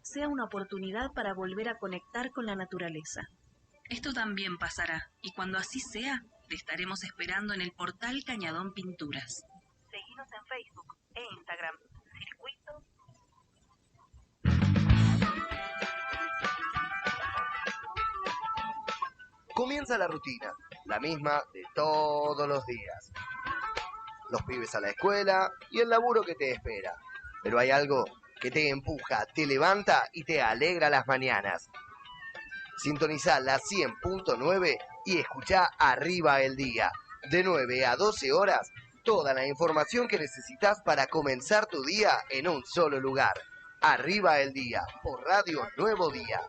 sea una oportunidad para volver a conectar con la naturaleza. Esto también pasará, y cuando así sea, te estaremos esperando en el portal Cañadón Pinturas. Seguinos en Facebook e Instagram. Circuito. Comienza la rutina, la misma de todos los días. Los pibes a la escuela y el laburo que te espera. Pero hay algo que te empuja, te levanta y te alegra las mañanas. Sintonizá la 100.9 y escuchá Arriba el Día. De 9 a 12 horas, toda la información que necesitas para comenzar tu día en un solo lugar. Arriba el Día, por Radio Nuevo Día.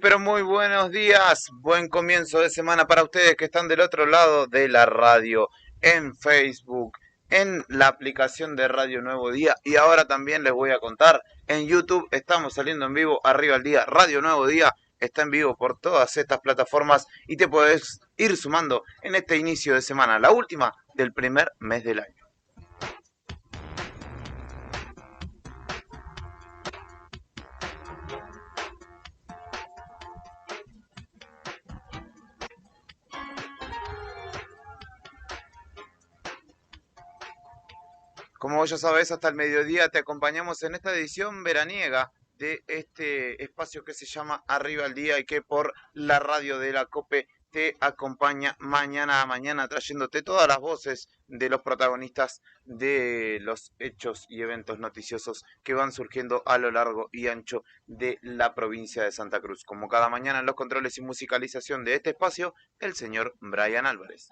Pero muy buenos días. Buen comienzo de semana para ustedes que están del otro lado de la radio, en Facebook, en la aplicación de Radio Nuevo Día. Y ahora también les voy a contar, en YouTube estamos saliendo en vivo, Arriba el Día, Radio Nuevo Día. Está en vivo por todas estas plataformas y te puedes ir sumando en este inicio de semana, la última del primer mes del año. Como vos ya sabés, hasta el mediodía te acompañamos en esta edición veraniega de este espacio que se llama Arriba al Día y que por la radio de la COPE te acompaña mañana a mañana trayéndote todas las voces de los protagonistas de los hechos y eventos noticiosos que van surgiendo a lo largo y ancho de la provincia de Santa Cruz. Como cada mañana en los controles y musicalización de este espacio, el señor Brian Álvarez.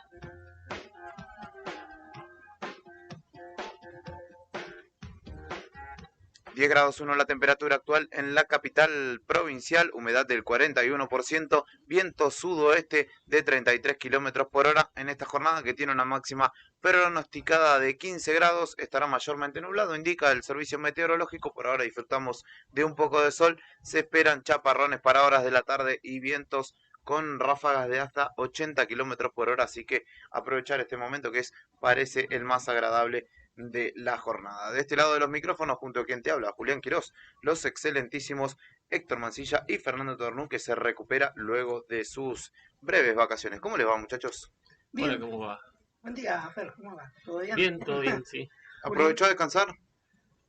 10 grados 1 la temperatura actual en la capital provincial, humedad del 41%, viento sudoeste de 33 kilómetros por hora en esta jornada que tiene una máxima pronosticada de 15 grados, estará mayormente nublado, indica el servicio meteorológico. Por ahora disfrutamos de un poco de sol, se esperan chaparrones para horas de la tarde y vientos con ráfagas de hasta 80 kilómetros por hora, así que aprovechar este momento que parece el más agradable de la jornada. De este lado de los micrófonos, junto a quien te habla, Julián Quirós, los excelentísimos Héctor Mancilla y Fernando Tornú, que se recupera luego de sus breves vacaciones. ¿Cómo les va, muchachos? Bien. Hola, ¿cómo va? Buen día, Fer, ¿cómo va? ¿Todo bien? Todo bien, sí. ¿Aprovechó a descansar?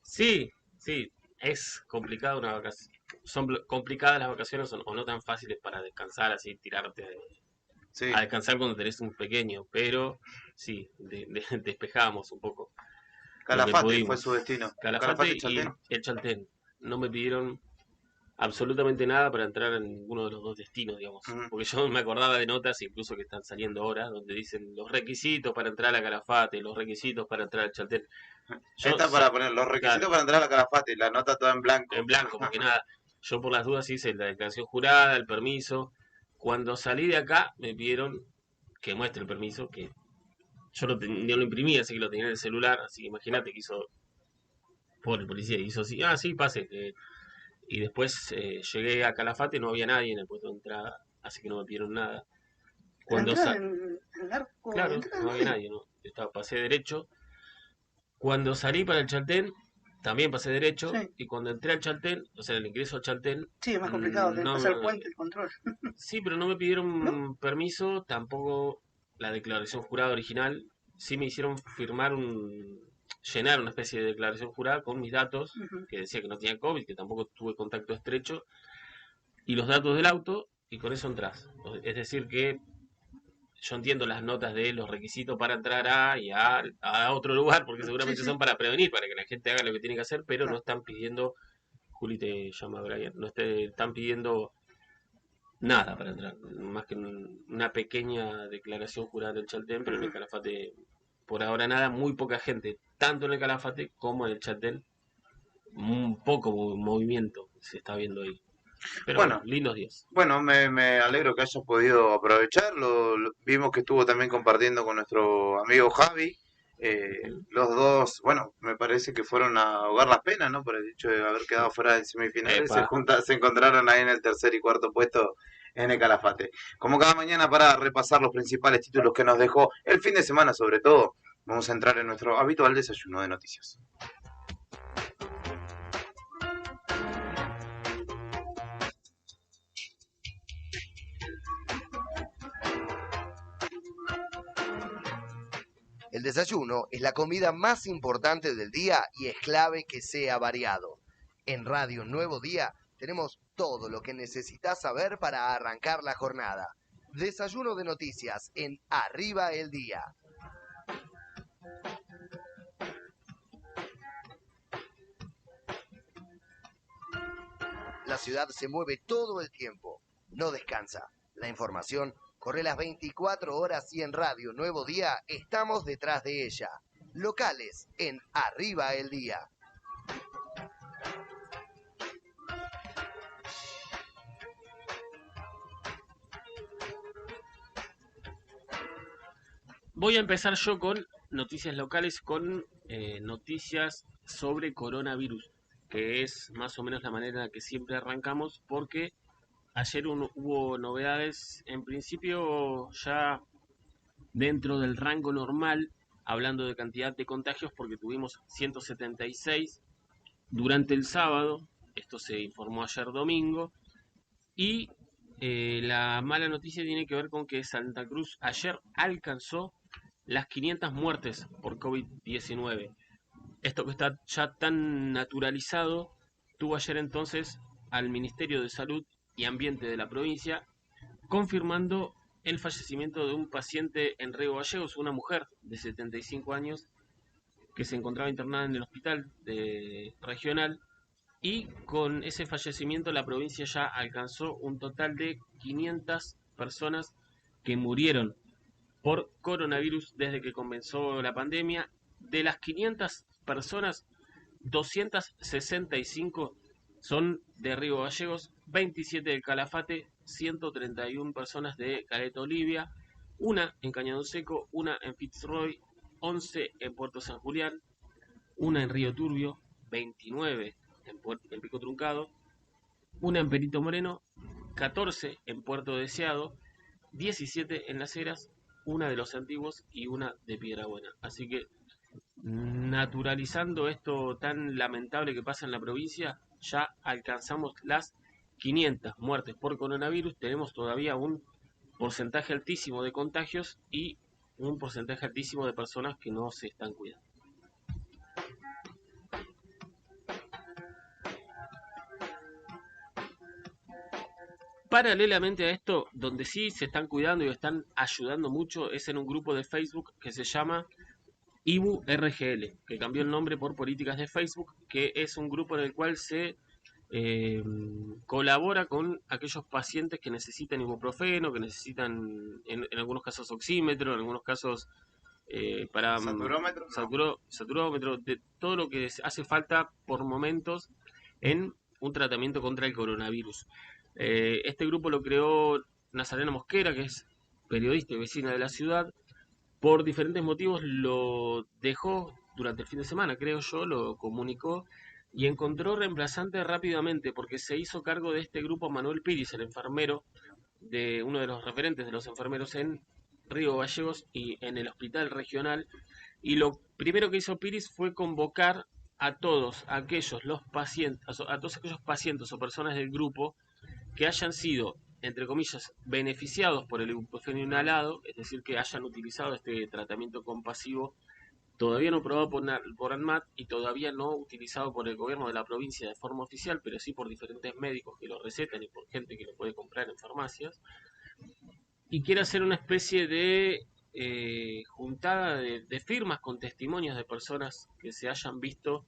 Sí, es complicado una vacación. Son complicadas las vacaciones o no tan fáciles para descansar, así tirarte a descansar cuando tenés un pequeño, pero sí, despejamos un poco. Calafate fue su destino. Calafate y el Chaltén. No me pidieron absolutamente nada para entrar en ninguno de los dos destinos, digamos. Porque yo me acordaba de notas, incluso que están saliendo ahora, donde dicen los requisitos para entrar a Calafate, los requisitos para entrar al Chaltén. Está para poner los requisitos para entrar a Calafate, la nota toda en blanco. En blanco, porque nada. Yo por las dudas hice la declaración jurada, el permiso. Cuando salí de acá me pidieron que muestre el permiso, que yo no lo imprimí, así que lo tenía en el celular, así que imagínate que hizo, por el policía, hizo así, sí, pase. Y después llegué a Calafate, no había nadie en el puesto de entrada, así que no me pidieron nada. Cuando claro, no había nadie, ¿no? Pasé derecho. Cuando salí para el Chaltén, también pasé derecho, sí. Y cuando entré al Chaltén, o sea, el ingreso al Chaltén... Sí, es más complicado, tenés que pasar el puente, el control. Sí, pero no me pidieron permiso, tampoco la declaración jurada original. Sí me hicieron llenar una especie de declaración jurada con mis datos, que decía que no tenía COVID, que tampoco tuve contacto estrecho, y los datos del auto, y con eso entras. Es decir que yo entiendo las notas de los requisitos para entrar a otro lugar, porque seguramente son para prevenir, para que la gente haga lo que tiene que hacer, pero no están pidiendo, Juli te llama Brian, no están pidiendo nada para entrar, más que una pequeña declaración jurada del Chaltén, pero en el Ujú. Calafate por ahora nada, muy poca gente, tanto en el Calafate como en el Chaltén, un poco movimiento se está viendo ahí. Pero bueno, Bueno, lindos días. bueno, me alegro que hayas podido aprovecharlo. Vimos que estuvo también compartiendo con nuestro amigo Javi. Ujú. Los dos, bueno, me parece que fueron a ahogar las penas, ¿no? Por el hecho de haber quedado fuera de semifinales. Epa, Se encontraron ahí en el tercer y cuarto puesto en el Calafate. Como cada mañana para repasar los principales títulos que nos dejó el fin de semana, sobre todo, vamos a entrar en nuestro habitual desayuno de noticias. El desayuno es la comida más importante del día y es clave que sea variado. En Radio Nuevo Día tenemos todo lo que necesitas saber para arrancar la jornada. Desayuno de noticias en Arriba el Día. La ciudad se mueve todo el tiempo, no descansa. La información corre las 24 horas y en Radio Nuevo Día estamos detrás de ella. Locales en Arriba el Día. voy a empezar yo con noticias locales, con noticias sobre coronavirus, que es más o menos la manera en la que siempre arrancamos, porque ayer hubo novedades, en principio ya dentro del rango normal, hablando de cantidad de contagios, porque tuvimos 176 durante el sábado, esto se informó ayer domingo, y la mala noticia tiene que ver con que Santa Cruz ayer alcanzó las 500 muertes por COVID-19. Esto que está ya tan naturalizado, tuvo ayer entonces al Ministerio de Salud y Ambiente de la provincia confirmando el fallecimiento de un paciente en Río Gallegos, una mujer de 75 años que se encontraba internada en el hospital regional, y con ese fallecimiento la provincia ya alcanzó un total de 500 personas que murieron por coronavirus desde que comenzó la pandemia. De las 500 personas, 265 son de Río Gallegos, 27 de Calafate, 131 personas de Caleta Olivia, una en Cañadón Seco, una en Fitzroy, 11 en Puerto San Julián, una en Río Turbio, 29 en Pico Truncado, una en Perito Moreno, 14 en Puerto Deseado, 17 en Las Heras, una de Los Antiguos y una de Piedrabuena. Así que naturalizando esto tan lamentable que pasa en la provincia, ya alcanzamos las 500 muertes por coronavirus, tenemos todavía un porcentaje altísimo de contagios y un porcentaje altísimo de personas que no se están cuidando. Paralelamente a esto, donde sí se están cuidando y están ayudando mucho es en un grupo de Facebook que se llama IBU RGL, que cambió el nombre por Políticas de Facebook, que es un grupo en el cual se colabora con aquellos pacientes que necesitan ibuprofeno, que necesitan en algunos casos oxímetro, en algunos casos para ¿Saturómetro? No. saturómetro, de todo lo que hace falta por momentos en un tratamiento contra el coronavirus. Este grupo lo creó Nazarena Mosquera, que es periodista y vecina de la ciudad. Por diferentes motivos lo dejó durante el fin de semana, creo yo, lo comunicó y encontró reemplazante rápidamente porque se hizo cargo de este grupo Manuel Piris, el enfermero, de uno de los referentes de los enfermeros en Río Gallegos y en el hospital regional. Y lo primero que hizo Piris fue convocar a todos aquellos los pacientes, a todos aquellos pacientes o personas del grupo que hayan sido, entre comillas, beneficiados por el ibuprofeno inhalado, es decir, que hayan utilizado este tratamiento compasivo todavía no aprobado por ANMAT y todavía no utilizado por el gobierno de la provincia de forma oficial, pero sí por diferentes médicos que lo recetan y por gente que lo puede comprar en farmacias, y quiere hacer una especie de juntada de firmas con testimonios de personas que se hayan visto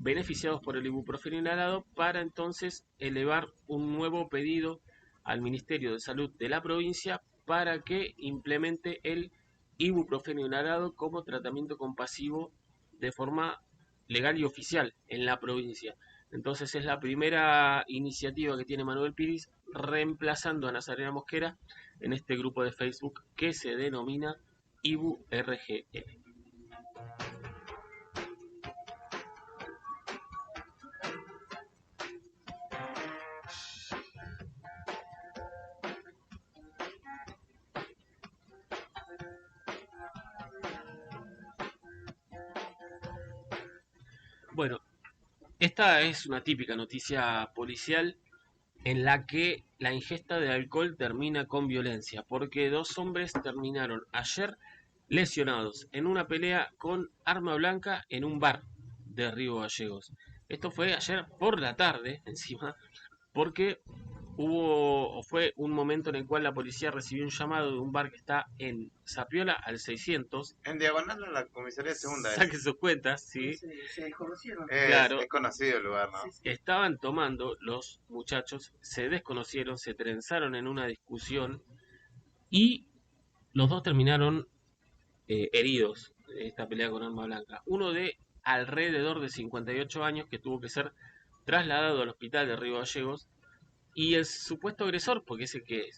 beneficiados por el ibuprofeno inhalado para entonces elevar un nuevo pedido al Ministerio de Salud de la provincia para que implemente el ibuprofeno inhalado como tratamiento compasivo de forma legal y oficial en la provincia. Entonces es la primera iniciativa que tiene Manuel Piris reemplazando a Nazarena Mosquera en este grupo de Facebook que se denomina IBU-RGL. Bueno, esta es una típica noticia policial en la que la ingesta de alcohol termina con violencia, porque dos hombres terminaron ayer lesionados en una pelea con arma blanca en un bar de Río Gallegos. Esto fue ayer por la tarde, encima, porque fue un momento en el cual la policía recibió un llamado de un bar que está en Zapiola al 600. En diagonal en la comisaría segunda. Saque sus cuentas, sí. Se desconocieron. Claro. Es conocido el lugar, ¿no? Estaban tomando los muchachos, se desconocieron, se trenzaron en una discusión y los dos terminaron heridos en esta pelea con arma blanca. Uno de alrededor de 58 años que tuvo que ser trasladado al hospital de Río Gallegos y el supuesto agresor, porque ese que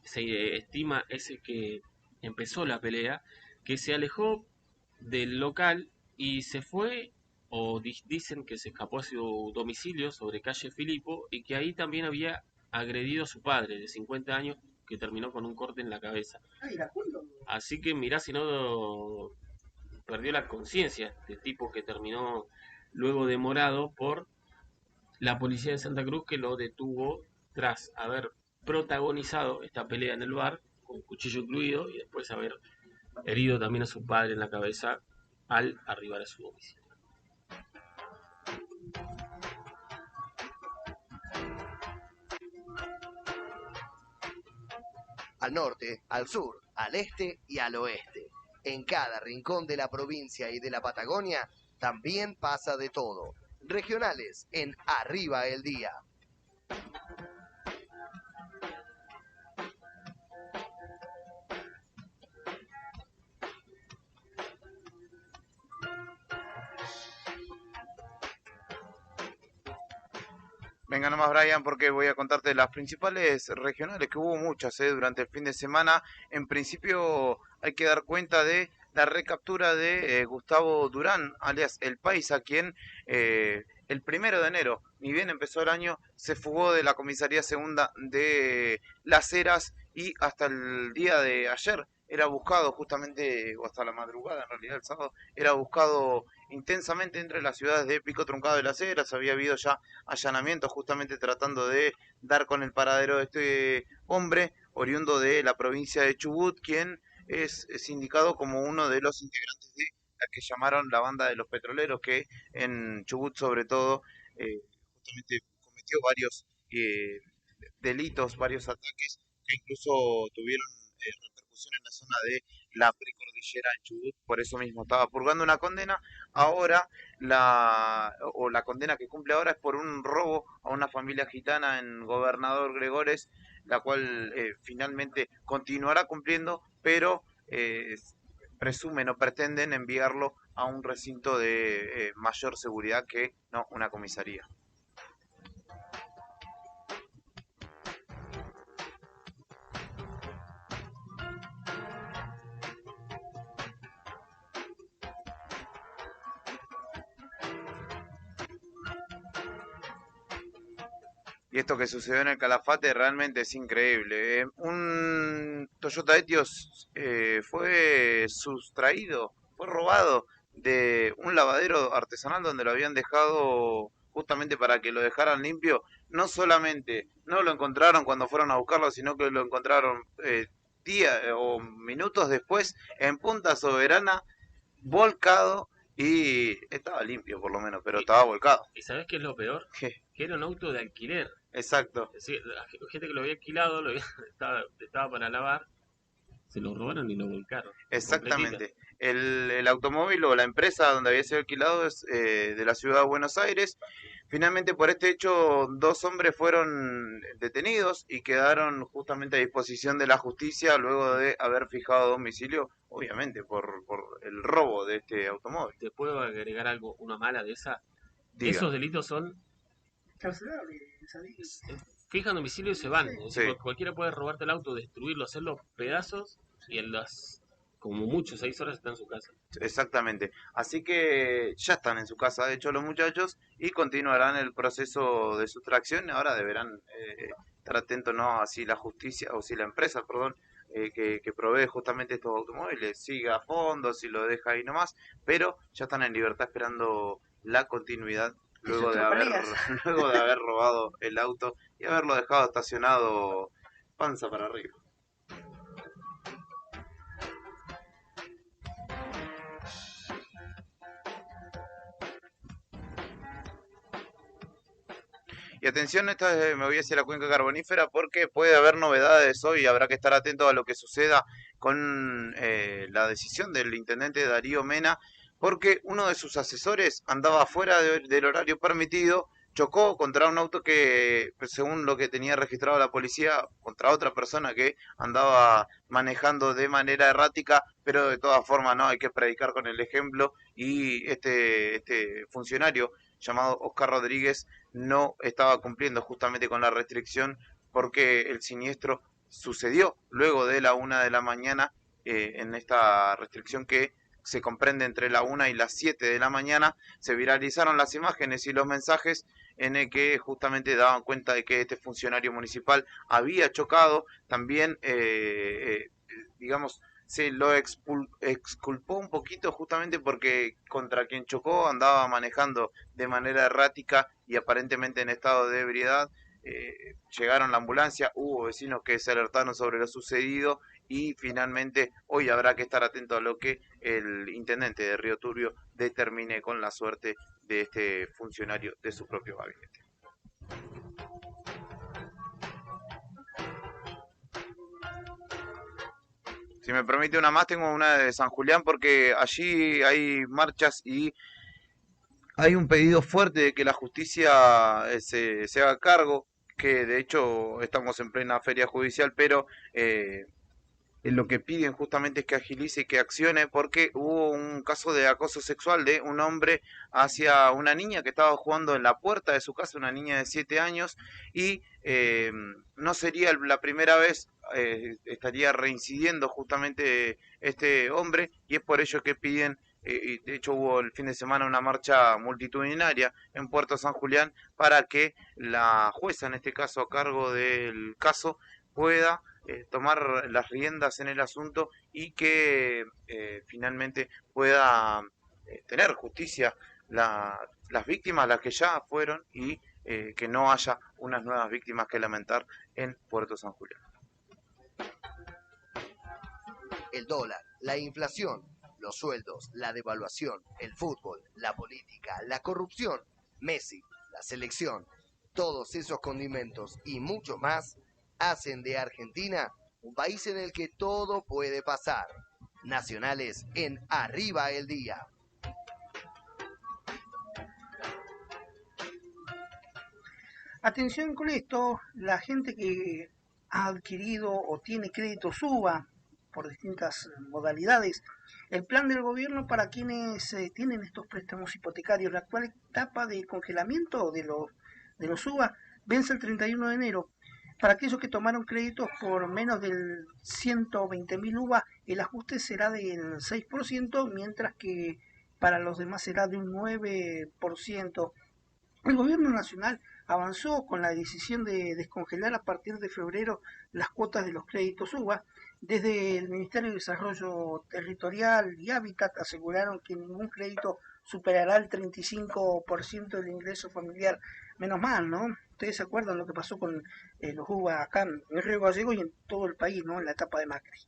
se estima ese que empezó la pelea, que se alejó del local y se fue, o dicen que se escapó a su domicilio sobre calle Filipo y que ahí también había agredido a su padre de 50 años que terminó con un corte en la cabeza. Así que mirá si no perdió la conciencia este tipo que terminó luego demorado por la policía de Santa Cruz, que lo detuvo tras haber protagonizado esta pelea en el bar con cuchillo incluido y después haber herido también a su padre en la cabeza al arribar a su domicilio. Al norte, al sur, al este y al oeste. En cada rincón de la provincia y de la Patagonia también pasa de todo. Regionales en Arriba el Día. Venga nomás, Brian, porque voy a contarte las principales regionales, que hubo muchas durante el fin de semana. En principio hay que dar cuenta de la recaptura de Gustavo Durán, alias El Paisa, quien el 1 de enero, ni bien empezó el año, se fugó de la comisaría segunda de Las Heras y hasta el día de ayer era buscado justamente, o hasta la madrugada en realidad el sábado, era buscado intensamente entre las ciudades de Pico Truncado de Las Heras. Había habido ya allanamientos justamente tratando de dar con el paradero de este hombre oriundo de la provincia de Chubut, quien es indicado como uno de los integrantes de la que llamaron la banda de los petroleros, que en Chubut sobre todo justamente cometió varios delitos, varios ataques que incluso tuvieron repercusión en la zona de la precordillera en Chubut. Por eso mismo estaba purgando una condena. Ahora la condena que cumple ahora es por un robo a una familia gitana en Gobernador Gregores, la cual finalmente continuará cumpliendo, pero presumen o pretenden enviarlo a un recinto de mayor seguridad que no una comisaría. Y esto que sucedió en el Calafate realmente es increíble. Un Toyota Etios fue sustraído, fue robado de un lavadero artesanal donde lo habían dejado justamente para que lo dejaran limpio. No solamente no lo encontraron cuando fueron a buscarlo, sino que lo encontraron días o minutos después en Punta Soberana, volcado. Y estaba limpio por lo menos, pero estaba volcado. ¿Y sabes qué es lo peor? ¿Qué? Que era un auto de alquiler. Exacto. Es decir, la gente que lo había alquilado, estaba para lavar, se lo robaron y lo volcaron. Exactamente. El automóvil o la empresa donde había sido alquilado es de la ciudad de Buenos Aires. Finalmente, por este hecho, 2 hombres fueron detenidos y quedaron justamente a disposición de la justicia luego de haber fijado domicilio, obviamente, por el robo de este automóvil. ¿Te puedo agregar algo, una mala de esa? Diga. Esos delitos son Carcelable, ¿sabés? fijan domicilio y se van. Sí. Es decir, Sí. cualquiera puede robarte el auto, destruirlo, hacerlo pedazos y en las, como mucho, 6 horas está en su casa. Exactamente. Así que ya están en su casa, de hecho, los muchachos, y continuarán el proceso de sustracción. Ahora deberán estar atentos, ¿no? A si la justicia, o si la empresa, perdón, que provee justamente estos automóviles siga a fondo, si lo deja ahí nomás, pero ya están en libertad esperando la continuidad luego de haber, luego de haber robado el auto y haberlo dejado estacionado panza para arriba. Y atención, me voy hacia la cuenca carbonífera porque puede haber novedades hoy. Habrá que estar atento a lo que suceda con la decisión del intendente Darío Mena, porque uno de sus asesores andaba fuera del horario permitido, chocó contra un auto que, según lo que tenía registrado la policía, contra otra persona que andaba manejando de manera errática, pero de todas formas no hay que predicar con el ejemplo, y este funcionario llamado Oscar Rodríguez no estaba cumpliendo justamente con la restricción, porque el siniestro sucedió luego de la 1 de la mañana, en esta restricción que se comprende entre la 1 y las 7 de la mañana. Se viralizaron las imágenes y los mensajes en el que justamente daban cuenta de que este funcionario municipal había chocado. También, digamos, se lo exculpó un poquito justamente porque contra quien chocó andaba manejando de manera errática y aparentemente en estado de ebriedad. Llegaron la ambulancia, hubo vecinos que se alertaron sobre lo sucedido, y finalmente hoy habrá que estar atento a lo que el intendente de Río Turbio determine con la suerte de este funcionario de su propio gabinete. Si me permite una más, tengo una de San Julián, porque allí hay marchas y hay un pedido fuerte de que la justicia se haga cargo, que de hecho estamos en plena feria judicial, pero lo que piden justamente es que agilice y que accione, porque hubo un caso de acoso sexual de un hombre hacia una niña que estaba jugando en la puerta de su casa, una niña de 7 años, y no sería la primera vez. Estaría reincidiendo justamente este hombre, y es por ello que piden, y de hecho hubo el fin de semana una marcha multitudinaria en Puerto San Julián para que la jueza, en este caso a cargo del caso, pueda tomar las riendas en el asunto, y que finalmente pueda tener justicia las víctimas, las que ya fueron, y que no haya unas nuevas víctimas que lamentar en Puerto San Julián. El dólar, la inflación, los sueldos, la devaluación, el fútbol, la política, la corrupción, Messi, la selección, todos esos condimentos y mucho más hacen de Argentina un país en el que todo puede pasar. Nacionales en Arriba el Día. Atención con esto, la gente que ha adquirido o tiene crédito SUBA por distintas modalidades, el plan del gobierno para quienes tienen estos préstamos hipotecarios, la actual etapa de congelamiento de los SUBA vence el 31 de enero. Para aquellos que tomaron créditos por menos del 120.000 UVA, el ajuste será del 6%, mientras que para los demás será de un 9%. El gobierno nacional avanzó con la decisión de descongelar a partir de febrero las cuotas de los créditos UBA. Desde el Ministerio de Desarrollo Territorial y Hábitat aseguraron que ningún crédito superará el 35% del ingreso familiar. Menos mal, ¿no? Ustedes se acuerdan lo que pasó con los UBA acá en Río Gallegos y en todo el país, ¿no? En la etapa de Macri.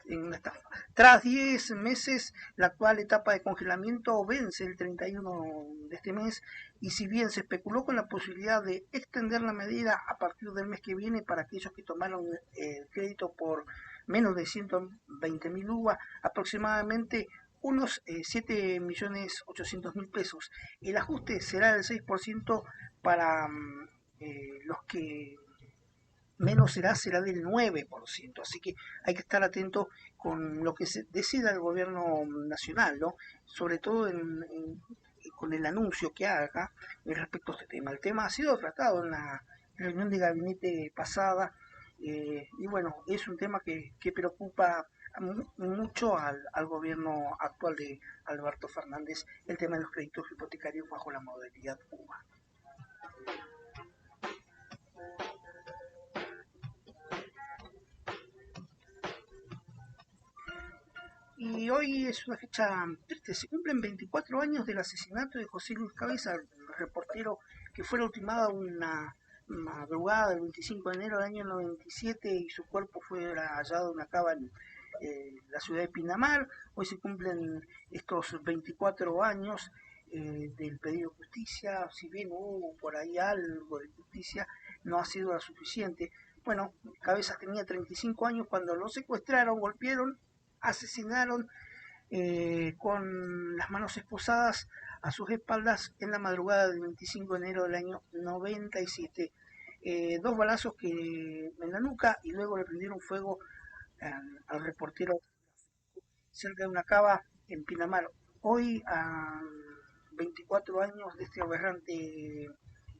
En una estafa. Tras 10 meses, la actual etapa de congelamiento vence el 31 de este mes, y si bien se especuló con la posibilidad de extender la medida a partir del mes que viene para aquellos que tomaron crédito por menos de 120.000 UVA, aproximadamente unos 7.800.000 pesos. El ajuste será del 6% para los que menos será del 9%, así que hay que estar atento con lo que se decida el gobierno nacional, ¿no? Sobre todo con el anuncio que haga respecto a este tema. El tema ha sido tratado en la reunión de gabinete pasada y bueno, es un tema que preocupa mucho al gobierno actual de Alberto Fernández, el tema de los créditos hipotecarios bajo la modalidad UVA. Y hoy es una fecha triste, se cumplen 24 años del asesinato de José Luis Cabeza, el reportero que fue ultimado una madrugada del 25 de enero del año 97 y su cuerpo fue hallado en una cava en la ciudad de Pinamar. Hoy se cumplen estos 24 años del pedido de justicia, si bien hubo por ahí algo de justicia, no ha sido lo suficiente. Bueno, Cabezas tenía 35 años cuando lo secuestraron, golpearon, asesinaron con las manos esposadas a sus espaldas en la madrugada del 25 de enero del año 97. 2 balazos en la nuca y luego le prendieron fuego al reportero cerca de una cava en Pinamar. Hoy, a 24 años de este aberrante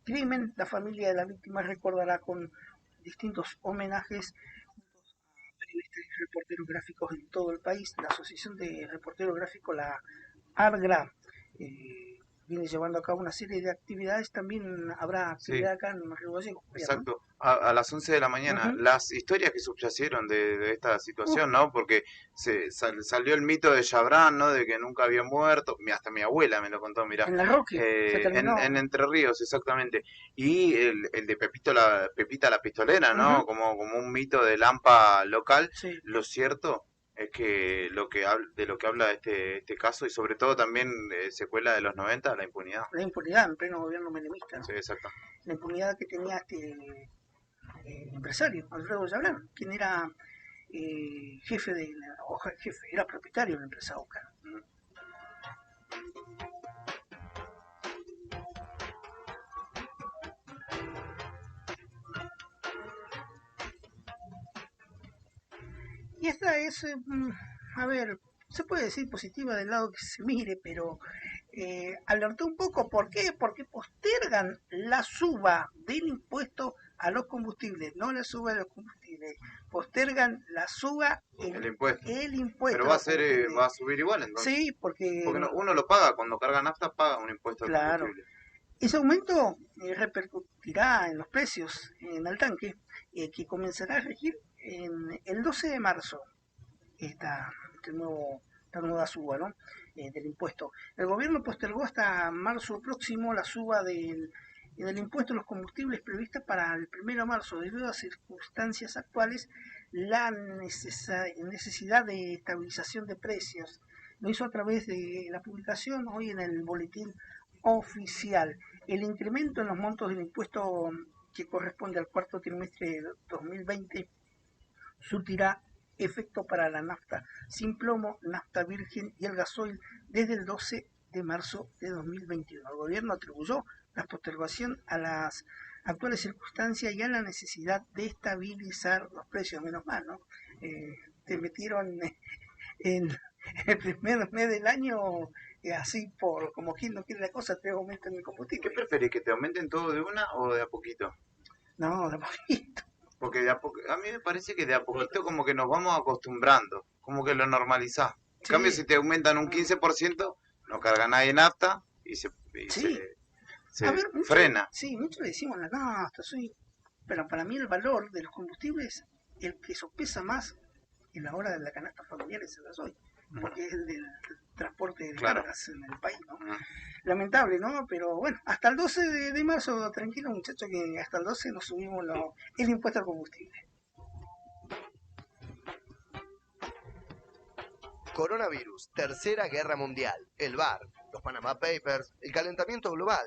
crimen, la familia de la víctima recordará con distintos homenajes periodistas y reporteros gráficos en todo el país. La Asociación de Reporteros Gráficos, la ARGRA, viene llevando a cabo una serie de actividades. También habrá actividad acá en Río Gallegos. Exacto, a las 11 de la mañana. Las historias que subyacieron de esta situación, ¿no? Porque salió el mito de Chabrán, ¿no? De que nunca había muerto. Hasta mi abuela me lo contó, mirá. En La Roque, en Entre Ríos, exactamente. Y el de Pepita la Pistolera, ¿no? Como un mito de Lampa local. Sí. Lo cierto es que de lo que habla este caso, y sobre todo también secuela de los 90, la impunidad. La impunidad en pleno gobierno menemista, ¿no? Sí, exacto. La impunidad que tenía este empresario, Alfredo Chabrán, quien era era propietario de la empresa Oca. Y esta es, a ver, se puede decir positiva del lado que se mire, pero alertó un poco. ¿Por qué? Porque postergan la suba del impuesto a los combustibles, no la suba de los combustibles, postergan la suba el impuesto. Pero va a subir igual entonces. Sí, porque uno lo paga, cuando carga nafta paga un impuesto al combustible. Ese aumento repercutirá en los precios en el tanque, que comenzará a regir en el 12 de marzo esta nueva suba, ¿no? Del impuesto. El gobierno postergó hasta marzo próximo la suba del impuesto a los combustibles prevista para el 1 de marzo. Debido a circunstancias actuales, la necesidad de estabilización de precios lo hizo a través de la publicación hoy en el boletín oficial. El incremento en los montos del impuesto que corresponde al cuarto trimestre de 2020 surtirá efecto para la nafta sin plomo, nafta virgen y el gasoil desde el 12 de marzo de 2021. El gobierno atribuyó la postergación a las actuales circunstancias y a la necesidad de estabilizar los precios. Menos mal, ¿no? Te metieron en el primer mes del año así como quien no quiere la cosa, te aumentan el combustible. ¿Qué preferís, que te aumenten todo de una o de a poquito? No, de a poquito. Porque a mí me parece que de a poquito como que nos vamos acostumbrando, como que lo normalizás. En cambio, si te aumentan un 15%, no carga nadie nafta y se frena. Sí, muchos le decimos la nafta, pero para mí el valor de los combustibles, el que sopesa más en la hora de la canasta familiar es el gasoil, porque es el del transporte de cargas en el país, ¿no? Lamentable, ¿no? Pero bueno, hasta el 12 de marzo, tranquilo muchachos, que hasta el 12 nos subimos el impuesto al combustible. Coronavirus, tercera guerra mundial, el VAR, los Panama Papers, el calentamiento global.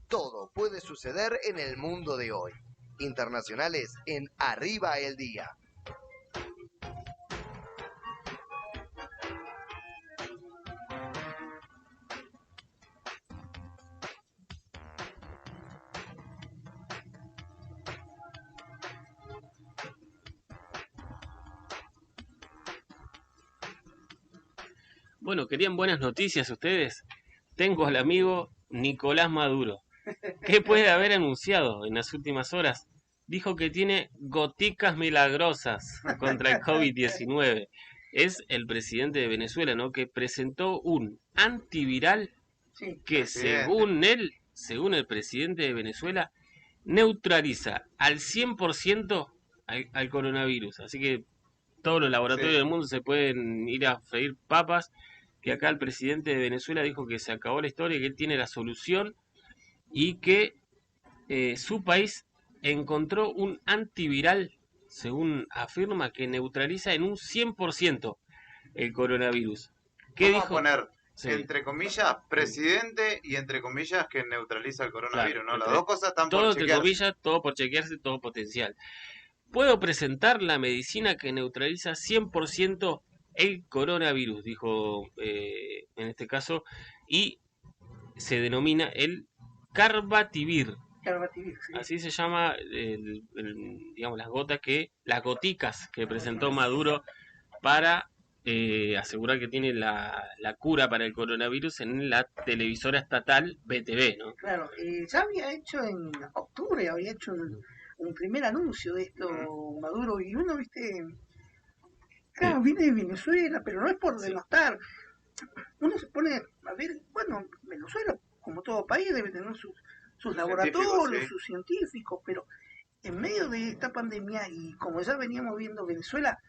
Todo puede suceder en el mundo de hoy. Internacionales en Arriba el Día. Bueno, ¿querían buenas noticias ustedes? Tengo al amigo Nicolás Maduro. ¿Qué puede haber anunciado en las últimas horas? Dijo que tiene goticas milagrosas contra el COVID-19. Es el presidente de Venezuela, ¿no? Que presentó un antiviral Sí. que según él, según el presidente de Venezuela, neutraliza al 100% al coronavirus. Así que todos los laboratorios del mundo se pueden ir a freír papas, que acá el presidente de Venezuela dijo que se acabó la historia, que él tiene la solución y que su país encontró un antiviral, según afirma, que neutraliza en un 100% el coronavirus. ¿Qué Vamos dijo? a poner, Sí. entre comillas, presidente y entre comillas que neutraliza el coronavirus, Claro, ¿no? Las dos cosas están todo por entre chequearse. comillas, todo por chequearse, todo potencial. Puedo presentar la medicina que neutraliza 100% el coronavirus, dijo en este caso, y se denomina el Carbativir. Carbativir, sí. Así se llama, digamos, las goticas que presentó Maduro para asegurar que tiene la cura para el coronavirus en la televisora estatal BTV, ¿no? Claro, ya había hecho en octubre, había hecho un primer anuncio de esto Maduro, y uno, viste, claro, viene de Venezuela, pero no es por denostar. Uno se pone a ver, bueno, Venezuela, como todo país, debe tener sus laboratorios, sí. sus científicos, pero en medio de esta pandemia, y como ya veníamos viendo, Venezuela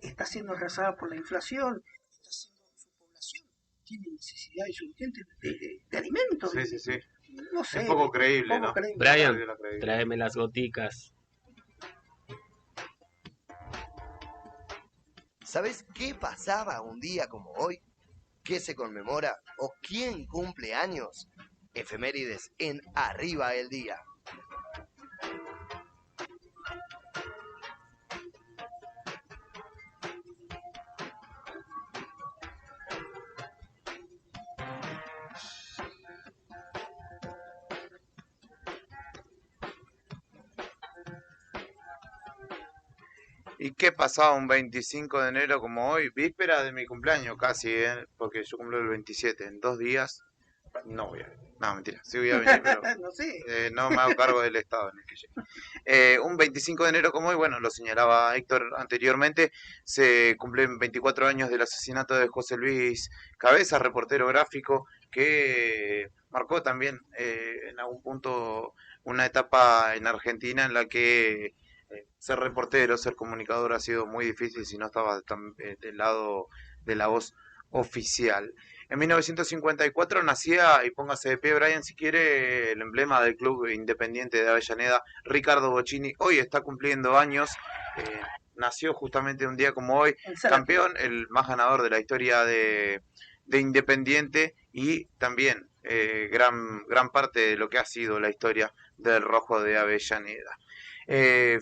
está siendo arrasada por la inflación, está siendo, su población tiene necesidades urgentes de alimentos. Sí, sí. No sé, Es poco creíble, poco ¿no? creíble. Brian, Perdió la credibilidad. tráeme las goticas. ¿Sabes qué pasaba un día como hoy? ¿Qué se conmemora? ¿O quién cumple años? Efemérides en Arriba el Día. ¿Y qué pasaba un 25 de enero como hoy? Víspera de mi cumpleaños casi, porque yo cumplo el 27, en 2 días. No voy a venir. No, mentira, sí voy a venir, pero No sé. no me hago cargo del estado en el que llegue. Un 25 de enero como hoy, bueno, lo señalaba Héctor anteriormente, se cumplen 24 años del asesinato de José Luis Cabezas, reportero gráfico, que marcó también en algún punto una etapa en Argentina en la que ser reportero, ser comunicador ha sido muy difícil si no estabas del lado de la voz oficial. En 1954 nacía, y póngase de pie Brian si quiere, el emblema del club independiente de Avellaneda, Ricardo Bocchini. Hoy está cumpliendo años, nació justamente un día como hoy, campeón, el más ganador de la historia de Independiente y también gran parte de lo que ha sido la historia del Rojo de Avellaneda.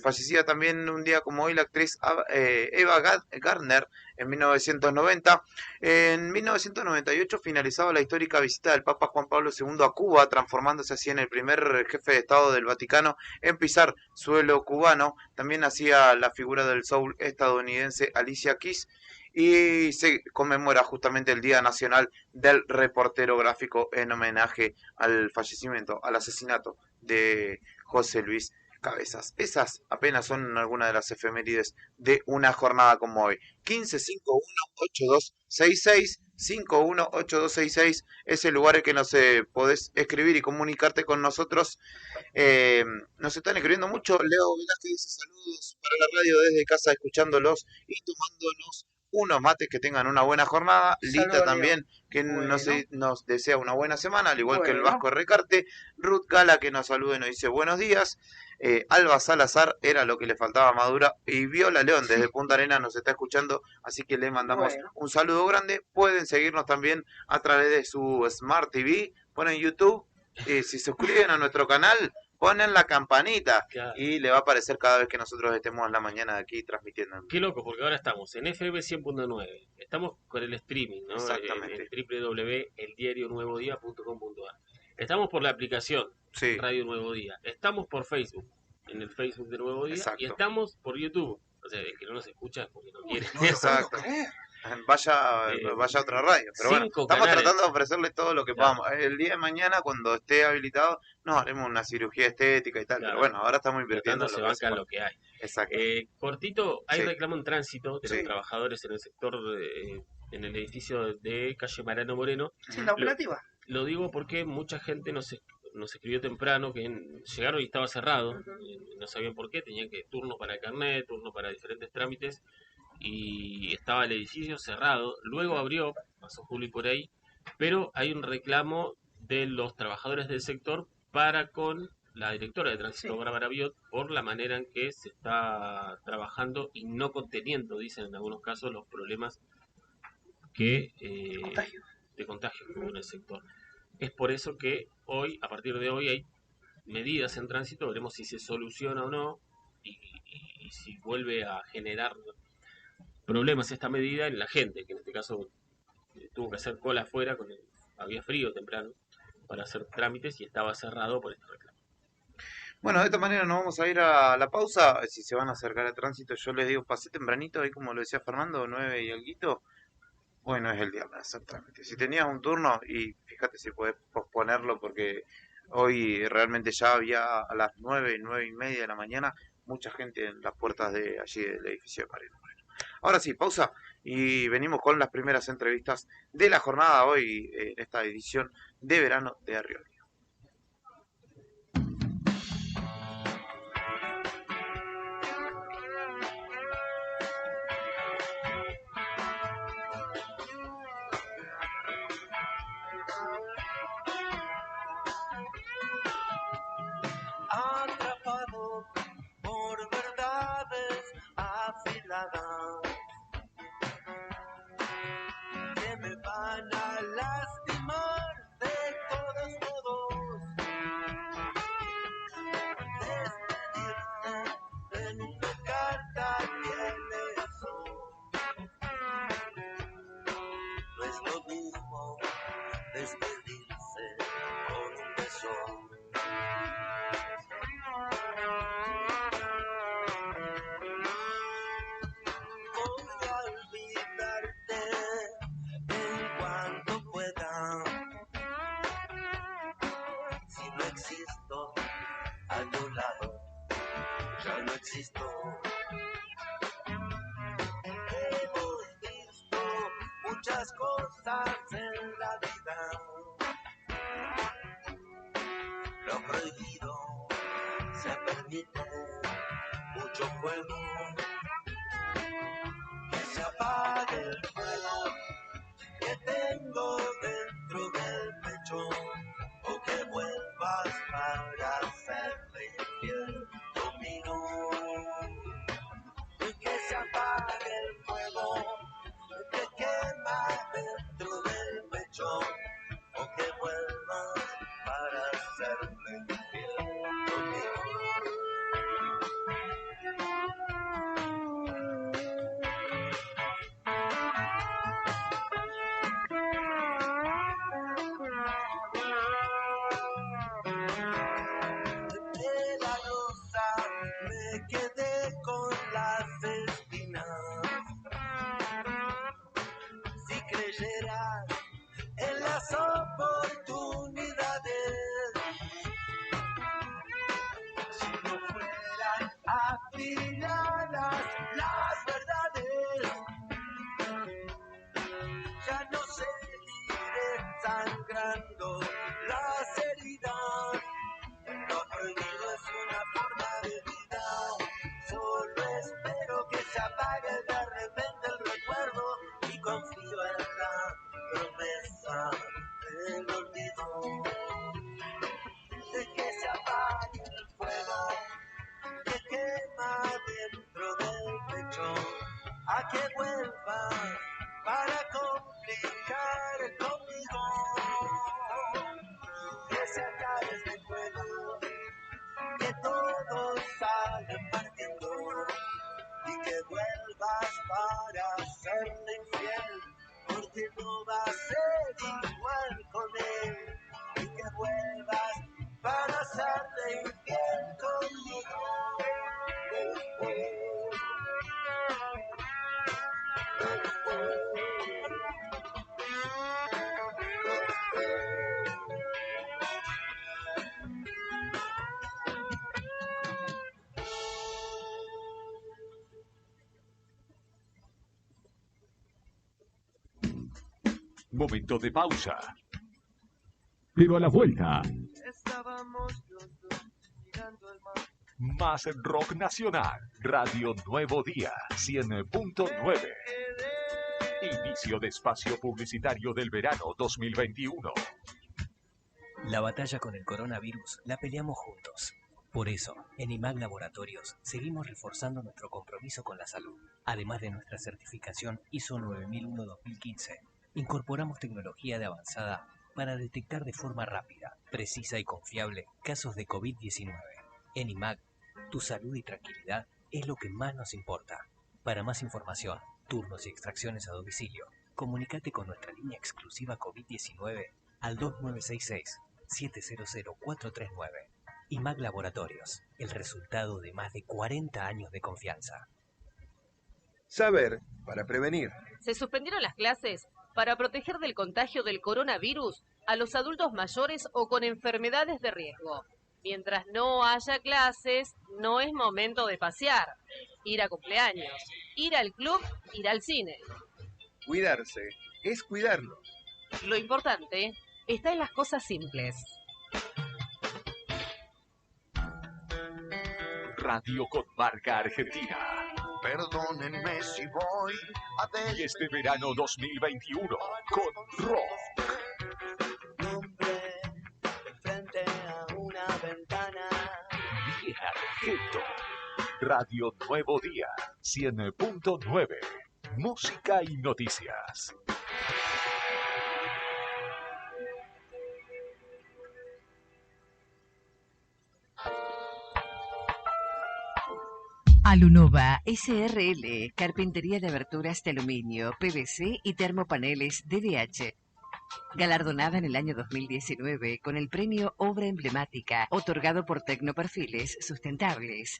Fallecía también un día como hoy la actriz Eva Gardner en 1990. En 1998 finalizaba la histórica visita del Papa Juan Pablo II a Cuba, transformándose así en el primer jefe de Estado del Vaticano en pisar suelo cubano. También hacía la figura del soul estadounidense Alicia Keys. Y se conmemora justamente el Día Nacional del Reportero Gráfico en homenaje al fallecimiento, al asesinato de José Luis Cabezas. Esas apenas son algunas de las efemérides de una jornada como hoy. 15518266 518266 es el lugar en que nos podés escribir y comunicarte con nosotros. Nos están escribiendo mucho. Leo Velázquez dice saludos para la radio desde casa, escuchándolos y tomándonos unos mates, que tengan una buena jornada. Lita también, que nos desea una buena semana, al igual que el Vasco Recarte. Ruth Gala, que nos saluda y nos dice buenos días. Alba Salazar, era lo que le faltaba a Madura. Y Viola León, desde Punta Arenas, nos está escuchando, así que le mandamos un saludo grande. Pueden seguirnos también a través de su Smart TV, ponen YouTube, si se suscriben a nuestro canal, ponen la campanita y le va a aparecer cada vez que nosotros estemos en la mañana de aquí transmitiendo. Qué loco, porque ahora estamos en FM 100.9, estamos con el streaming, ¿no? Exactamente. En www.eldiarionuevodía.com.ar. Estamos por la aplicación Radio Nuevo Día, estamos por Facebook, en el Facebook de Nuevo Día. Exacto. Y estamos por YouTube. O sea, el que no nos escucha porque no quiere. Exacto. vaya a otra radio. Pero bueno, 5 estamos canales. tratando de ofrecerle todo lo que Claro. podamos. El día de mañana, cuando esté habilitado, nos haremos una cirugía estética y tal. Claro. Pero bueno, ahora estamos Mientras invirtiendo tanto en se lo que hace bancan falta. lo que hay. Exacto. Cortito, hay Sí. reclamo en tránsito de los Sí. trabajadores en el sector, en el edificio de calle Mariano Moreno. Sí, la operativa. Lo digo porque mucha gente nos escribió temprano que llegaron y estaba cerrado, no sabían por qué, tenían que turno para el carnet, turno para diferentes trámites, y estaba el edificio cerrado. Luego abrió, pasó Juli por ahí, pero hay un reclamo de los trabajadores del sector para con la directora de tránsito, Sí. Bárbara Biot, por la manera en que se está trabajando y no conteniendo, dicen en algunos casos, los problemas que de contagio que hubo en el sector. Es por eso que hoy, a partir de hoy, hay medidas en tránsito, veremos si se soluciona o no y si vuelve a generar problemas esta medida en la gente, que en este caso tuvo que hacer cola afuera, había frío temprano para hacer trámites y estaba cerrado por este reclamo. Bueno, de esta manera nos vamos a ir a la pausa. Si se van a acercar al tránsito, yo les digo, pasé tempranito, ahí como lo decía Fernando, 9 y alguito. Bueno, es el día, exactamente. Si tenías un turno, y fíjate si puedes posponerlo, porque hoy realmente ya había a las 9, 9:30 de la mañana, mucha gente en las puertas de allí del edificio de Mariano Moreno. Ahora sí, pausa, y venimos con las primeras entrevistas de la jornada hoy, en esta edición de verano de Arrioli. Atrapado por verdades afiladas que me van a lastimar de todos modos. Despedirte en una carta tiene eso. No es lo mismo despedirse con un beso. Voy a olvidarte en cuanto pueda. Si no existo a tu lado, ya no existo. Hemos visto muchas cosas en la vida. Lo prohibido se permite, mucho fuego. Que se apague el fuego que tengo dentro del pecho, o que vuelvas para hacerme infiel conmigo. Que se apague el fuego que quema dentro del pecho, o que vuelvas para hacerme infiel conmigo. De la rosa me quedé con las espinas. Si creyeras en las oportunidades, si no fueran afiladas las verdades, ya no seguiré sangrando las heridas. Lo prohibido es una forma de vida. Solo espero que se apague de repente el recuerdo y confío en la promesa del olvido. De que se apague el fuego que quema dentro del pecho, a que vuelva para complicar conmigo. Que se acabe este juego, que todos salen partiendo, y que vuelvas para serle infiel, porque no va a ser igual con él. Y que vuelvas para serle infiel conmigo. Momento de pausa. Pero a la vuelta, Estábamos los dos mirando al mar. más rock nacional. Radio Nuevo Día 100.9. Inicio de espacio publicitario del verano 2021. La batalla con el coronavirus la peleamos juntos. Por eso, en IMAG Laboratorios seguimos reforzando nuestro compromiso con la salud. Además de nuestra certificación ISO 9001-2015, incorporamos tecnología de avanzada para detectar de forma rápida, precisa y confiable casos de COVID-19. En IMAG, tu salud y tranquilidad es lo que más nos importa. Para más información, turnos y extracciones a domicilio, comunícate con nuestra línea exclusiva COVID-19 al 2966-700439. IMAG Laboratorios, el resultado de más de 40 años de confianza. Saber para prevenir. Se suspendieron las clases para proteger del contagio del coronavirus a los adultos mayores o con enfermedades de riesgo. Mientras no haya clases, no es momento de pasear, ir a cumpleaños, ir al club, ir al cine. Cuidarse es cuidarnos. Lo importante está en las cosas simples. Radio con marca argentina. Perdónenme si voy a Y este verano 2021 con rock. nombre frente a una ventana. Bien Argento. Radio Nuevo Día 100.9. Música y noticias. Alunova SRL, carpintería de aberturas de aluminio, PVC y termopaneles DDH. Galardonada en el año 2019 con el premio Obra Emblemática, otorgado por Tecnoperfiles Sustentables.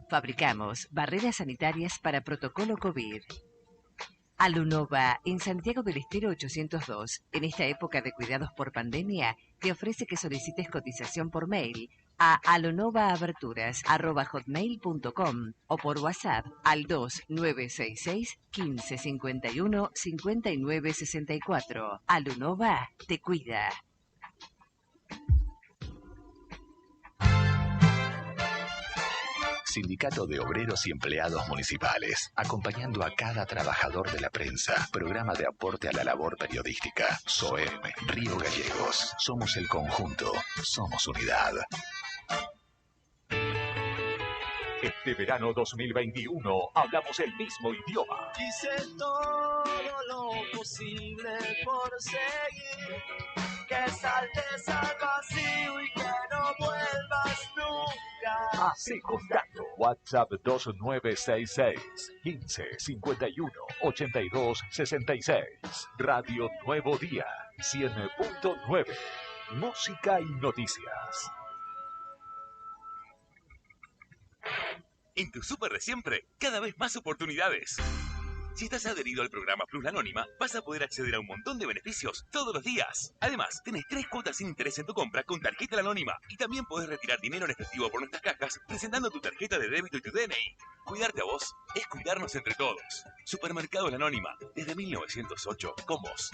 Fabricamos barreras sanitarias para protocolo COVID. Alunova, en Santiago del Estero 802. En esta época de cuidados por pandemia, te ofrece que solicites cotización por mail a alunovaaberturas@hotmail.com o por WhatsApp al 2966 1551 5964. Alunova te cuida. Sindicato de Obreros y Empleados Municipales, acompañando a cada trabajador de la prensa. Programa de aporte a la labor periodística. SOEM, Río Gallegos. Somos el conjunto, somos unidad. Este verano 2021 hablamos el mismo idioma. Hice todo lo posible por seguir. Que saltes al vacío y que no vuelvas nunca. Hace contacto. WhatsApp 2966 1551 8266. Radio Nuevo Día 100.9. Música y noticias. En tu súper de siempre, cada vez más oportunidades. Si estás adherido al programa Plus La Anónima, vas a poder acceder a un montón de beneficios todos los días. Además, tenés 3 cuotas sin interés en tu compra con tarjeta La Anónima. Y también podés retirar dinero en efectivo por nuestras cajas presentando tu tarjeta de débito y tu DNI. Cuidarte a vos es cuidarnos entre todos. Supermercado La Anónima, desde 1908, con vos.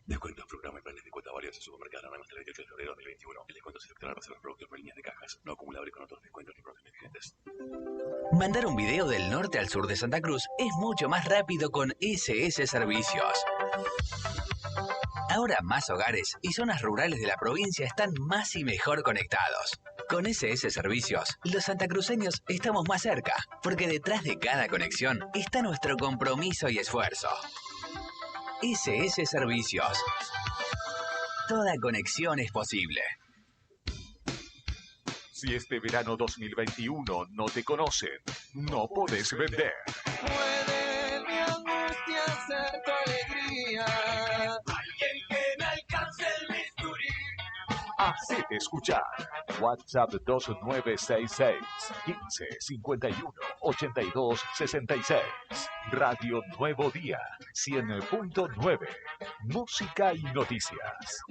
Descuentos, programas y planes de cuota varios en supermercados hasta el 28 de febrero de 2021. El descuento se efectuará para los productos por líneas de cajas, no acumuladores con otros descuentos ni promociones vigentes. Mandar un video del norte al sur de Santa Cruz es mucho más rápido con SS Servicios. Ahora más hogares y zonas rurales de la provincia están más y mejor conectados. Con SS Servicios, los santacruceños estamos más cerca, porque detrás de cada conexión está nuestro compromiso y esfuerzo. SS Servicios. Toda conexión es posible. Si este verano 2021 no te conocen, no podés vender. Puede mi angustia ser tu alegría. Alguien que me alcance el bisturí. Hacete escuchar. WhatsApp 2966 1551 8266. Radio Nuevo Día 100.9. Música y noticias.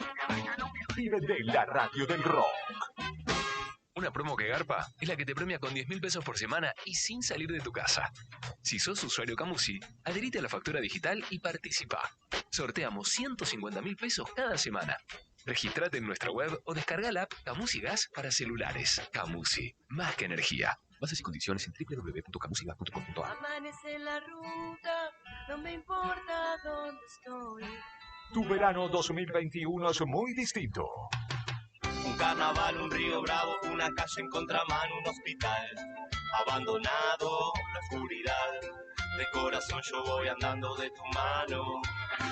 Vive de la radio del rock. Una promo que garpa es la que te premia con 10.000 pesos por semana y sin salir de tu casa. Si sos usuario Camusi, adherite a la factura digital y participa. Sorteamos 150.000 pesos cada semana. Regístrate en nuestra web o descarga la app Camusi Gas para celulares. Camusi, más que energía. Bases y condiciones en www.camusigas.com.ar. Amanece en la ruta, no me importa dónde estoy. Tu verano 2021 es muy distinto. Un carnaval, un río bravo, una calle en contramano, un hospital abandonado, la oscuridad. De corazón yo voy andando de tu mano.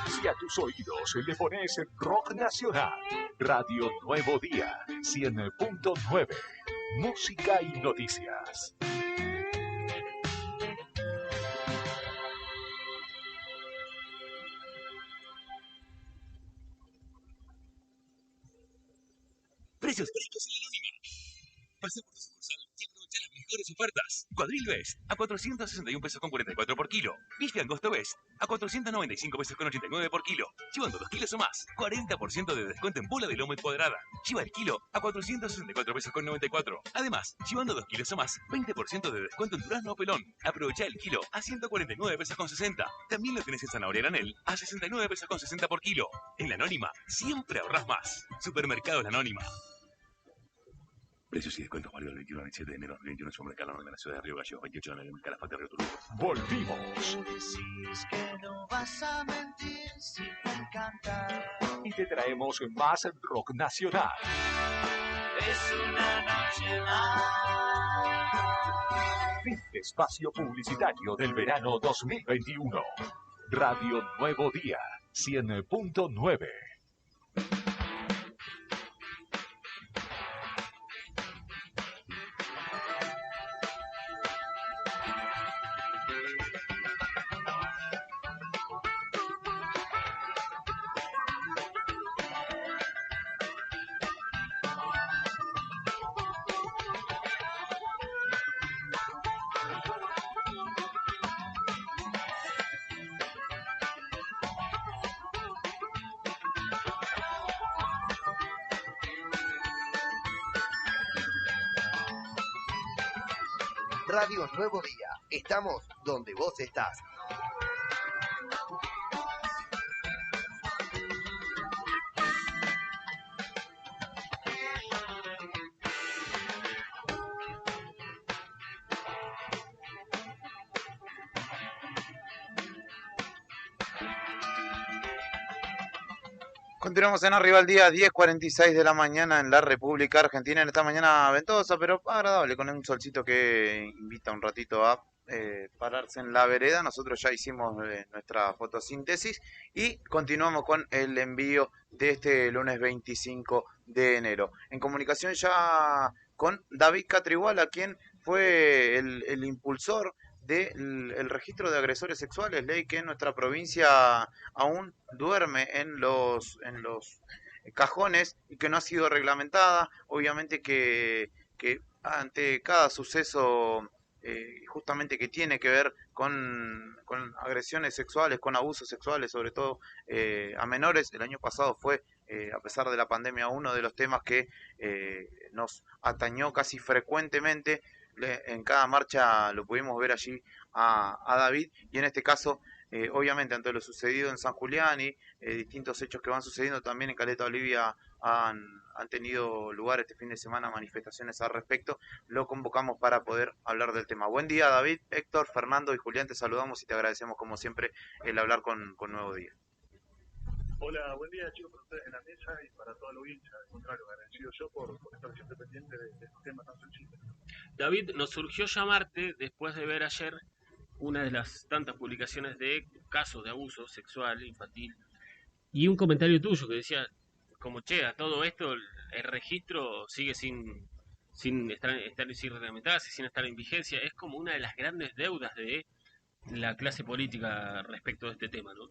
Si a tus oídos le pones rock nacional, Radio Nuevo Día, 100.9, música y noticias. Precios frescos en la Anónima. Pasa por tu sucursal y aprovecha las mejores ofertas. Cuadril Best a 461 pesos con 44 por kilo. Bife Angosto Best a 495 pesos con 89 por kilo. Llevando 2 kilos o más, 40% de descuento en bola de lomo cuadrada. Lleva el kilo a 464 pesos con 94. Además, llevando 2 kilos o más, 20% de descuento en durazno o pelón. Aprovecha el kilo a 149 pesos con 60. También lo tenés en zanahoria granel a 69 pesos con 60 por kilo. En la Anónima, siempre ahorrás más. Supermercados La Anónima. Precios y descuentos válidos del 21 al 27 de enero de 2021 en Supermercado en la ciudad de Río Gallegos, 28 de enero en Calafate, Río Turbio. Volvimos. Tú decís que no vas a mentir si te encanta. Y te traemos más rock nacional. Es una noche más. Fin de espacio publicitario del verano 2021. Radio Nuevo Día, 100.9. Radio Nuevo Día. Estamos donde vos estás. Continuamos en Arriba al Día, 10:46 de la mañana en la República Argentina. En esta mañana ventosa, pero agradable, con un solcito que invita un ratito a pararse en la vereda. Nosotros ya hicimos nuestra fotosíntesis y continuamos con el envío de este lunes 25 de enero. En comunicación ya con David Catriguala, quien fue el impulsor del registro de agresores sexuales, ley que en nuestra provincia aún duerme en los cajones y que no ha sido reglamentada. Obviamente que ante cada suceso justamente que tiene que ver con agresiones sexuales, con abusos sexuales, sobre todo a menores, el año pasado fue, a pesar de la pandemia, uno de los temas que nos atañó casi frecuentemente. En cada marcha lo pudimos ver allí a David, y en este caso, obviamente, ante lo sucedido en San Julián y distintos hechos que van sucediendo también en Caleta Olivia, han tenido lugar este fin de semana manifestaciones al respecto. Lo convocamos para poder hablar del tema. Buen día, David, Héctor, Fernando y Julián, te saludamos y te agradecemos como siempre el hablar con Nuevo Día. Hola, buen día chicos, para ustedes en la mesa y para toda la audiencia. Al contrario, agradecido yo por estar siempre pendiente de estos temas tan sensibles. David, nos surgió llamarte después de ver ayer una de las tantas publicaciones de casos de abuso sexual infantil y un comentario tuyo que decía, como che, a todo esto el registro sigue sin estar sin reglamentarse, sin estar en vigencia. Es como una de las grandes deudas de la clase política respecto de este tema, ¿no?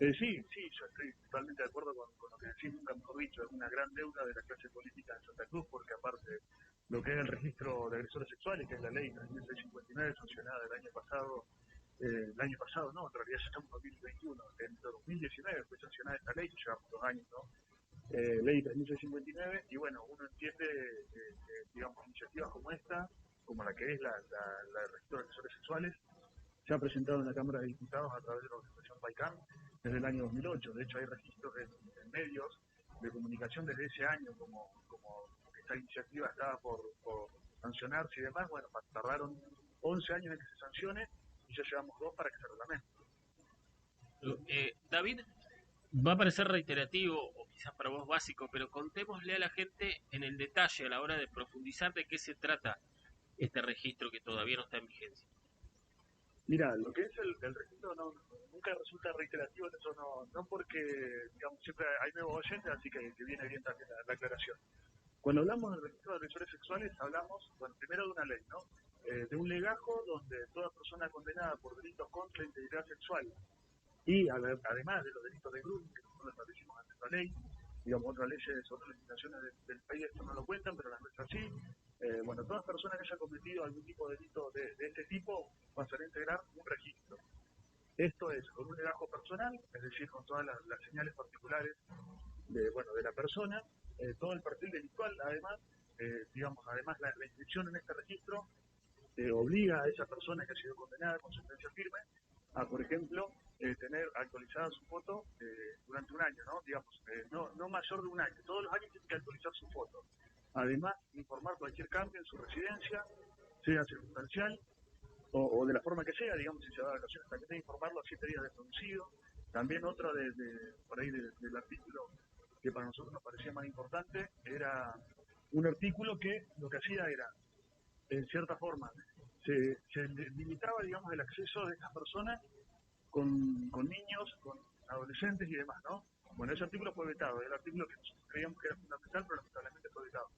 Sí, yo estoy totalmente de acuerdo con lo que decís, nunca mejor dicho, es una gran deuda de la clase política de Santa Cruz, porque aparte lo que es el registro de agresores sexuales, que es la ley 3659 sancionada el año pasado, no, en realidad ya estamos en 2021, en 2019 fue sancionada esta ley, llevamos 2 años, ¿no? ley 3659, y bueno, uno entiende, digamos, iniciativas como esta, como la que es la del registro de agresores sexuales, se ha presentado en la Cámara de Diputados a través de la organización PAICAN desde el año 2008. De hecho, hay registros en medios de comunicación desde ese año, como esta iniciativa estaba por sancionarse y demás. Bueno, tardaron 11 años en que se sancione y ya llevamos 2 para que se reglamente. David, va a parecer reiterativo o quizás para vos básico, pero contémosle a la gente en el detalle a la hora de profundizar de qué se trata este registro que todavía no está en vigencia. Mira, lo que es el registro nunca resulta reiterativo, eso no porque, digamos, siempre hay nuevos oyentes, así que viene bien también la aclaración. Cuando hablamos del registro de agresores sexuales, hablamos, bueno, primero de una ley, ¿no? De un legajo donde toda persona condenada por delitos contra la integridad sexual y además de los delitos de grooming, que nosotros establecimos ante la ley, digamos, otras leyes, otras legislaciones del país esto no lo cuentan, pero las nuestras sí. Bueno, todas personas que hayan cometido algún tipo de delito de este tipo van a integrar un registro. Esto es con un legajo personal, es decir, con todas las señales particulares de la persona, todo el perfil delictual, además, digamos, además la inscripción en este registro obliga a esa persona que ha sido condenada con sentencia firme a, por ejemplo, tener actualizada su foto durante un año, ¿no? Digamos, no mayor de un año. Todos los años tiene que actualizar su foto. Además, informar cualquier cambio en su residencia, sea circunstancial o de la forma que sea, digamos, si se va de vacaciones, también tiene que informarlo a 7 días de producido. También otra por ahí del artículo que para nosotros nos parecía más importante era un artículo que lo que hacía era, en cierta forma, se limitaba, digamos, el acceso de estas personas con niños, con adolescentes y demás, ¿no? Bueno, ese artículo fue vetado, el artículo que nosotros creíamos que era fundamental, pero lamentablemente fue vetado.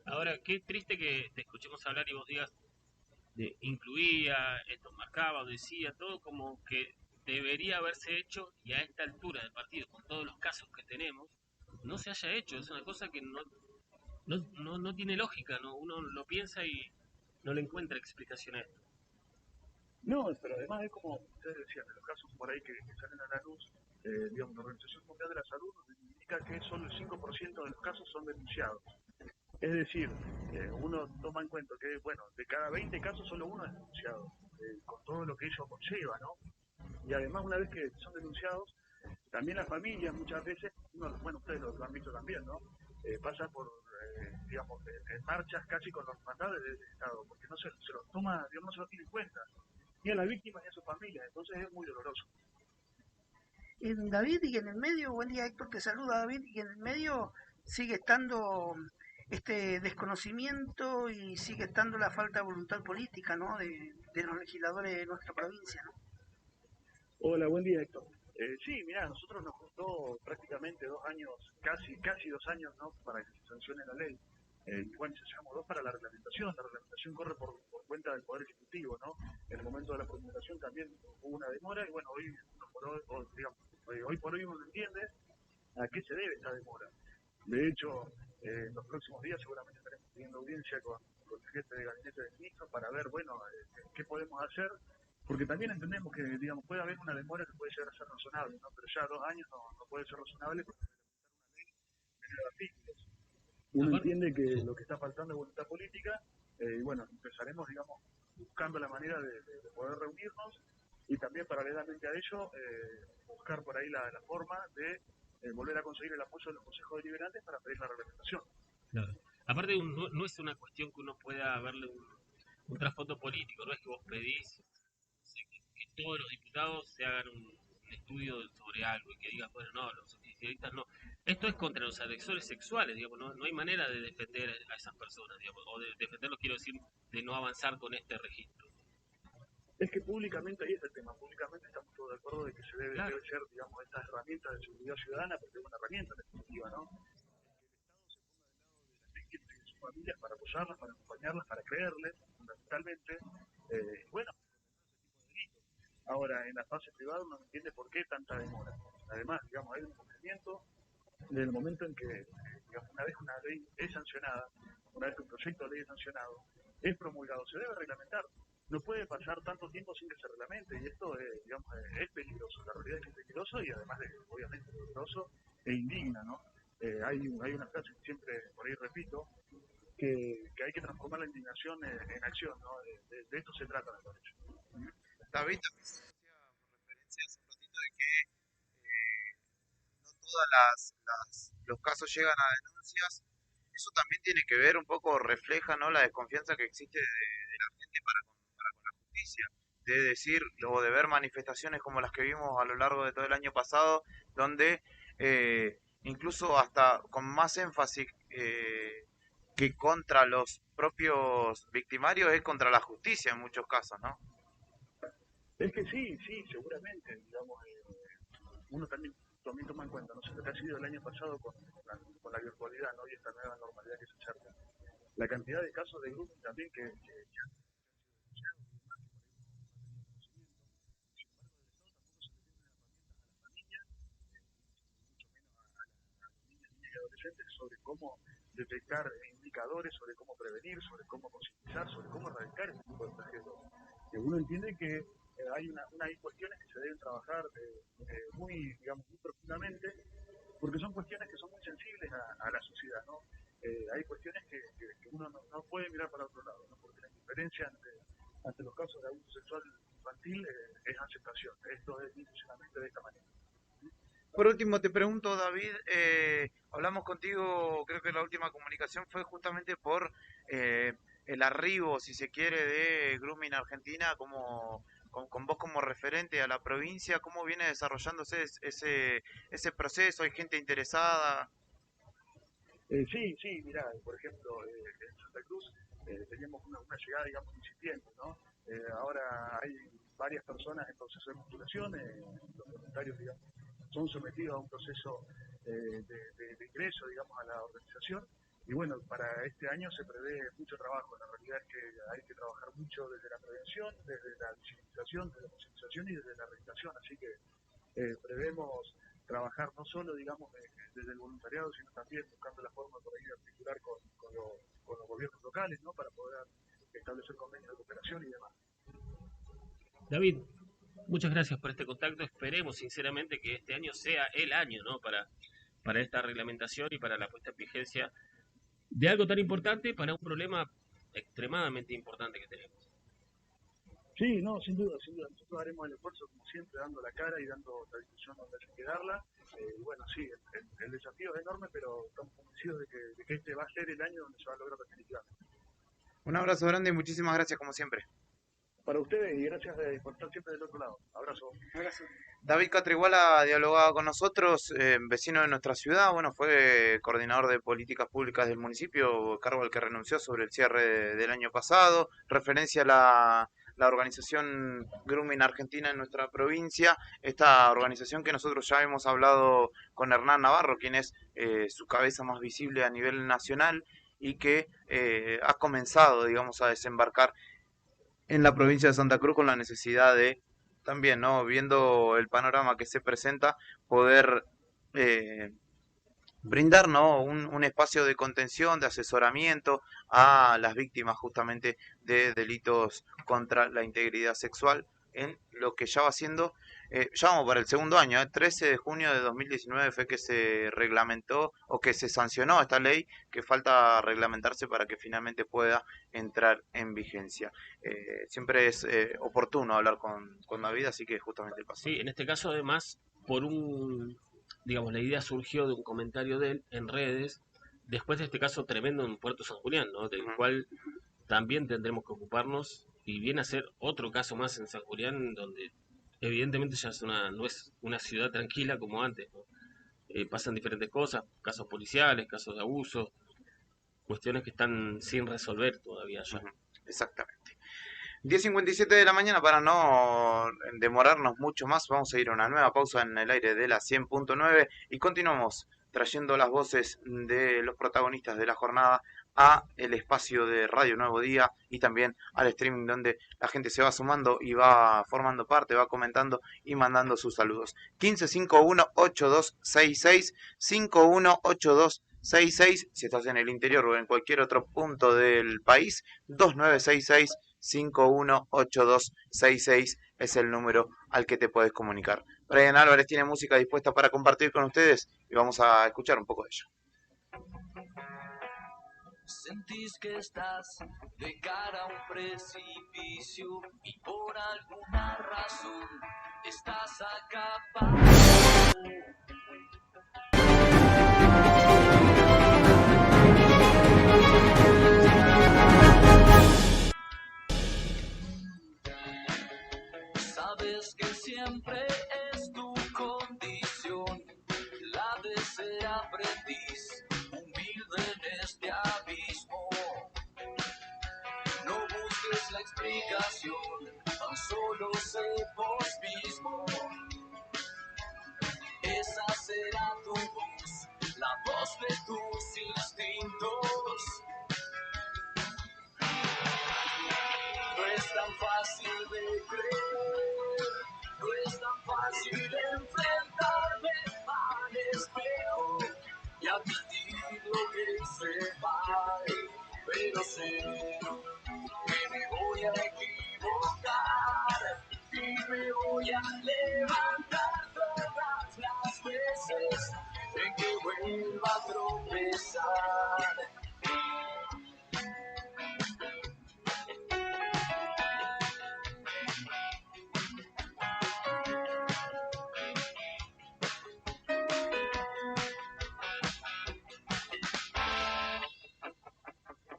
Ahora, qué triste que te escuchemos hablar y vos digas de incluía, esto marcaba, decía, todo como que debería haberse hecho y a esta altura del partido, con todos los casos que tenemos, no se haya hecho. Es una cosa que no tiene lógica, ¿no? Uno lo piensa y no le encuentra explicación a esto. No, pero además es como ustedes decían, en los casos por ahí que salen a la luz, digamos, la Organización Mundial de la Salud nos indica que solo el 5% de los casos son denunciados. Es decir, uno toma en cuenta que, bueno, de cada 20 casos solo uno es denunciado, con todo lo que ello conlleva, ¿no? Y además, una vez que son denunciados, también las familias muchas veces, bueno, ustedes lo han visto también, ¿no? Pasan por, digamos, en marchas casi con los mandados del Estado, porque no se los toma, digamos, no se los tiene en cuenta, ni a las víctimas ni a sus familias, entonces es muy doloroso. David, y en el medio, buen día Héctor, te saluda David, y en el medio sigue estando este desconocimiento y sigue estando la falta de voluntad política, ¿no? de los legisladores de nuestra provincia, ¿no? Hola, buen día Héctor. Sí, mirá, a nosotros nos costó prácticamente 2 años, casi 2 años, ¿no? Para que se sancione la ley. Y bueno, se llevamos 2 para la reglamentación corre por cuenta del Poder Ejecutivo, ¿no? En el momento de la promulgación también hubo una demora y bueno, hoy por hoy uno entiende a qué se debe esta demora. De hecho, en los próximos días seguramente estaremos teniendo audiencia con el jefe de gabinete de ministros para ver, bueno, qué podemos hacer, porque también entendemos que, digamos, puede haber una demora que puede llegar a ser razonable, ¿no? Pero ya 2 años no puede ser razonable porque una ley de 9 artículos. Uno entiende que lo que está faltando es voluntad política, y bueno, empezaremos, digamos, buscando la manera de poder reunirnos y también paralelamente a ello buscar por ahí la forma de volver a conseguir el apoyo de los consejos deliberantes para pedir la reglamentación. Claro. Aparte, no es una cuestión que uno pueda verle un trasfondo político, no es que vos pedís que todos los diputados se hagan un estudio sobre algo y que digan, bueno, no, los oficialistas no. Esto es contra los agresores sexuales, digamos, no hay manera de defender a esas personas, digamos, o de defenderlos, quiero decir, de no avanzar con este registro. Es que públicamente ahí es el tema, públicamente estamos todos de acuerdo de que se debe ser, digamos, estas herramientas de seguridad ciudadana, porque es una herramienta en definitiva, ¿no? Que el Estado se ponga del lado de las víctimas y de sus familias para apoyarlas, para acompañarlas, para creerles, fundamentalmente, bueno, ahora en la fase privada uno no entiende por qué tanta demora. Además, digamos, hay un cumplimiento desde el momento en que, digamos, una vez una ley es sancionada, una vez que un proyecto de ley es sancionado, es promulgado, se debe reglamentar. No puede pasar tanto tiempo sin que se reglamente, y esto digamos, es peligroso. La realidad es que es peligroso y además de, obviamente, peligroso e indigna, ¿no? hay una frase que siempre por ahí repito, que hay que transformar la indignación en acción, ¿no? De esto se trata, me parece. David también se decía por referencia hace un ratito de que no todos los casos llegan a denuncias. Eso también tiene que ver un poco, refleja, ¿no?, la desconfianza que existe de la gente para con la justicia. De decir o de ver manifestaciones como las que vimos a lo largo de todo el año pasado, donde incluso hasta con más énfasis que contra los propios victimarios es contra la justicia en muchos casos, ¿no? Es que sí, seguramente, digamos, uno también toma en cuenta, no sé, lo que ha sido el año pasado con la virtualidad, ¿no? Y esta nueva normalidad que se acerca. La cantidad de casos de grooming también que han sido denunciados, adolescentes sobre cómo detectar indicadores, sobre cómo prevenir, sobre cómo concientizar, sobre cómo erradicar este tipo de flagelo. Uno entiende que hay cuestiones que se deben trabajar muy profundamente, porque son cuestiones que son muy sensibles a la sociedad, ¿no? Hay cuestiones que uno no puede mirar para otro lado, ¿no? Porque la indiferencia ante los casos de abuso sexual infantil es aceptación. Esto es intencionalmente de esta manera. Por último, te pregunto, David, hablamos contigo, creo que la última comunicación fue justamente por el arribo, si se quiere, de Grooming Argentina, con vos como referente a la provincia. ¿Cómo viene desarrollándose ese proceso? ¿Hay gente interesada? Sí, mirá, por ejemplo, en Santa Cruz teníamos una llegada, digamos, incipiente, ¿no? Ahora hay varias personas en proceso de postulación, los voluntarios, digamos, son sometidos a un proceso de ingreso, digamos, a la organización. Y bueno, para este año se prevé mucho trabajo. La realidad es que hay que trabajar mucho desde la prevención, desde la visibilización, desde la concientización y desde la rehabilitación. Así que prevemos trabajar no solo, digamos, desde el voluntariado, sino también buscando la forma por ahí de articular con los gobiernos locales, ¿no? Para poder establecer convenios de cooperación y demás. David, muchas gracias por este contacto. Esperemos sinceramente que este año sea el año, ¿no?, para esta reglamentación y para la puesta en vigencia de algo tan importante para un problema extremadamente importante que tenemos. Sí, no, sin duda. Nosotros haremos el esfuerzo, como siempre, dando la cara y dando la discusión donde hay que darla. Y bueno, sí, el desafío es enorme, pero estamos convencidos de que este va a ser el año donde se va a lograr definitivamente. Un abrazo grande y muchísimas gracias, como siempre. Para ustedes, y gracias por estar siempre del otro lado. Abrazo. David Catriguala dialogaba con nosotros, vecino de nuestra ciudad. Bueno, fue coordinador de políticas públicas del municipio, cargo al que renunció sobre el cierre del año pasado. Referencia a la organización Grooming Argentina en nuestra provincia, esta organización que nosotros ya hemos hablado con Hernán Navarro, quien es su cabeza más visible a nivel nacional y que ha comenzado, digamos, a desembarcar en la provincia de Santa Cruz con la necesidad de también, ¿no?, viendo el panorama que se presenta, poder brindar, ¿no?, un espacio de contención, de asesoramiento a las víctimas justamente de delitos contra la integridad sexual, en lo que ya va siendo, ya vamos para el segundo año, 13 de junio de 2019 fue que se reglamentó o que se sancionó esta ley, que falta reglamentarse para que finalmente pueda entrar en vigencia. Siempre es oportuno hablar con David, así que justamente pasó. Sí, en este caso además, digamos, la idea surgió de un comentario de él en redes, después de este caso tremendo en Puerto San Julián, ¿no?, del cual también tendremos que ocuparnos, y viene a ser otro caso más en San Julián, donde evidentemente ya no es una ciudad tranquila como antes, ¿no? Pasan diferentes cosas, casos policiales, casos de abuso, cuestiones que están sin resolver todavía ya. Exactamente. 10:57 de la mañana, para no demorarnos mucho más, vamos a ir a una nueva pausa en el aire de la 100.9 y continuamos trayendo las voces de los protagonistas de la jornada a el espacio de Radio Nuevo Día y también al streaming, donde la gente se va sumando y va formando parte, va comentando y mandando sus saludos. 1551-8266, 518266, si estás en el interior o en cualquier otro punto del país, 2966-518266 es el número al que te puedes comunicar. Brian Álvarez tiene música dispuesta para compartir con ustedes y vamos a escuchar un poco de ello. Sentís que estás de cara a un precipicio y por alguna razón estás acá. Sabes que siempre es tu condición la de ser aprendiz, humilde en este abismo. No busques la explicación, tan solo sé vos mismo. Esa será tu voz, la voz de tus instintos. No es tan fácil de creer, no es tan fácil enfrentarme al espejo y admitir lo que hice mal, pero sé que me voy a equivocar y me voy a levantar todas las veces en que vuelva a tropezar.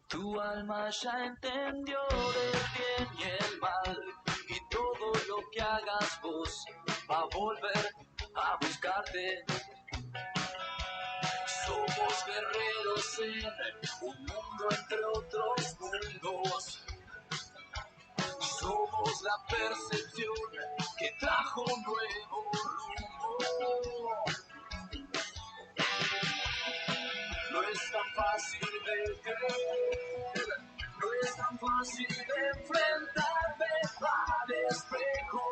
Tu alma ya entendió del bien y el mal, y todo lo que hagas vos va a volver a buscarte. Somos guerreros en un mundo entre otros mundos. Somos la percepción que trajo un nuevo rumbo. No es tan fácil de creer, no es tan fácil de enfrentarme al espejo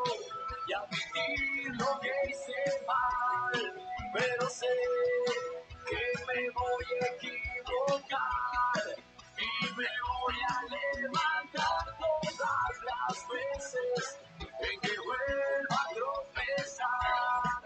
y admitir lo que hice mal, pero sé que me voy a equivocar y me voy a levantar todas las veces en que vuelva a tropezar.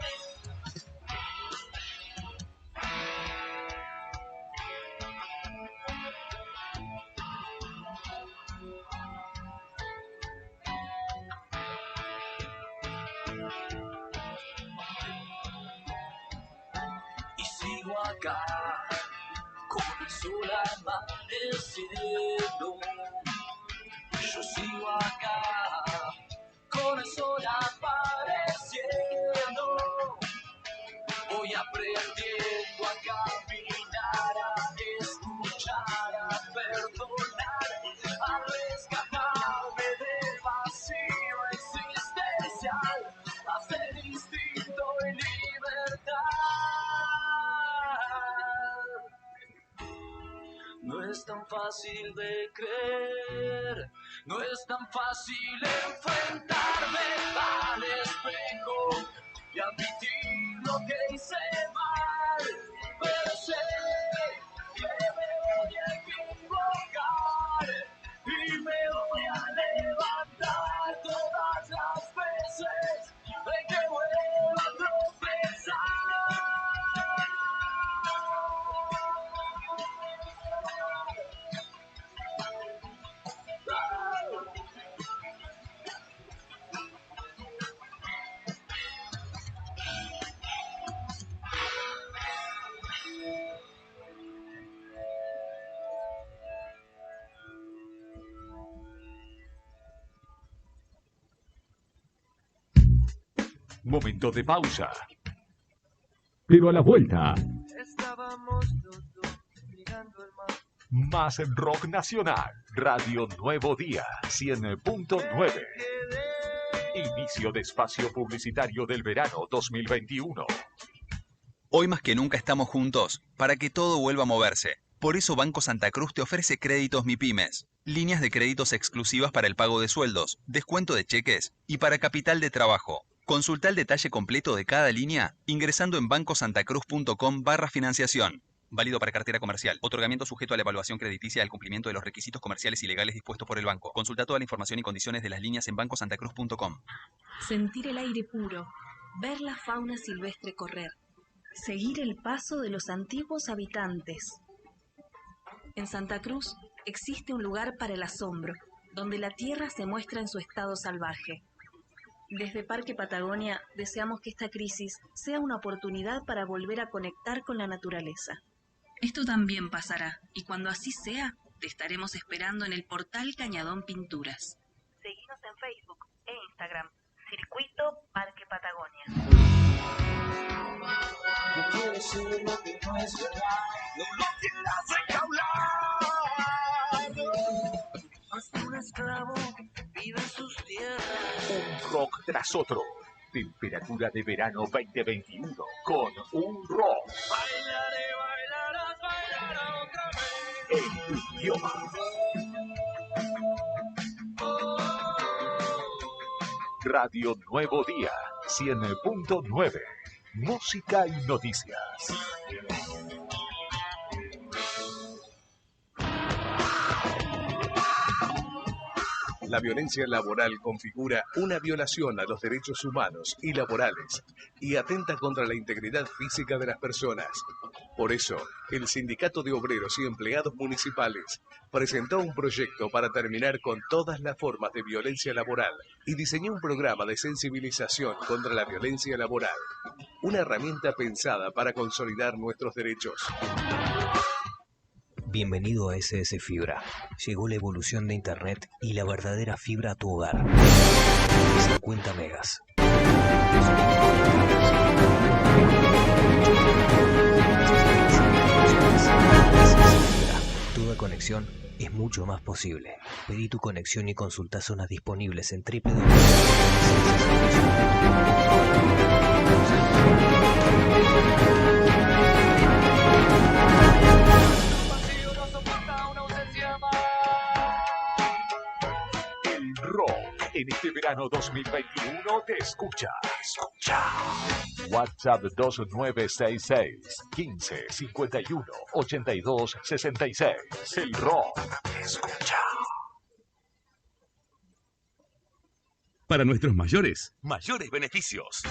Y sigo acá, con el sol amaneciendo. Yo sigo acá, con el sol apareciendo. Voy aprendiendo a caminar, a escuchar, a perdonar, a rescatarme del vacío existencial, a ser instinto y libertad. No es tan fácil de creer, no es tan fácil enfrentarme al espejo y admitir lo que hice mal, pero sé que me voy a equivocar y me voy a levantar todas las veces en que vuelva a tropezar. Momento de pausa. Pero a la vuelta, Estábamos los dos mirando el mar. más rock nacional. Radio Nuevo Día, 100.9. Inicio de espacio publicitario del verano 2021. Hoy más que nunca estamos juntos para que todo vuelva a moverse. Por eso Banco Santa Cruz te ofrece créditos MIPYMES, líneas de créditos exclusivas para el pago de sueldos, descuento de cheques y para capital de trabajo. Consulta el detalle completo de cada línea ingresando en bancosantacruz.com/financiación. Válido para cartera comercial. Otorgamiento sujeto a la evaluación crediticia al cumplimiento de los requisitos comerciales y legales dispuestos por el banco. Consulta toda la información y condiciones de las líneas en bancosantacruz.com. Sentir el aire puro, ver la fauna silvestre correr, seguir el paso de los antiguos habitantes. En Santa Cruz existe un lugar para el asombro, donde la tierra se muestra en su estado salvaje. Desde Parque Patagonia deseamos que esta crisis sea una oportunidad para volver a conectar con la naturaleza. Esto también pasará, y cuando así sea, te estaremos esperando en el portal Cañadón Pinturas. Seguinos en Facebook e Instagram, Circuito Parque Patagonia. No quiero ser lo que no es verdad, no lo quieras enjaular. Hasta un esclavo vive en sus tierras. Un rock tras otro. Temperatura de verano 2021 con un rock. Bailaré, bailarás, bailarás otra vez. En tu idioma. Radio Nuevo Día, 100.9. Música y noticias. La violencia laboral configura una violación a los derechos humanos y laborales y atenta contra la integridad física de las personas. Por eso, el Sindicato de Obreros y Empleados Municipales presentó un proyecto para terminar con todas las formas de violencia laboral y diseñó un programa de sensibilización contra la violencia laboral, una herramienta pensada para consolidar nuestros derechos. Bienvenido a SS Fibra. Llegó la evolución de Internet y la verdadera fibra a tu hogar. 50 megas. Toda conexión es mucho más posible. Pedí tu conexión y consulta zonas disponibles en El rock en este verano 2021 te escucha. WhatsApp 2966 15 51 82 66. El rock te escucha. Para nuestros mayores, mayores beneficios.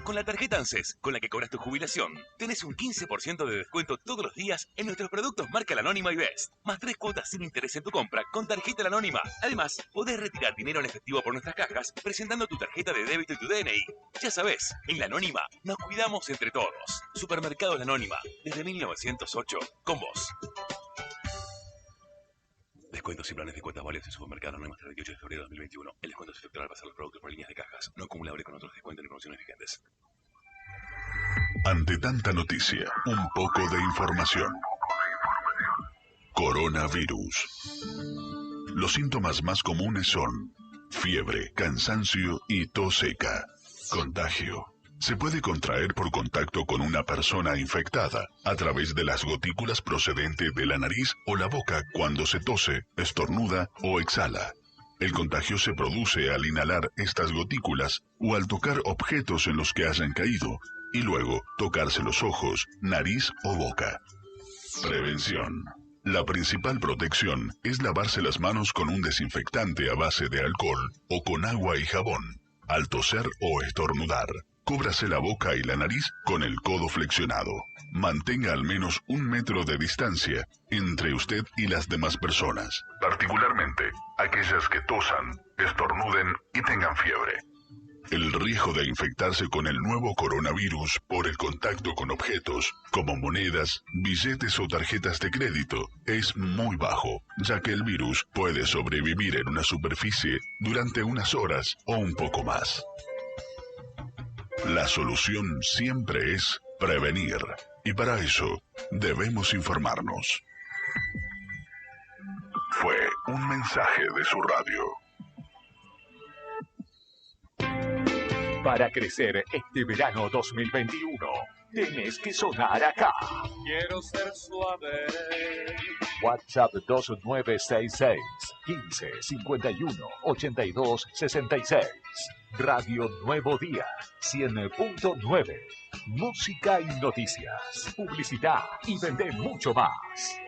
Con la tarjeta ANSES, con la que cobras tu jubilación, tenés un 15% de descuento todos los días en nuestros productos marca La Anónima y Best, más 3 cuotas sin interés en tu compra con tarjeta La Anónima. Además, podés retirar dinero en efectivo por nuestras cajas presentando tu tarjeta de débito y tu DNI. Ya sabés, en La Anónima nos cuidamos entre todos. Supermercados La Anónima, desde 1908, con vos. Descuentos y planes de cuotas válidos en Supermercado Anónimo hasta el 28 de febrero de 2021. El descuento se efectuará al pasar los productos por líneas de cajas, no acumulable con otros descuentos ni promociones vigentes. Ante tanta noticia, un poco de información. Coronavirus. Los síntomas más comunes son fiebre, cansancio y tos seca. Contagio. Se puede contraer por contacto con una persona infectada a través de las gotículas procedentes de la nariz o la boca cuando se tose, estornuda o exhala. El contagio se produce al inhalar estas gotículas o al tocar objetos en los que hayan caído y luego tocarse los ojos, nariz o boca. Prevención. La principal protección es lavarse las manos con un desinfectante a base de alcohol o con agua y jabón. Al toser o estornudar, cúbrase la boca y la nariz con el codo flexionado. Mantenga al menos 1 metro de distancia entre usted y las demás personas, particularmente aquellas que tosan, estornuden y tengan fiebre. El riesgo de infectarse con el nuevo coronavirus por el contacto con objetos como monedas, billetes o tarjetas de crédito es muy bajo, ya que el virus puede sobrevivir en una superficie durante unas horas o un poco más. La solución siempre es prevenir, y para eso debemos informarnos. Fue un mensaje de su radio. Para crecer este verano 2021, tenés que sonar acá. Quiero ser suave. WhatsApp 2966 15 51 82 66. Radio Nuevo Día, 100.9. Música y noticias. Publicidad y vender mucho más.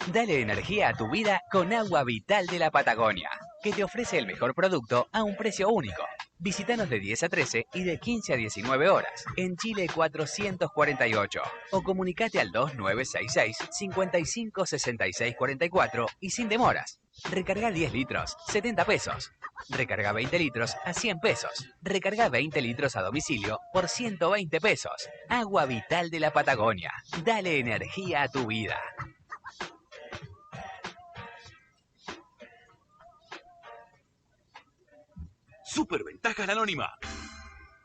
Dale energía a tu vida con Agua Vital de la Patagonia, que te ofrece el mejor producto a un precio único. Visítanos de 10 a 13 y de 15 a 19 horas en Chile 448 o comunicate al 2966 55 66 44 y sin demoras. Recarga 10 litros, 70 pesos. Recarga 20 litros a 100 pesos. Recarga 20 litros a domicilio por 120 pesos. Agua Vital de la Patagonia. Dale energía a tu vida. Superventajas La Anónima.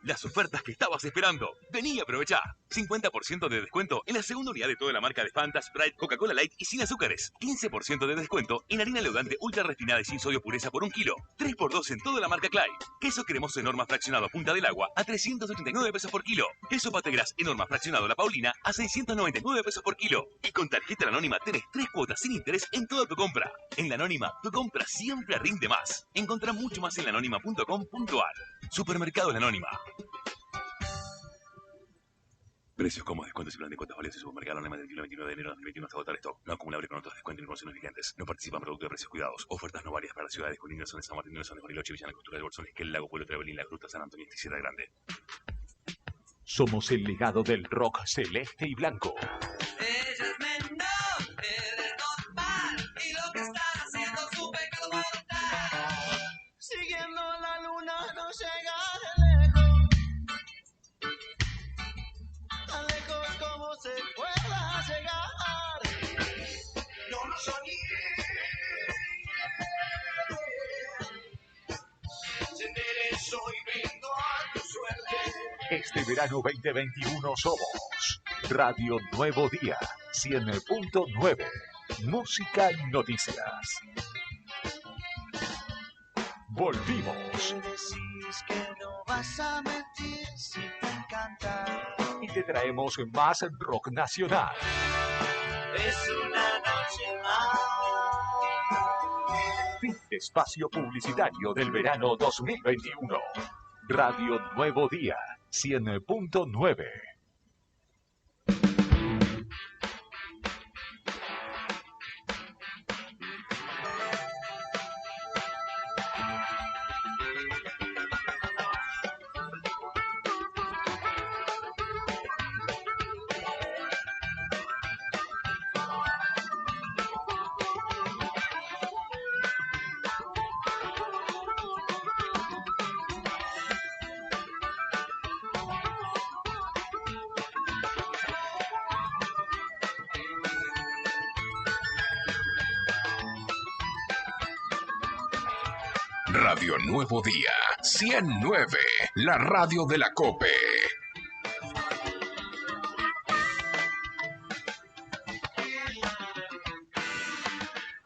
Las ofertas que estabas esperando. Vení y aprovechá. 50% de descuento en la segunda unidad de toda la marca de Fanta, Sprite, Coca-Cola Light y sin azúcares. 15% de descuento en harina leudante ultra refinada y sin sodio pureza por 1 kilo. 3x2 en toda la marca Clay. Queso cremoso en horma fraccionado a Punta del Agua a 389 pesos por kilo. Queso Pategras en horma fraccionado La Paulina a 699 pesos por kilo. Y con tarjeta La Anónima tenés 3 cuotas sin interés en toda tu compra. En La Anónima, tu compra siempre rinde más. Encontrá mucho más en laanónima.com.ar. Supermercado La Anónima. Precios cómodos, descuentos y plan de cuotas válidos en Supermercado Anónima del 29 de enero de 2021 hasta agotar stock. No acumulable con otros descuentos y promociones vigentes. No participan productos de precios cuidados. Ofertas no varias para las ciudades con Ingreso de San Martín, Ingreso de Bariloche, Villana Cultura de Bolsones, que el Lago, Pueblo Trevelín, La Gruta, San Antonio y Sierra Grande. Somos el legado del rock celeste y blanco. Ella es menor, él es normal, y lo que están haciendo es un pecado mortal. Siguiendo la luna no llega de lejos, tan lejos como se pueda llegar. No lo soñé. Se enderezó y brindo a tu suerte. Este verano 2021 somos Radio Nuevo Día 100.9. Música y noticias. Volvimos. Me decís que no vas a mentir si te encanta. Y te traemos más rock nacional. Es una noche más. Fin de espacio publicitario del verano 2021. Radio Nuevo Día 100.9. Radio Nuevo Día 109, la radio de la COPE.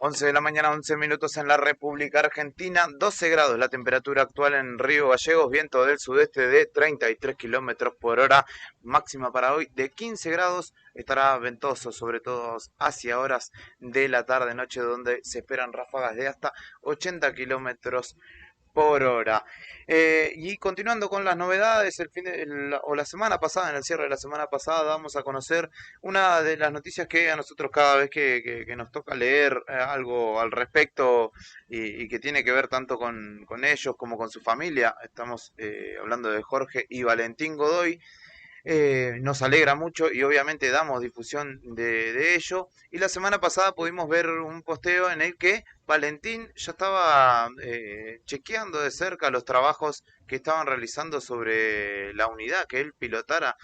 Once de la mañana, 11 minutos en la República Argentina, 12 grados la temperatura actual en Río Gallegos, viento del sudeste de 33 kilómetros por hora, máxima para hoy de 15 grados, estará ventoso, sobre todo hacia horas de la tarde-noche, donde se esperan ráfagas de hasta 80 kilómetros por hora. Y continuando con las novedades, la semana pasada, en el cierre de la semana pasada, damos a conocer una de las noticias que a nosotros cada vez que nos toca leer algo al respecto y que tiene que ver tanto con ellos como con su familia. Estamos hablando de Jorge y Valentín Godoy. Nos alegra mucho y obviamente damos difusión de ello. Y la semana pasada pudimos ver un posteo en el que Valentín ya estaba chequeando de cerca los trabajos que estaban realizando sobre la unidad que él pilotara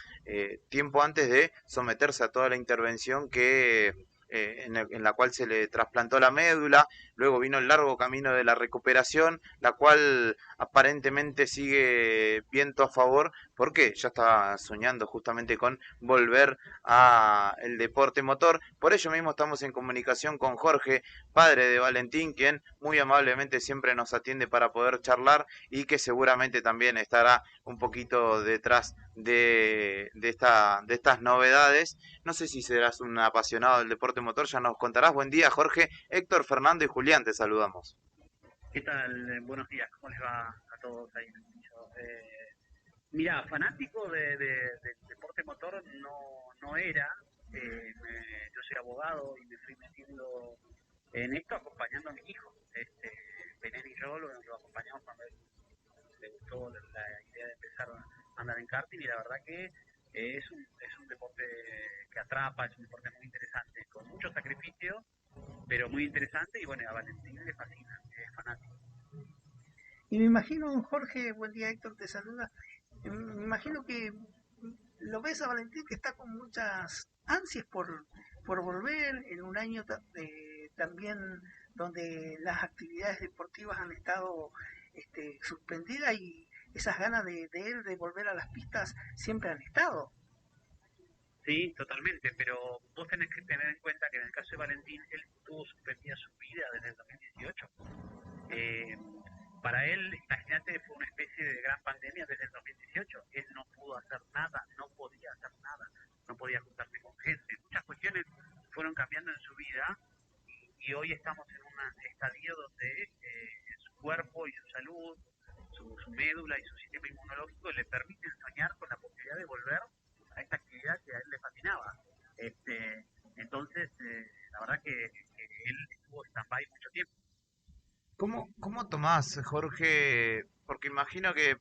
tiempo antes de someterse a toda la intervención que en la cual se le trasplantó la médula. Luego vino el largo camino de la recuperación, la cual aparentemente sigue viento a favor, porque ya estaba soñando justamente con volver a el deporte motor. Por ello mismo estamos en comunicación con Jorge, padre de Valentín, quien muy amablemente siempre nos atiende para poder charlar y que seguramente también estará un poquito detrás de estas novedades. No sé si serás un apasionado del deporte motor, ya nos contarás. Buen día, Jorge. Héctor, Fernando y Julián, te saludamos. ¿Qué tal? Buenos días, ¿cómo les va a todos ahí en el piso? Mira, fanático del deporte motor no era. Yo soy abogado y me fui metiendo en esto acompañando a mi hijo. Belén y yo lo acompañamos cuando él le gustó la idea de empezar a andar en karting y la verdad que es un deporte que atrapa, es un deporte muy interesante, con mucho sacrificio, pero muy interesante y bueno, a Valentín le fascina, es fanático. Y me imagino, Jorge, buen día, Héctor te saluda. Me imagino que lo ves a Valentín que está con muchas ansias por volver en un año también donde las actividades deportivas han estado suspendidas y esas ganas de él de volver a las pistas siempre han estado. Sí, totalmente, pero vos tenés que tener en cuenta que en el caso de Valentín, él tuvo suspendida su vida desde el 2018. Para él, imagínate, fue una especie de gran pandemia desde el 2018. Él no pudo hacer nada, no podía hacer nada, no podía juntarse con gente. Muchas cuestiones fueron cambiando en su vida y hoy estamos en un estadio donde su cuerpo y su salud, su médula y su sistema inmunológico le permiten soñar con la posibilidad de volver a esta actividad que a él le fascinaba. Entonces, la verdad que él estuvo stand-by mucho tiempo. ¿Cómo tomás, Jorge? Porque imagino que,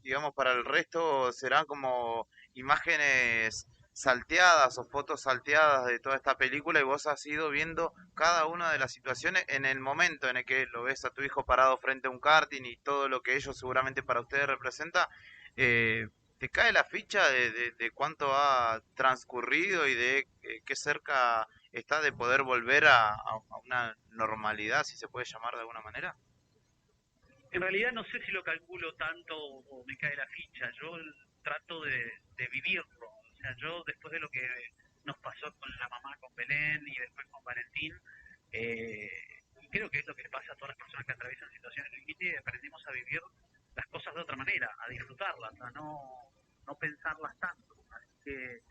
digamos, para el resto serán como imágenes salteadas o fotos salteadas de toda esta película y vos has ido viendo cada una de las situaciones en el momento en el que lo ves a tu hijo parado frente a un karting y todo lo que ello seguramente para ustedes representa. ¿Te cae la ficha de cuánto ha transcurrido y de qué cerca está de poder volver a una normalidad, si se puede llamar de alguna manera? En realidad no sé si lo calculo tanto o me cae la ficha. Yo trato de vivirlo. O sea, yo después de lo que nos pasó con la mamá, con Belén y después con Valentín, y creo que es lo que le pasa a todas las personas que atraviesan situaciones límite, aprendimos a vivir las cosas de otra manera, a disfrutarlas, a no pensarlas tanto. Así que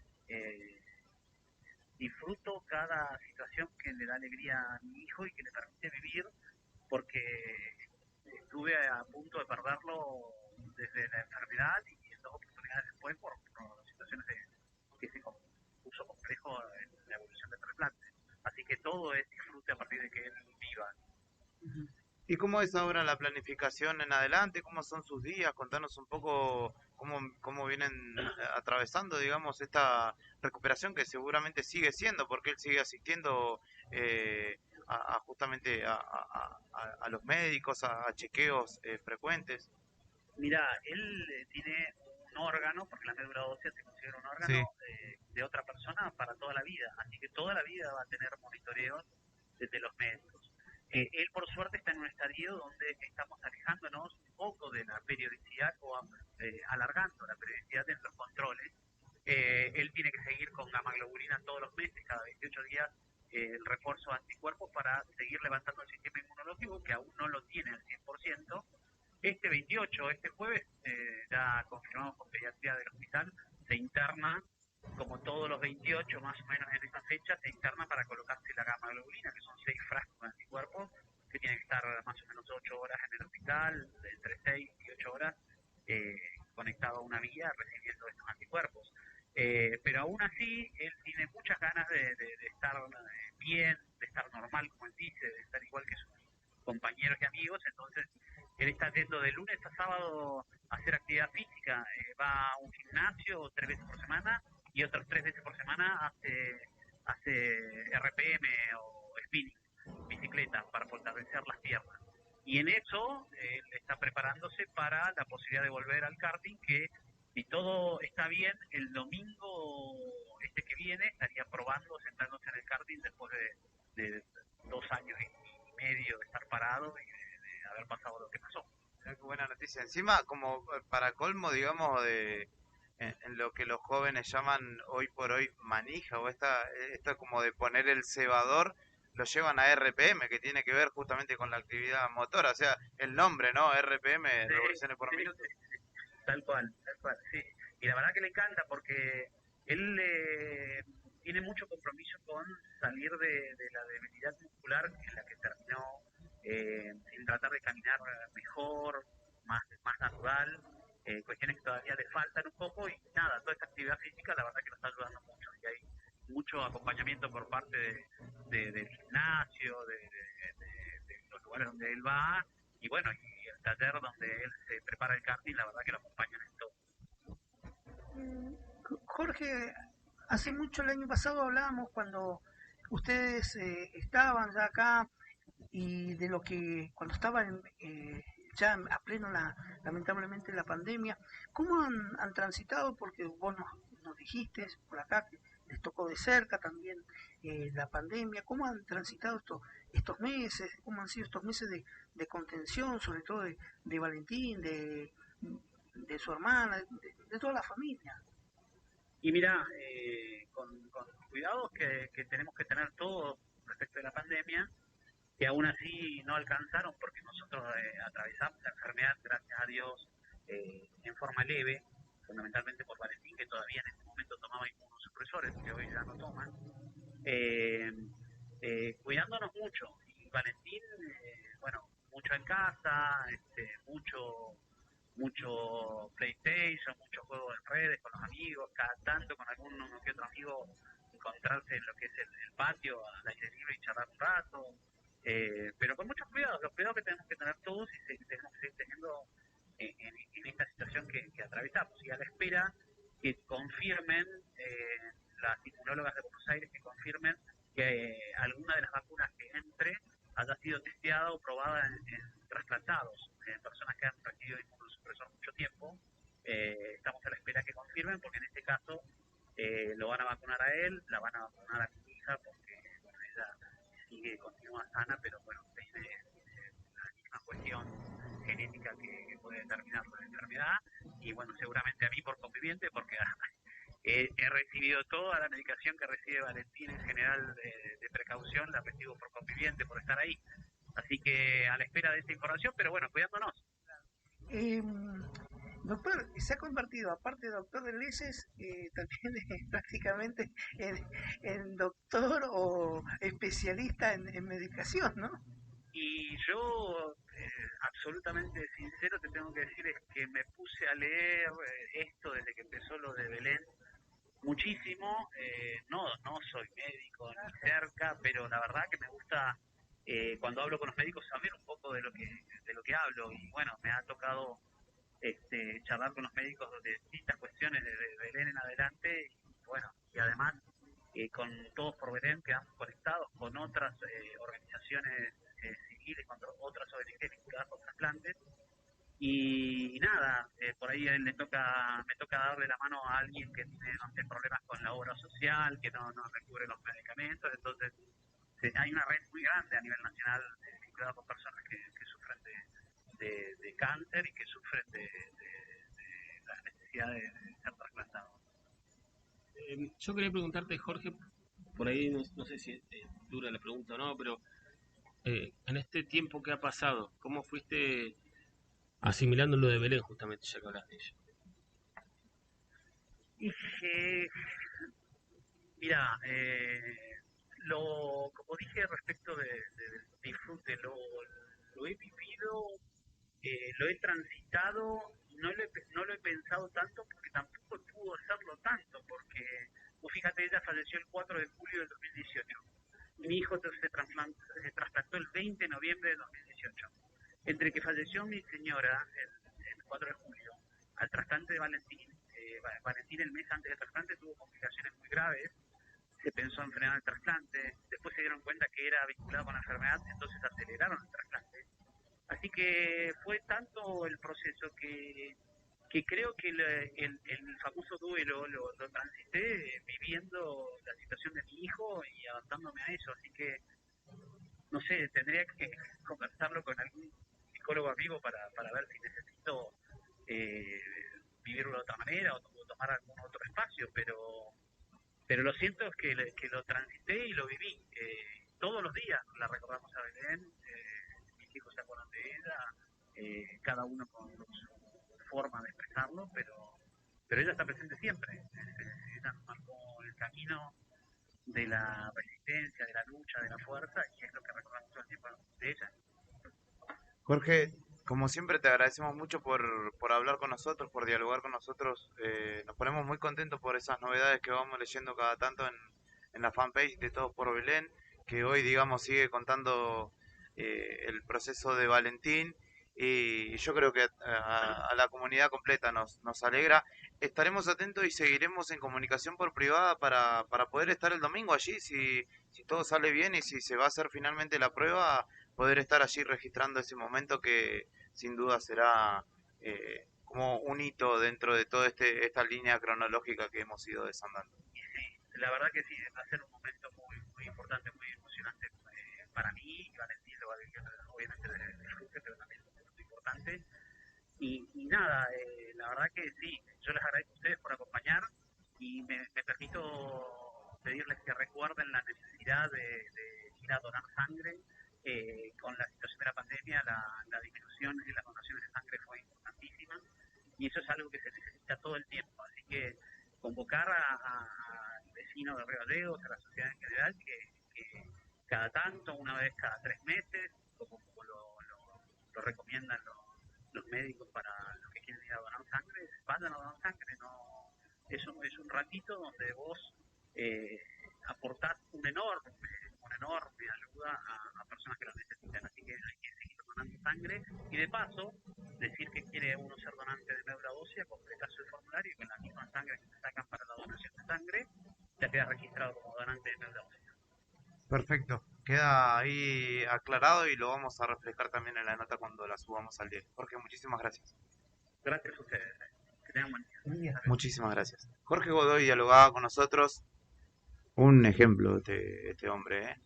disfruto cada situación que le da alegría a mi hijo y que le permite vivir, porque estuve a punto de perderlo desde la enfermedad y en dos oportunidades después por situaciones que se puso complejo en la evolución del trasplante. Así que todo es disfrute a partir de que él viva. ¿Y cómo es ahora la planificación en adelante? ¿Cómo son sus días? Contanos un poco cómo vienen atravesando, digamos, esta recuperación que seguramente sigue siendo, porque él sigue asistiendo justamente a los médicos, a chequeos frecuentes. Mira, él tiene un órgano, porque la médula ósea se considera un órgano de otra persona para toda la vida, así que toda la vida va a tener monitoreos desde los médicos. Él por suerte está en un estadio donde estamos alejándonos un poco de la periodicidad o alargando la periodicidad de los controles. Él tiene que seguir con gamma globulina todos los meses, cada 28 días, el refuerzo de anticuerpos para seguir levantando el sistema inmunológico, que aún no lo tiene al 100%. Este 28, este jueves, ya confirmamos con pediatría del hospital, se interna, como todos los 28 más o menos en esa fecha, se interna para colocarse la gamma globulina, que son 6 frascos de anticuerpos, que tienen que estar más o menos 8 horas en el hospital, entre 6 y 8 horas, conectado a una vía recibiendo estos anticuerpos. Pero aún así, él tiene muchas ganas de estar bien, de estar normal, como él dice, de estar igual que sus compañeros y amigos. Entonces él está yendo de lunes a sábado a hacer actividad física, va a un gimnasio 3 veces por semana y otras 3 veces por semana hace RPM o spinning, bicicleta, para fortalecer las piernas. Y en eso él está preparándose para la posibilidad de volver al karting, que si todo está bien, el domingo que viene estaría probando, sentándose en el karting después de 2 años y medio de estar parado y de haber pasado lo que pasó. Qué buena noticia. Encima, como para colmo, digamos, en lo que los jóvenes llaman hoy por hoy manija, o esto como de poner el cebador, lo llevan a RPM, que tiene que ver justamente con la actividad motora, o sea, el nombre, ¿no? RPM, sí, revoluciones por minuto. Tal cual, sí. Y la verdad que le encanta porque él tiene mucho compromiso con salir de la debilidad muscular en la que terminó, sin tratar de caminar mejor, más natural, cuestiones que todavía le faltan un poco y nada, toda esta actividad física la verdad que nos está ayudando mucho y hay mucho acompañamiento por parte del gimnasio, de los lugares donde él va, bueno, y el taller donde él se prepara el karting, la verdad que lo acompañan en todo. Jorge, hace mucho el año pasado hablábamos cuando ustedes estaban ya acá y de lo que cuando estaban ya a pleno lamentablemente la pandemia, ¿cómo han transitado? Porque vos nos dijiste por acá que les tocó de cerca también la pandemia. ¿Cómo han transitado estos meses? ¿Cómo han sido estos meses de contención, sobre todo de Valentín, de su hermana, de toda la familia? Y mira, con cuidados que tenemos que tener todos respecto de la pandemia, que aún así no alcanzaron porque nosotros atravesamos la enfermedad, gracias a Dios, en forma leve, fundamentalmente por Valentín, que todavía en este momento tomaba inmunosupresores, que hoy ya no toman, cuidándonos mucho. Y Valentín, bueno, mucho en casa, mucho PlayStation, mucho juego en redes con los amigos, cada tanto con alguno que otro amigo encontrarse en lo que es el patio al aire libre y charlar un rato, pero con muchos cuidados, los cuidados que tenemos que tener todos y tenemos que seguir teniendo en esta situación que atravesamos, y a la espera que confirmen las inmunólogas de Buenos Aires, que confirmen que alguna de las vacunas que entre haya sido testeada o probada en trasplantados, en personas que han recibido inmunosupresor mucho tiempo. Estamos a la espera que confirmen, porque en este caso lo van a vacunar a él, la van a vacunar a mi hija, porque bueno, ella continúa sana, pero bueno, tiene la misma cuestión genética que puede determinar la enfermedad, y bueno, seguramente a mí por conviviente, porque he recibido toda la medicación que recibe Valentín en general de precaución, la recibo por conviviente, por estar ahí. Así que a la espera de esta información, pero bueno, cuidándonos. Doctor, se ha convertido, aparte de doctor de leyes, también prácticamente en doctor o especialista en medicación, ¿no? Y yo, absolutamente sincero, te tengo que decir es que me puse a leer esto desde que empezó lo de Belén muchísimo. No soy médico ni cerca, pero la verdad que me gusta cuando hablo con los médicos saber un poco de lo que hablo, y bueno, me ha tocado charlar con los médicos de distintas cuestiones de Belén en adelante, y bueno, y además con Todos por Belén quedamos conectados con otras organizaciones civiles, con otras ONG vinculadas con trasplantes, y nada, por ahí me toca darle la mano a alguien que tiene, no sé, problemas con la obra social, que no recubre los medicamentos. Entonces hay una red muy grande a nivel nacional vinculada con personas que sufren de cáncer y que sufren de la necesidad de ser trasplantados. Yo quería preguntarte, Jorge, por ahí no sé si es dura la pregunta o no, pero en este tiempo que ha pasado, ¿cómo fuiste asimilando lo de Belén, justamente, ya que hablas de ello? Mira, como dije respecto del disfrute, lo he vivido, lo he transitado, no lo he pensado tanto porque tampoco pudo hacerlo tanto, porque fíjate, ella falleció el 4 de julio del 2018. Mi hijo se trasplantó el 20 de noviembre de 2018. Entre que falleció mi señora el 4 de julio, al trasplante de Valentín, Valentín el mes antes del trasplante tuvo complicaciones muy graves, se pensó en frenar el trasplante, después se dieron cuenta que era vinculado con la enfermedad, entonces aceleraron el trasplante. Así que fue tanto el proceso que creo que el famoso duelo lo transité viviendo la situación de mi hijo y adaptándome a eso. Así que, no sé, tendría que conversarlo con algún psicólogo amigo para ver si necesito vivirlo de otra manera o tomar algún otro espacio, pero lo siento es que lo transité y lo viví. Todos los días la recordamos a Belén, mis hijos se acuerdan de ella, cada uno con su forma de expresarlo, pero ella está presente siempre. Ella nos marcó el camino de la resistencia, de la lucha, de la fuerza, y es lo que recordamos todo el tiempo de ella. Jorge, como siempre te agradecemos mucho por hablar con nosotros, por dialogar con nosotros. Nos ponemos muy contentos por esas novedades que vamos leyendo cada tanto en la fanpage de Todos por Belén, que hoy, digamos, sigue contando el proceso de Valentín, y yo creo que a la comunidad completa nos alegra. Estaremos atentos y seguiremos en comunicación por privada para poder estar el domingo allí, si todo sale bien y si se va a hacer finalmente la prueba, poder estar allí registrando ese momento que sin duda será como un hito dentro de toda esta línea cronológica que hemos ido desandando. La verdad que sí, va a ser un momento muy importante, muy emocionante para mí, y Valentín lo va a vivir obviamente desde disfrute, pero también es muy importante. Y nada, la verdad que sí, yo les agradezco a ustedes por acompañar y me permito pedirles que recuerden la necesidad de ir a donar sangre. Con la situación de la pandemia, la disminución en las donaciones de sangre fue importantísima y eso es algo que se necesita todo el tiempo. Así que convocar a vecinos de Río Gallegos, a la sociedad en general, que cada tanto, una vez cada 3 meses, como lo recomiendan los médicos para los que quieren ir a donar sangre, vayan a donar sangre. No, es un ratito donde vos aportás una enorme ayuda a personas que lo necesitan. Así que hay que seguir donando sangre y de paso decir que quiere uno ser donante de médula ósea, completas el formulario y con la misma sangre que te sacan para la donación de sangre ya queda registrado como donante de médula ósea. Perfecto, queda ahí aclarado y lo vamos a reflejar también en la nota cuando la subamos al diario. Jorge, muchísimas gracias. Gracias a ustedes. Que tengan buen día. Muchísimas gracias. Jorge Godoy dialogaba con nosotros, un ejemplo de este hombre,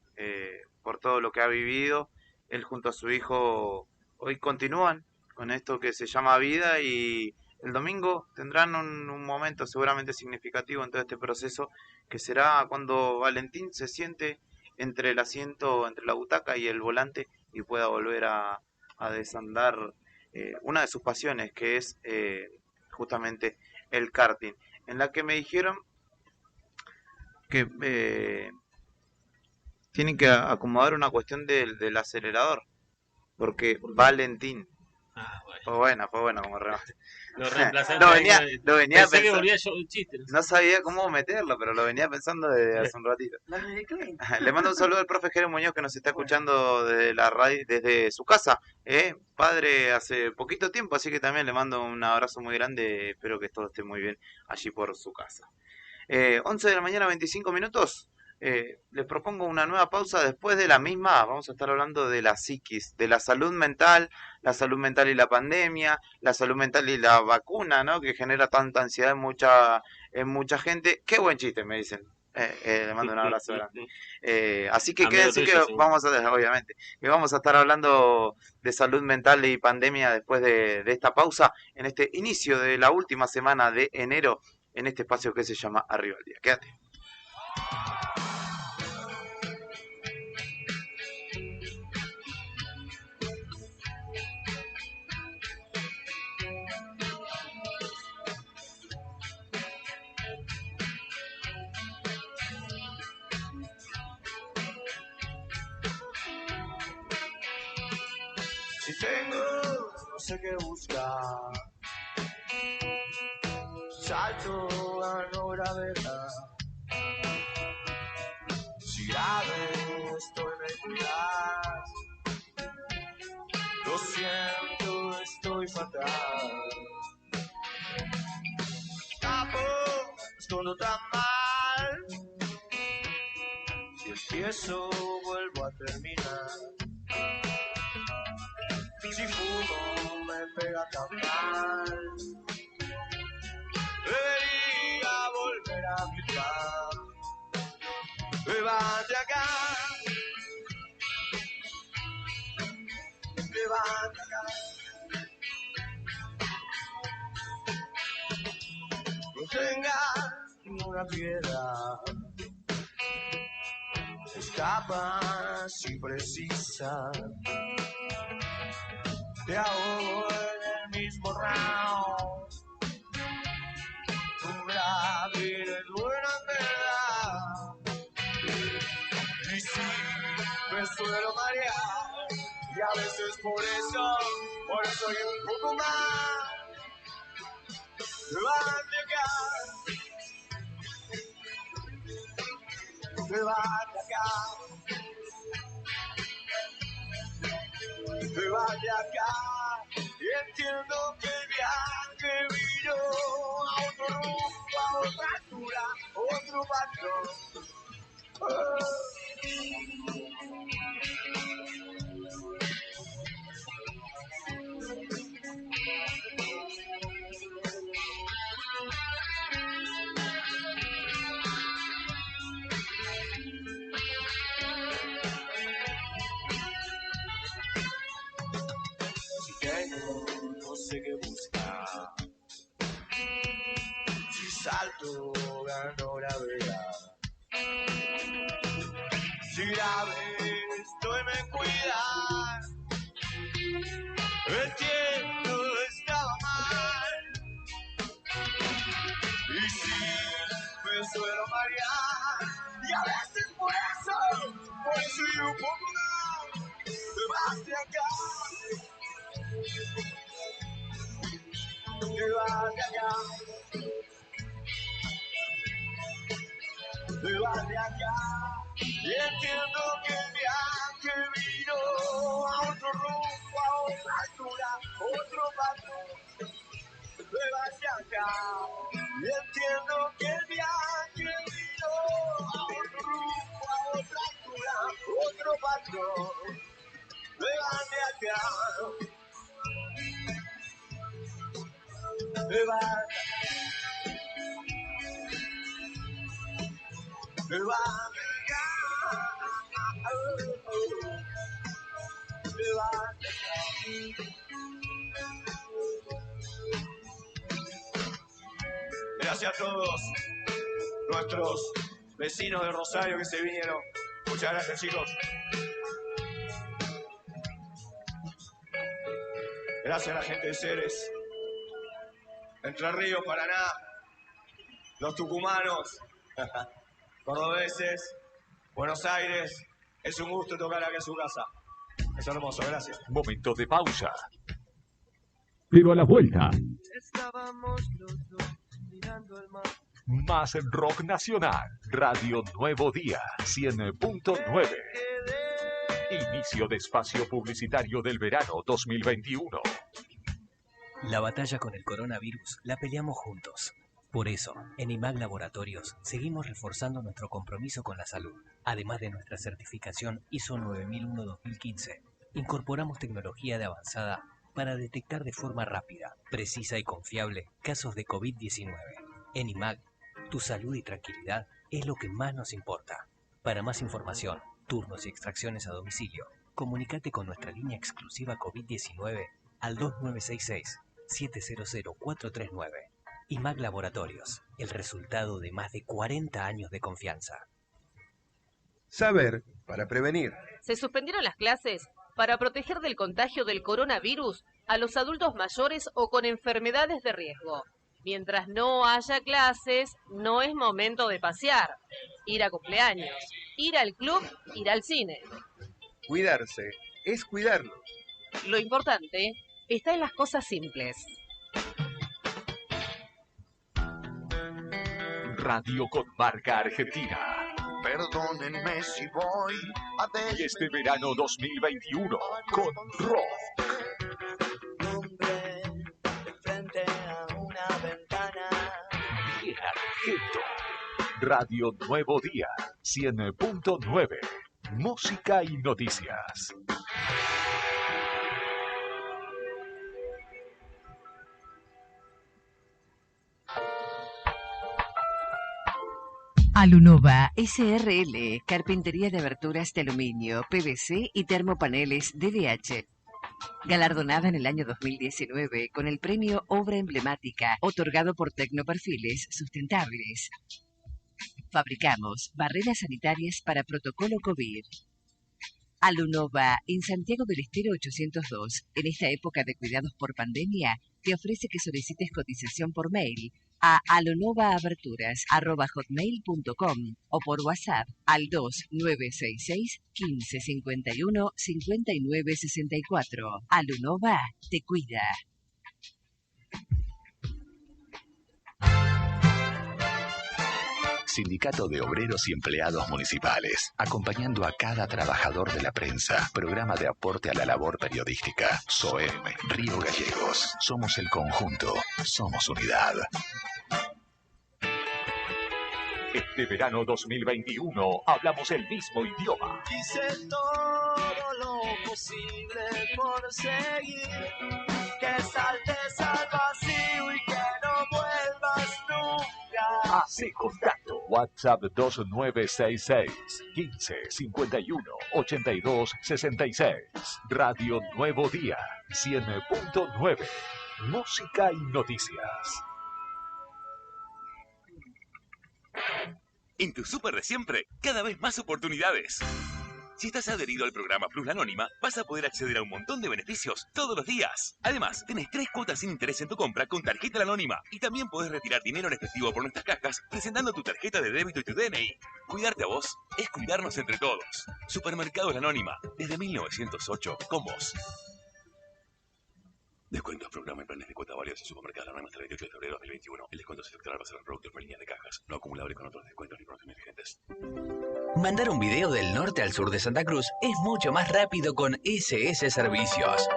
por todo lo que ha vivido. Él junto a su hijo hoy continúan con esto que se llama vida y el domingo tendrán un momento seguramente significativo en todo este proceso, que será cuando Valentín se siente entre el asiento, entre la butaca y el volante y pueda volver a desandar una de sus pasiones, que es justamente el karting, en la que me dijeron que tienen que acomodar una cuestión del acelerador, porque Valentín fue buena como remate. Lo reemplazaste. Lo venía Pensé que pensando, volvía yo un chiste. no sabía cómo meterlo, pero lo venía pensando desde hace un ratito. Le mando un saludo al profe Jere Muñoz, que nos está escuchando desde la radio, desde su casa, padre hace poquito tiempo, así que también le mando un abrazo muy grande. Espero que todo esté muy bien allí por su casa. 11 de la mañana, 25 minutos. Les propongo una nueva pausa. Después de la misma vamos a estar hablando de la psiquis, de la salud mental y la pandemia, la salud mental y la vacuna, ¿no? Que genera tanta ansiedad en mucha gente. Qué buen chiste, me dicen. Le mando un abrazo grande. Así que quédense que vamos a, obviamente, que vamos a estar hablando de salud mental y pandemia después de esta pausa, en este inicio de la última semana de enero, en este espacio que se llama Arriba al Día. Quédate. Si tengo, no sé qué buscar, salto a no gravedad. Si grave estoy me cuidas, lo siento, estoy fatal. Escapo, escondo tan mal, si empiezo vuelvo a terminar. Si fumo me pega tan mal, debería volver a aplicar. Levante acá, levante acá. No tengas ninguna piedad, escapa si precisa. Te ahogo en el mismo round. Tu gravir es buena verdad. Y sí, me suelo marear. Y a veces por eso y un poco más. Levante acá. Levante acá. Levante acá. entiendo que el viaje vino a otro rumbo, a otra altura, otro patrón. Si tengo, no sé qué buscar. Si salto, gano gravedad. Si grave estoy, me cuidan. Entiendo, estaba mal. Y si me suelo marear. Y a veces por eso y un poco más. Te vas de acá. Te vas de acá. Te vas de acá. Y entiendo que el viaje vino a otro rumbo, a otra altura, otro patrón. Te vas de acá. Y entiendo que el viaje vino a otro rumbo, a otra altura, otro patrón. Te vas de acá. Te vas de acá. Te vas de acá. Gracias a todos nuestros vecinos de Rosario que se vinieron. Muchas gracias, chicos. Gracias a la gente de Ceres, Entre Ríos, Paraná, los tucumanos, cordobeses, Buenos Aires. Es un gusto tocar aquí en su casa. Es hermoso, gracias. Momento de pausa. Pero a la vuelta, Estábamos los dos mirando el mar. más rock nacional. Radio Nuevo Día, 100.9. Inicio de espacio publicitario del verano 2021. La batalla con el coronavirus la peleamos juntos. Por eso, en IMAG Laboratorios seguimos reforzando nuestro compromiso con la salud. Además de nuestra certificación ISO 9001-2015, incorporamos tecnología de avanzada para detectar de forma rápida, precisa y confiable casos de COVID-19. En IMAG, tu salud y tranquilidad es lo que más nos importa. Para más información, turnos y extracciones a domicilio, comunícate con nuestra línea exclusiva COVID-19 al 2966-700439. IMAG Laboratorios, el resultado de más de 40 años de confianza. Saber para prevenir. Se suspendieron las clases para proteger del contagio del coronavirus a los adultos mayores o con enfermedades de riesgo. Mientras no haya clases, no es momento de pasear, ir a cumpleaños, ir al club, ir al cine. Cuidarse es cuidarnos. Lo importante está en las cosas simples. Radio con marca argentina. Perdónenme si voy a Y este verano 2021 con rock. nombre de frente a una ventana. Bien Argento. Radio Nuevo Día, 100.9. Música y noticias. Alunova SRL, carpintería de aberturas de aluminio, PVC y termopaneles DDH. Galardonada en el año 2019 con el premio Obra Emblemática, otorgado por Tecnoperfiles Sustentables. Fabricamos barreras sanitarias para protocolo COVID. Alunova, en Santiago del Estero 802, en esta época de cuidados por pandemia, te ofrece que solicites cotización por mail a alunovaaberturas@hotmail.com o por WhatsApp al 2966 1551 5964. Alunova te cuida. Sindicato de Obreros y Empleados Municipales, acompañando a cada trabajador de la prensa. Programa de aporte a la labor periodística. SOEM, Río Gallegos. Somos el conjunto. Somos unidad. Este verano 2021 hablamos el mismo idioma. Hice todo lo posible por seguir, que saltes al vacío y que no vuelvas nunca. Hace contacto. WhatsApp 2966 15 51 82 66. Radio Nuevo Día 100.9. Música y noticias. En tu súper de siempre, cada vez más oportunidades. Si estás adherido al programa Plus La Anónima, vas a poder acceder a un montón de beneficios todos los días. Además, tenés 3 cuotas sin interés en tu compra con tarjeta La Anónima. Y también podés retirar dinero en efectivo por nuestras cajas presentando tu tarjeta de débito y tu DNI. Cuidarte a vos es cuidarnos entre todos. Supermercados La Anónima, desde 1908, con vos. Descuentos, programa y planes de cuota varios en supermercados La Anónima hasta el 28 de febrero de 2021. El descuento se efectuará para productos por líneas de cajas, no acumulable con otros descuentos ni promociones vigentes. Mandar un video del norte al sur de Santa Cruz es mucho más rápido con SS Servicios.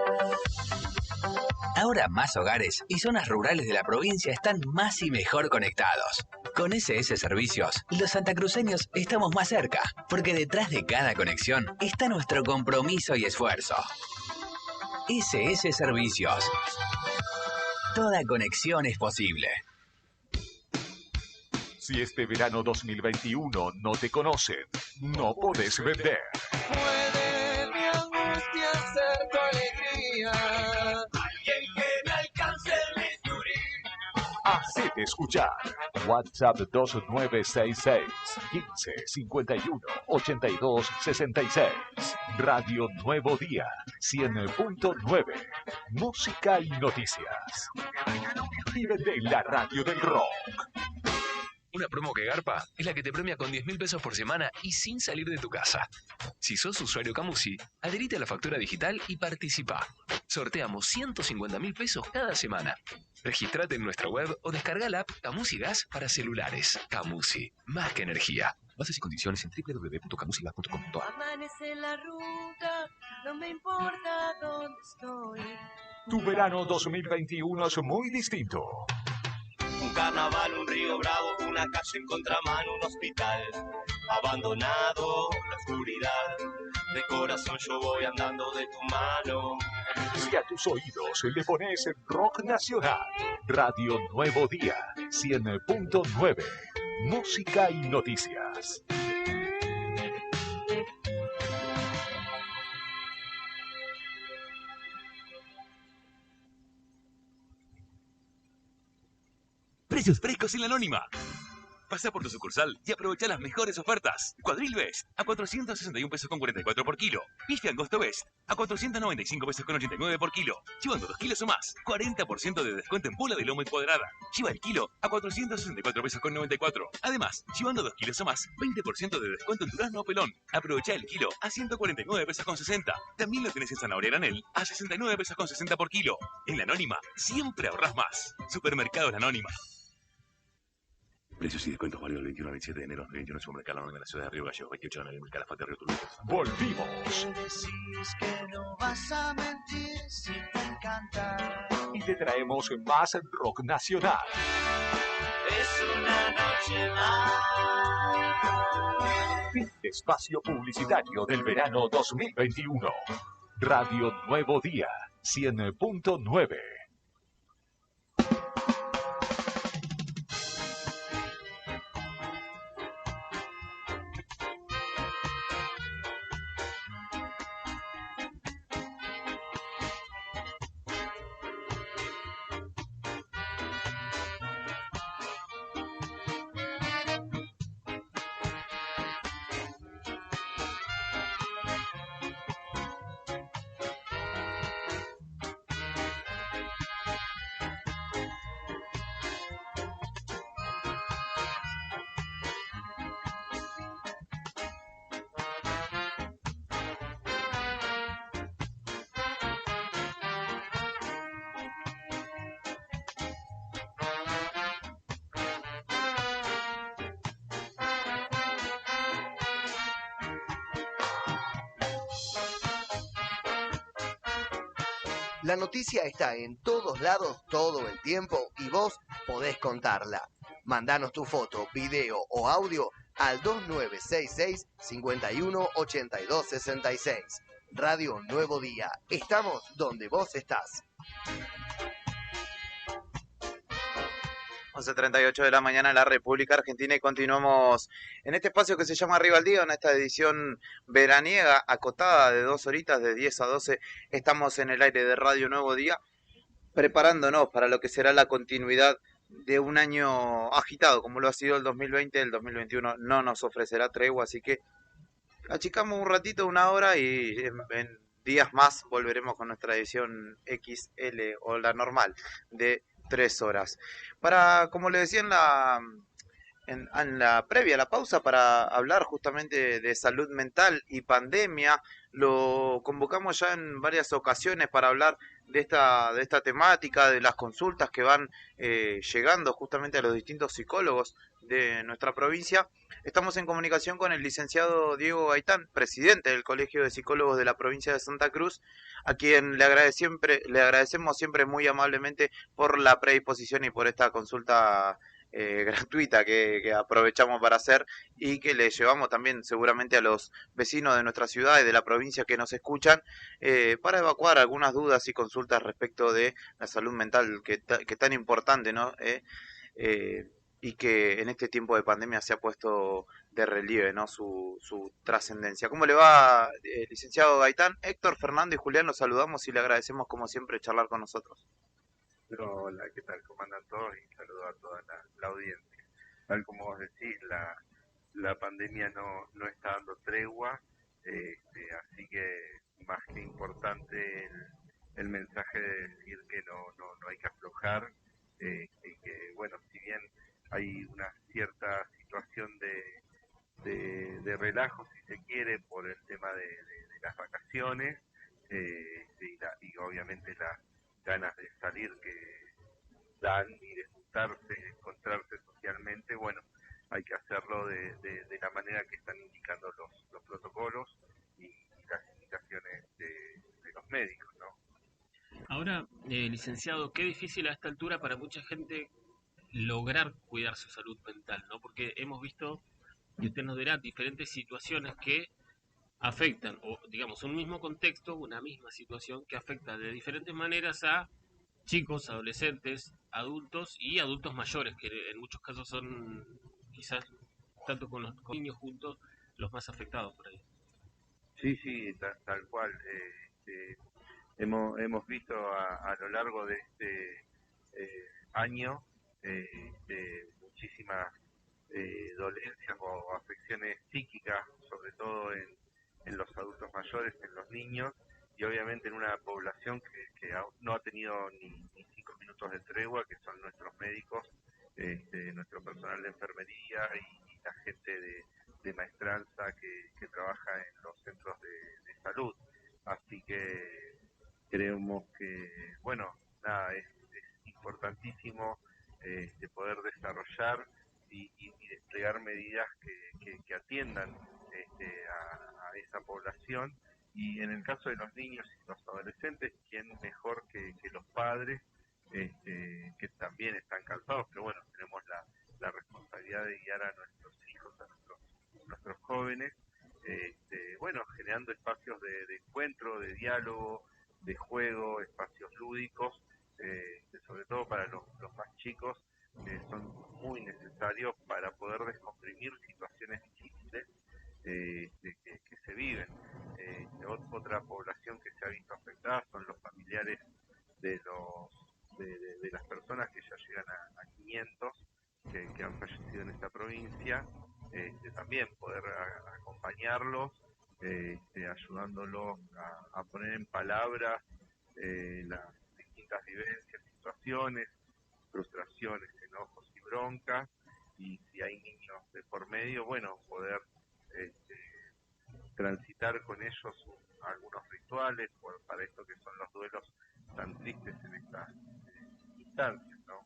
Ahora más hogares y zonas rurales de la provincia están más y mejor conectados. Con SS Servicios, los santacruceños estamos más cerca, porque detrás de cada conexión está nuestro compromiso y esfuerzo. SS Servicios. Toda conexión es posible. Si este verano 2021 no te conocen, no podés vender. Puede mi angustia ser tu alegría. Alguien que me alcance el bisturí. Hacete escuchar. WhatsApp 2966 15 51 82 66. Radio Nuevo Día 100.9. Música y noticias. Vive de la radio del rock. Una promo que garpa es la que te premia con 10.000 pesos por semana y sin salir de tu casa. Si sos usuario Camusi, adherite a la factura digital y participa. Sorteamos 150.000 pesos cada semana. Regístrate en nuestra web o descarga la app Camusi Gas para celulares. Camusi, más que energía. Bases y condiciones en www.camusigas.com.ar. Amanece la ruta, no me importa dónde estoy. Tu verano 2021 es muy distinto. Un carnaval, un río bravo, una calle en contramano, un hospital abandonado, la oscuridad. De corazón yo voy andando de tu mano. Si a tus oídos le pones rock nacional, Radio Nuevo Día 100.9. Música y noticias. Precios frescos en La Anónima. Pasa por tu sucursal y aprovecha las mejores ofertas. Cuadril Best a 461 pesos con 44 por kilo. Bife Angosto Best a 495 pesos con 89 por kilo. Llevando 2 kilos o más, 40% de descuento en pula de lomo y cuadrada. Lleva el kilo a 464 pesos con 94. Además, llevando 2 kilos o más, 20% de descuento en durazno o pelón. Aprovecha el kilo a 149 pesos con 60. También lo tenés en zanahoria granel a 69 pesos con 60 por kilo. En La Anónima, siempre ahorrás más. Supermercados La Anónima. Precios y descuentos válidos del 21 al 27 de enero de 2021 en Supermercado La Anónima en la ciudad de Río Gallegos, 28 en el Mercado de Río Turbio. Volvimos. Me decís que no vas a mentir si te encanta. Y te traemos más rock nacional. Es una noche más. Fin de espacio publicitario del verano 2021. Radio Nuevo Día 100.9. La noticia está en todos lados todo el tiempo y vos podés contarla. Mandanos tu foto, video o audio al 2966 51 82 66. Radio Nuevo Día. Estamos donde vos estás. 11:38 de la mañana en la República Argentina y continuamos en este espacio que se llama Arriba al Día, en esta edición veraniega acotada de 2 horitas de 10 a 12. Estamos en el aire de Radio Nuevo Día, preparándonos para lo que será la continuidad de un año agitado, como lo ha sido el 2020. El 2021 no nos ofrecerá tregua, así que achicamos un ratito, una hora, y en días más volveremos con nuestra edición XL o la normal de 3 horas. Para, como le decía en la previa, la pausa, para hablar justamente de salud mental y pandemia, lo convocamos ya en varias ocasiones para hablar de esta temática, de las consultas que van llegando justamente a los distintos psicólogos de nuestra provincia. Estamos en comunicación con el licenciado Diego Gaitán, presidente del Colegio de Psicólogos de la provincia de Santa Cruz, a quien le agradecemos siempre muy amablemente por la predisposición y por esta consulta gratuita que aprovechamos para hacer, y que le llevamos también seguramente a los vecinos de nuestra ciudad y de la provincia que nos escuchan, para evacuar algunas dudas y consultas respecto de la salud mental, que tan importante, ¿no? Y que en este tiempo de pandemia se ha puesto de relieve, ¿no? Su trascendencia. ¿Cómo le va, licenciado Gaitán? Héctor, Fernando y Julián los saludamos y le agradecemos como siempre charlar con nosotros. Hola, ¿qué tal? ¿Cómo andan todos? Y saludo a toda la audiencia. Tal como vos decís, la pandemia no está dando tregua, así que más que importante el mensaje de decir que no hay que aflojar, y que, bueno, si bien hay una cierta situación de relajo, si se quiere, por el tema de las vacaciones, y obviamente las ganas de salir que dan y de juntarse, encontrarse socialmente, bueno, hay que hacerlo de la manera que están indicando los protocolos y las indicaciones de los médicos, ¿no? Ahora, licenciado, qué difícil a esta altura para mucha gente lograr cuidar su salud mental, ¿no? Porque hemos visto, y usted nos dirá, diferentes situaciones que afectan, o digamos, un mismo contexto, una misma situación que afecta de diferentes maneras a chicos, adolescentes, adultos y adultos mayores, que en muchos casos son quizás, tanto con los niños juntos, los más afectados por ahí. Sí, tal cual. Hemos visto a lo largo de este año muchísimas dolencias o afecciones psíquicas, sobre todo en los adultos mayores, en los niños, y obviamente en una población que no ha tenido ni 5 minutos de tregua, que son nuestros médicos, nuestro personal de enfermería y la gente de maestranza que trabaja en los centros de salud. Así que creemos que, bueno, nada, es importantísimo de poder desarrollar y desplegar medidas que atiendan a esa población. Y en el caso de los niños y los adolescentes, ¿quién mejor que los padres, que también están cansados? Pero bueno, tenemos la responsabilidad de guiar a nuestros hijos, a nuestros jóvenes, bueno, generando espacios de encuentro, de diálogo, de juego, espacios lúdicos, sobre todo para los más chicos, son muy necesarios para poder descomprimir situaciones difíciles que se viven. Otra población que se ha visto afectada son los familiares de las personas que ya llegan a 500 que han fallecido en esta provincia. También poder acompañarlos, ayudándolos a poner en palabras las distintas vivencias, situaciones, frustraciones, enojos y broncas, y si hay niños de por medio, bueno, poder transitar con ellos algunos rituales para esto que son los duelos tan tristes en estas instancias, ¿no?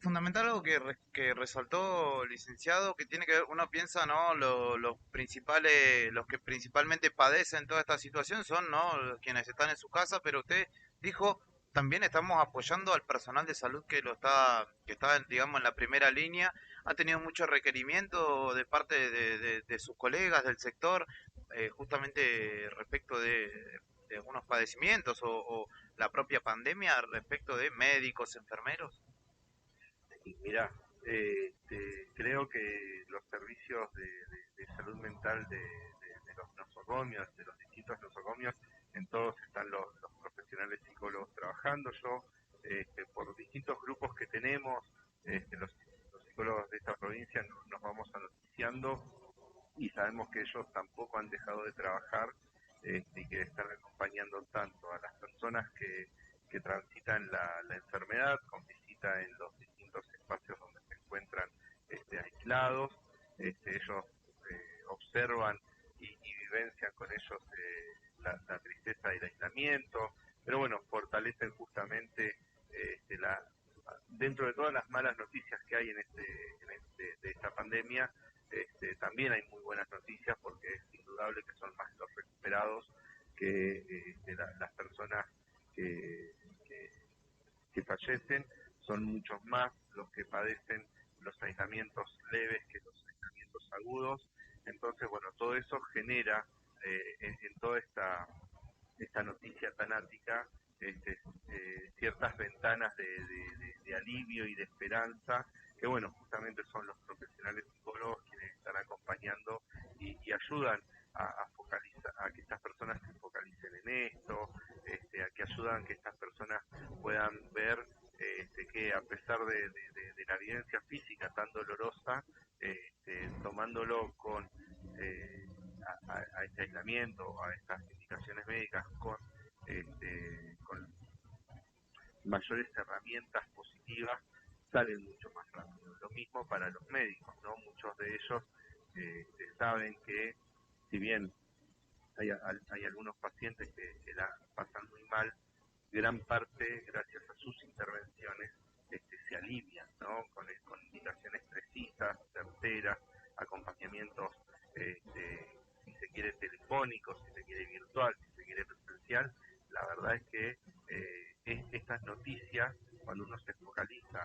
Fundamental algo que resaltó, licenciado, que tiene que ver, uno piensa, ¿no? Los principales, los que principalmente padecen toda esta situación son, ¿no? Quienes están en su casa, pero usted dijo, también estamos apoyando al personal de salud que está, digamos, en la primera línea. Ha tenido mucho requerimiento de parte de sus colegas del sector, justamente respecto de algunos padecimientos o la propia pandemia respecto de médicos, enfermeros. Mirá, creo que los servicios de salud mental de los nosocomios, de los distintos nosocomios, en todos están los profesionales psicólogos trabajando. Yo, por distintos grupos que tenemos, los psicólogos de esta provincia nos vamos noticiando y sabemos que ellos tampoco han dejado de trabajar y que están acompañando tanto a las personas que transitan la enfermedad con visita en los distintos espacios donde se encuentran aislados. Ellos observan y vivencian con ellos la tristeza y el aislamiento, pero bueno, fortalecen justamente dentro de todas las malas noticias que hay de esta pandemia. También hay muy buenas noticias, porque es indudable que son más los recuperados que las personas que fallecen. Son muchos más los que padecen los aislamientos leves que los aislamientos agudos. Entonces, bueno, todo eso genera en toda esta noticia tanática ciertas ventanas de alivio y de esperanza, que bueno, justamente son los profesionales psicólogos quienes están acompañando y ayudan a focalizar, a que estas personas se focalicen en esto, a que ayudan que estas personas puedan ver que a pesar de la evidencia física tan dolorosa, tomándolo con a este aislamiento, a estas indicaciones médicas con mayores herramientas positivas, salen mucho más rápido. Lo mismo para los médicos, ¿no? Muchos de ellos saben que, si bien hay algunos pacientes que la pasan muy mal, gran parte, gracias a sus intervenciones, se alivian, ¿no? Con indicaciones precisas, certeras, acompañamientos, si se quiere telefónicos, si se quiere virtual, si se quiere presencial. La verdad es que estas noticias, cuando uno se focaliza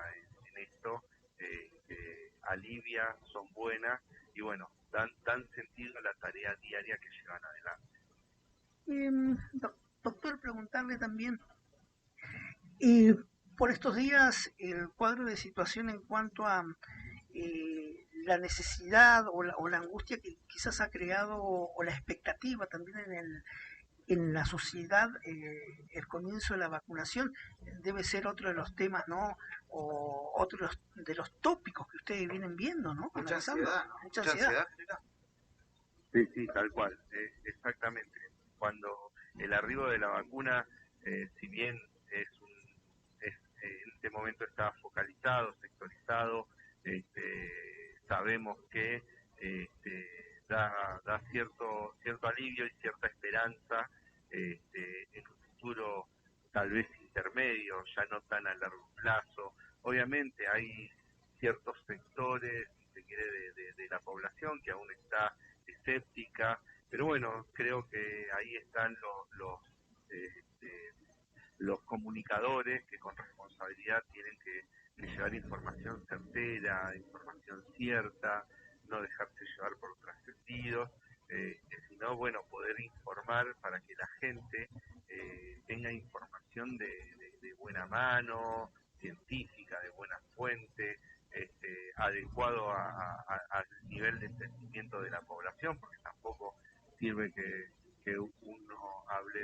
en esto, alivia, son buenas y bueno, dan sentido a la tarea diaria que llevan adelante. Doctor, preguntarle también, por estos días, el cuadro de situación en cuanto a la necesidad o la angustia que quizás ha creado, o la expectativa también en la sociedad, el comienzo de la vacunación, debe ser otro de los temas, ¿no? O otro de los tópicos que ustedes vienen viendo, ¿no? Mucha ansiedad, ¿no? Mucha ansiedad. Sí, tal cual, exactamente. Cuando el arribo de la vacuna, si bien en este momento está focalizado, sectorizado, sabemos que da cierto alivio y cierta esperanza en un futuro tal vez intermedio, ya no tan a largo plazo. Obviamente hay ciertos sectores, si se quiere, de la población que aún está escéptica, pero bueno, creo que ahí están los comunicadores que con responsabilidad tienen que llevar información certera, información cierta, no dejarse llevar por trascendidos, sino bueno, poder informar para que la gente tenga información de buena mano, científica, de buena fuente, adecuado al nivel de entendimiento de la población, porque tampoco sirve que uno hable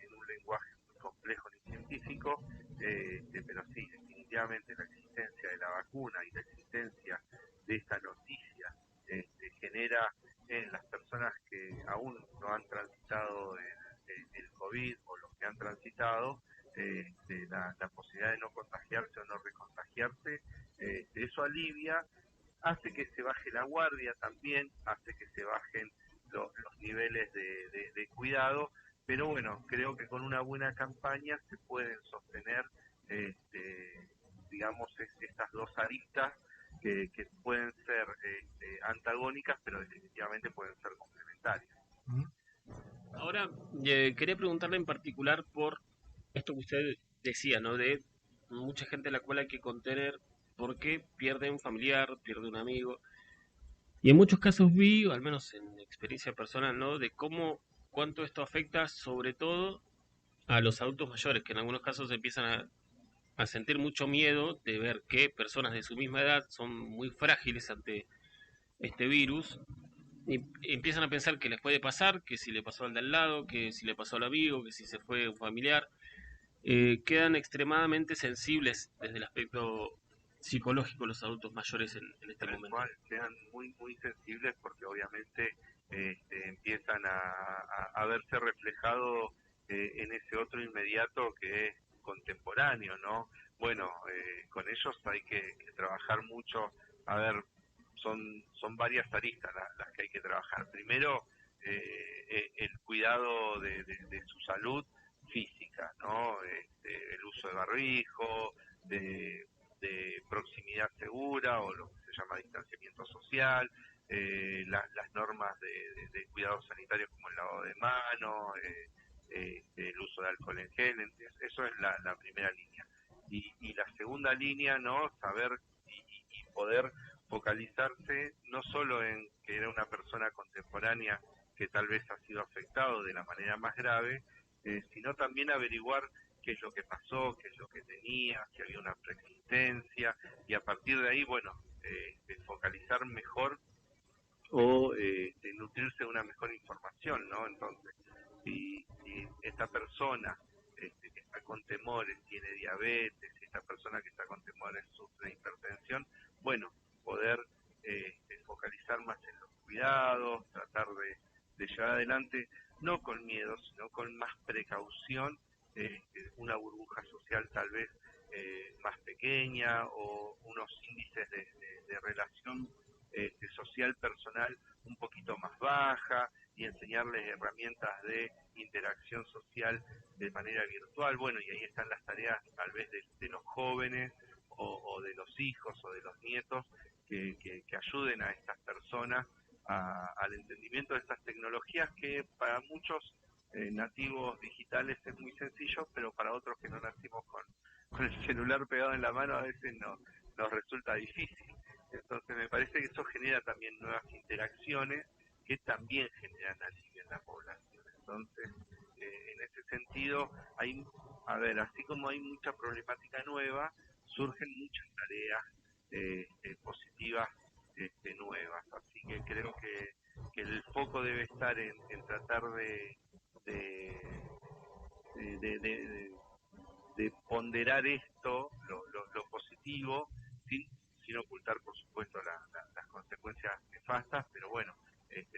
en un lenguaje muy complejo ni científico, pero sí, definitivamente la existencia de la vacuna y la existencia de esta noticia genera en las personas que aún no han transitado el COVID, o los que han transitado, la posibilidad de no contagiarse o no recontagiarse. Eso alivia, hace que se baje la guardia también, hace que se bajen los niveles de cuidado, pero bueno, creo que con una buena campaña se pueden sostener, digamos, estas dos aristas que pueden ser antagónicas, pero definitivamente pueden ser complementarias. Ahora, quería preguntarle en particular por esto que usted decía, ¿no? De mucha gente a la cual hay que contener porque pierde un familiar, pierde un amigo. Y en muchos casos vi, o al menos en experiencia personal, ¿no? De cuánto esto afecta sobre todo a los adultos mayores, que en algunos casos empiezan a sentir mucho miedo de ver que personas de su misma edad son muy frágiles ante este virus y empiezan a pensar que les puede pasar, que si le pasó al de al lado, que si le pasó al amigo, que si se fue un familiar. Quedan extremadamente sensibles desde el aspecto psicológico los adultos mayores en este momento. Cual, sean muy sensibles porque obviamente empiezan a verse reflejado en ese otro inmediato que es contemporáneo, ¿no? Bueno, con ellos hay que trabajar mucho. A ver, son varias aristas las que hay que trabajar. Primero, el cuidado de su salud física, ¿no? El uso de barbijo, de proximidad segura o lo que se llama distanciamiento social, las normas de cuidados sanitarios como el lavado de manos, el uso de alcohol en gel, eso es la primera línea. Y la segunda línea, ¿no? Saber y poder focalizarse no solo en que era una persona contemporánea que tal vez ha sido afectado de la manera más grave, sino también averiguar qué es lo que pasó, qué es lo que tenía, si había una preexistencia, y a partir de ahí, bueno, focalizar mejor o nutrirse de una mejor información, ¿no? Entonces, si esta persona que está con temores tiene diabetes, si esta persona que está con temores sufre hipertensión, bueno, poder focalizar más en los cuidados, tratar de llevar adelante, no con miedo, sino con más precaución, una burbuja social tal vez más pequeña o unos índices de relación social personal un poquito más baja y enseñarles herramientas de interacción social de manera virtual. Bueno, y ahí están las tareas tal vez de los jóvenes o de los hijos o de los nietos que ayuden a estas personas al entendimiento de estas tecnologías que para muchos nativos digitales es muy sencillo, pero para otros que no nacimos con el celular pegado en la mano a veces nos resulta difícil. Entonces me parece que eso genera también nuevas interacciones que también generan alivio en la población. Entonces, en ese sentido, así como hay mucha problemática nueva, surgen muchas tareas positivas nuevas. Así que creo que el foco debe estar en tratar de ponderar esto, lo positivo, sin ocultar, por supuesto, las consecuencias nefastas, pero bueno,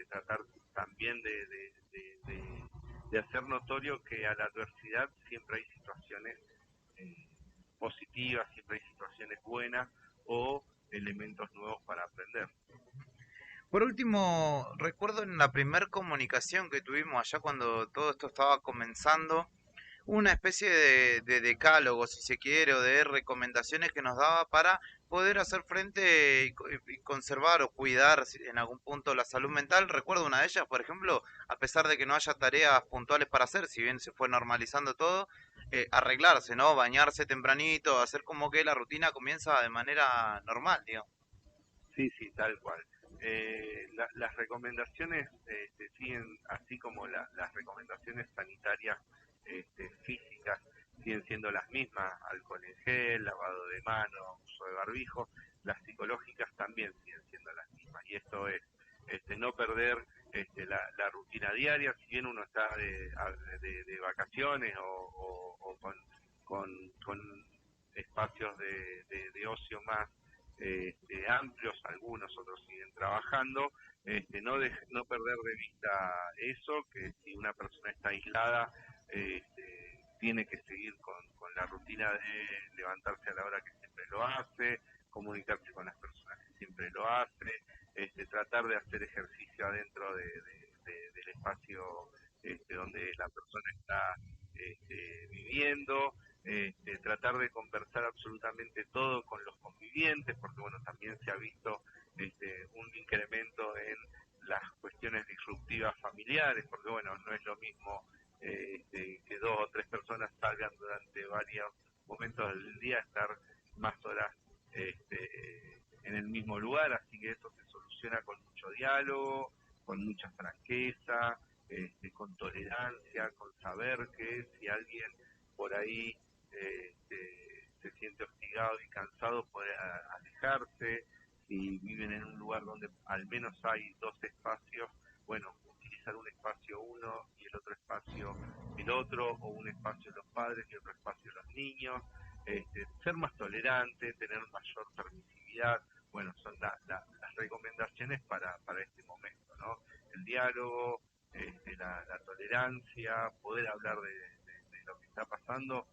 tratar también de hacer notorio que a la adversidad siempre hay situaciones positivas, siempre hay situaciones buenas o elementos nuevos para aprender. Por último, recuerdo en la primera comunicación que tuvimos allá cuando todo esto estaba comenzando, una especie de decálogo, si se quiere, o de recomendaciones que nos daba para poder hacer frente y conservar o cuidar en algún punto la salud mental. Recuerdo una de ellas, por ejemplo, a pesar de que no haya tareas puntuales para hacer, si bien se fue normalizando todo, arreglarse, ¿no? Bañarse tempranito, hacer como que la rutina comienza de manera normal, digamos. Sí, tal cual. Las recomendaciones siguen, así como las recomendaciones sanitarias físicas siguen siendo las mismas: alcohol en gel, lavado de manos, uso de barbijo. Las psicológicas también siguen siendo las mismas, y esto es no perder la rutina diaria. Si bien uno está de vacaciones o con espacios de ocio más amplios, algunos, otros siguen trabajando, no perder de vista eso, que si una persona está aislada, tiene que seguir con la rutina de levantarse a la hora que siempre lo hace, comunicarse con las personas que siempre lo hace, tratar de hacer ejercicio adentro del espacio donde la persona está viviendo, tratar de conversar absolutamente todo con los convivientes, porque bueno, también se ha visto un incremento en las cuestiones disruptivas familiares, porque bueno, no es lo mismo que 2 o 3 personas salgan durante varios momentos del día, estar más horas en el mismo lugar, así que eso se soluciona con mucho diálogo, con mucha franqueza, con tolerancia, con saber que si alguien por ahí se siente hostigado y cansado puede alejarse. Si viven en un lugar donde al menos hay 2 espacios, bueno, utilizar un espacio uno y el otro espacio el otro, o un espacio los padres y otro espacio los niños, ser más tolerante, tener mayor permisividad, bueno, son las recomendaciones para este momento, ¿no? El diálogo, la tolerancia, poder hablar de lo que está pasando,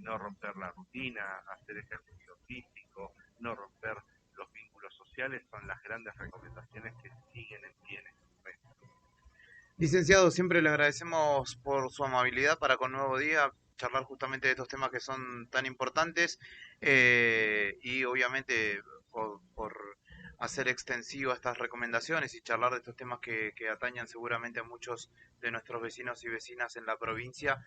no romper la rutina, hacer ejercicio físico, no romper los vínculos sociales, son las grandes recomendaciones que siguen en pie en este momento. Licenciado, siempre le agradecemos por su amabilidad para con Nuevo Día charlar justamente de estos temas que son tan importantes, y obviamente por hacer extensivas estas recomendaciones y charlar de estos temas que atañan seguramente a muchos de nuestros vecinos y vecinas en la provincia.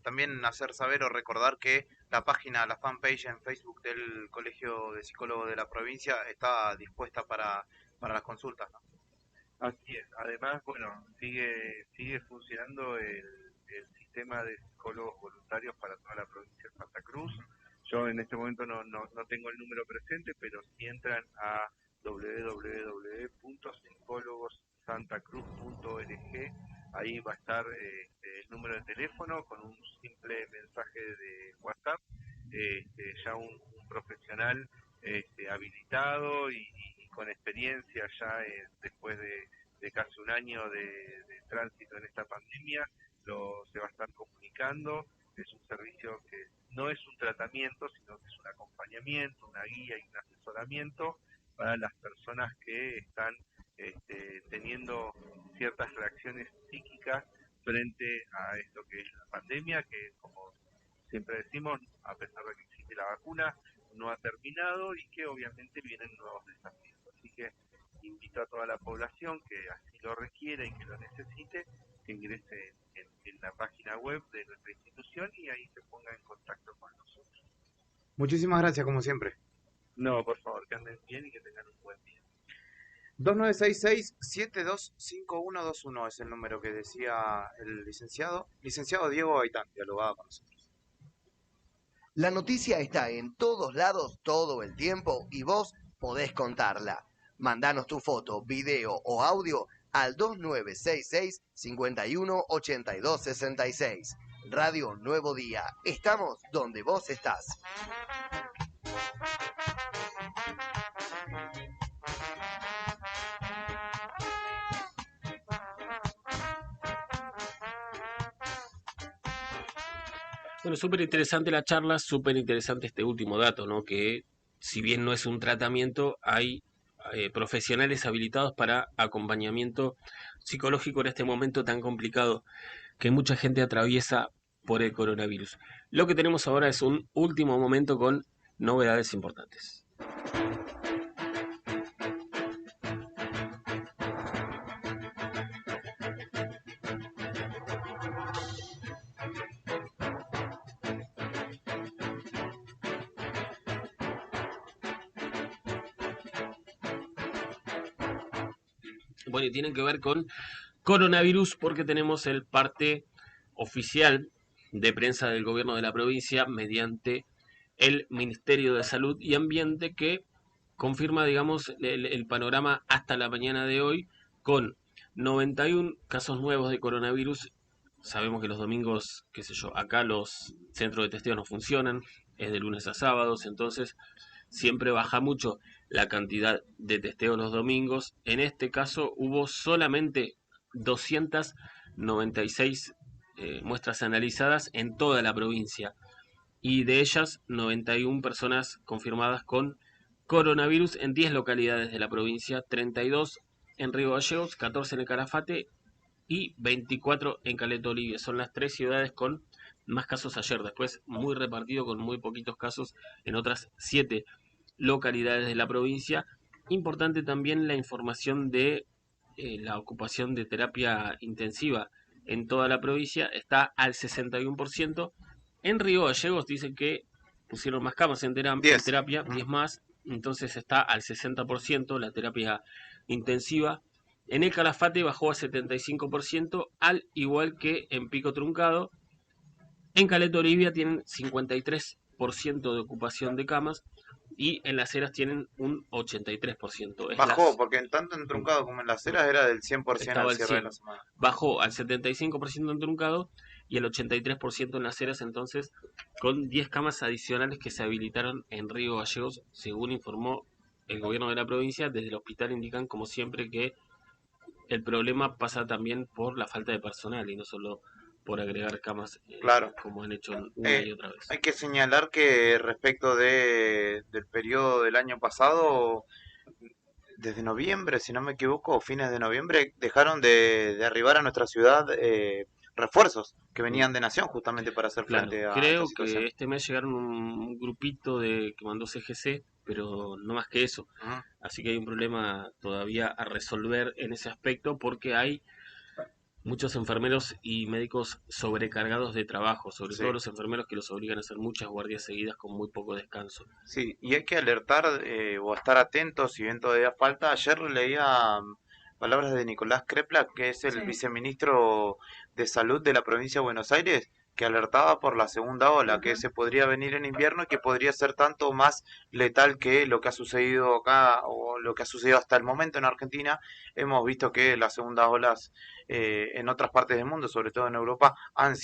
También hacer saber o recordar que la página, la fanpage en Facebook del Colegio de Psicólogos de la provincia está dispuesta para las consultas, ¿no? Así es. Además, bueno, sigue funcionando el sistema de psicólogos voluntarios para toda la provincia de Santa Cruz. Yo en este momento no tengo el número presente, pero si entran a www.psicólogosantacruz.org, ahí va a estar el número de teléfono con un simple mensaje de WhatsApp. Ya un profesional habilitado y con experiencia ya después de casi un año de tránsito en esta pandemia, se va a estar comunicando. Es un servicio que no es un tratamiento, sino que es un acompañamiento, una guía y un asesoramiento para las personas que están teniendo ciertas reacciones psíquicas frente a esto que es la pandemia, que como siempre decimos, a pesar de que existe la vacuna, no ha terminado y que obviamente vienen nuevos desafíos. Así que invito a toda la población que así lo requiera y que lo necesite, que ingrese en la página web de nuestra institución y ahí se ponga en contacto con nosotros. Muchísimas gracias, como siempre. No, por favor, que anden bien y que tengan un buen día. 2966-725121 es el número que decía el licenciado. Licenciado Diego Gaitán, dialogaba con nosotros. La noticia está en todos lados todo el tiempo y vos podés contarla. Mandanos tu foto, video o audio al 2966-518266. Radio Nuevo Día. Estamos donde vos estás. Bueno, súper interesante la charla, súper interesante este último dato, ¿no? Que si bien no es un tratamiento, hay profesionales habilitados para acompañamiento psicológico en este momento tan complicado que mucha gente atraviesa por el coronavirus. Lo que tenemos ahora es un último momento con novedades importantes. Bueno, y tienen que ver con coronavirus porque tenemos el parte oficial de prensa del gobierno de la provincia mediante el Ministerio de Salud y Ambiente que confirma, digamos, el panorama hasta la mañana de hoy con 91 casos nuevos de coronavirus. Sabemos que los domingos, qué sé yo, acá los centros de testeo no funcionan, es de lunes a sábados, entonces siempre baja mucho la cantidad de testeo los domingos. En este caso hubo solamente 296 muestras analizadas en toda la provincia y de ellas 91 personas confirmadas con coronavirus en 10 localidades de la provincia, 32 en Río Gallegos, 14 en el Calafate y 24 en Caleta Olivia. Son las 3 ciudades con más casos ayer. Después muy repartido con muy poquitos casos en otras 7 localidades de la provincia. Importante también la información de la ocupación de terapia intensiva en toda la provincia. Está al 61%. En Río Gallegos dicen que pusieron más camas en terapia, 10 más. Entonces está al 60% la terapia intensiva. En el Calafate bajó a 75%, al igual que en Pico Truncado. En Caleta Olivia tienen 53% de ocupación de camas y en Las Heras tienen un 83%. Bajó, porque en tanto en Truncado como en Las Heras era del 100% estaba al el cierre de 100. la semana. Bajó al 75% en Truncado y el 83% en Las Heras, entonces con 10 camas adicionales que se habilitaron en Río Gallegos, según informó el gobierno de la provincia. Desde el hospital indican, como siempre, que el problema pasa también por la falta de personal y no solo por agregar camas, Claro. como han hecho una y otra vez. Hay que señalar que respecto del periodo del año pasado, desde noviembre, si no me equivoco, o fines de noviembre, dejaron de arribar a nuestra ciudad refuerzos que venían de Nación justamente para hacer Claro, frente a creo esta situación. que este mes llegaron un grupito que mandó CGC, pero no más que eso. Así que hay un problema todavía a resolver en ese aspecto, porque hay muchos enfermeros y médicos sobrecargados de trabajo, sobre todo los enfermeros que los obligan a hacer muchas guardias seguidas con muy poco descanso. Sí, y hay que alertar o estar atentos si bien todavía falta. Ayer leía palabras de Nicolás Crepla, que es el viceministro de Salud de la provincia de Buenos Aires, que alertaba por la segunda ola, que se podría venir en invierno y que podría ser tanto más letal que lo que ha sucedido acá o lo que ha sucedido hasta el momento en Argentina. Hemos visto que las segundas olas en otras partes del mundo, sobre todo en Europa, han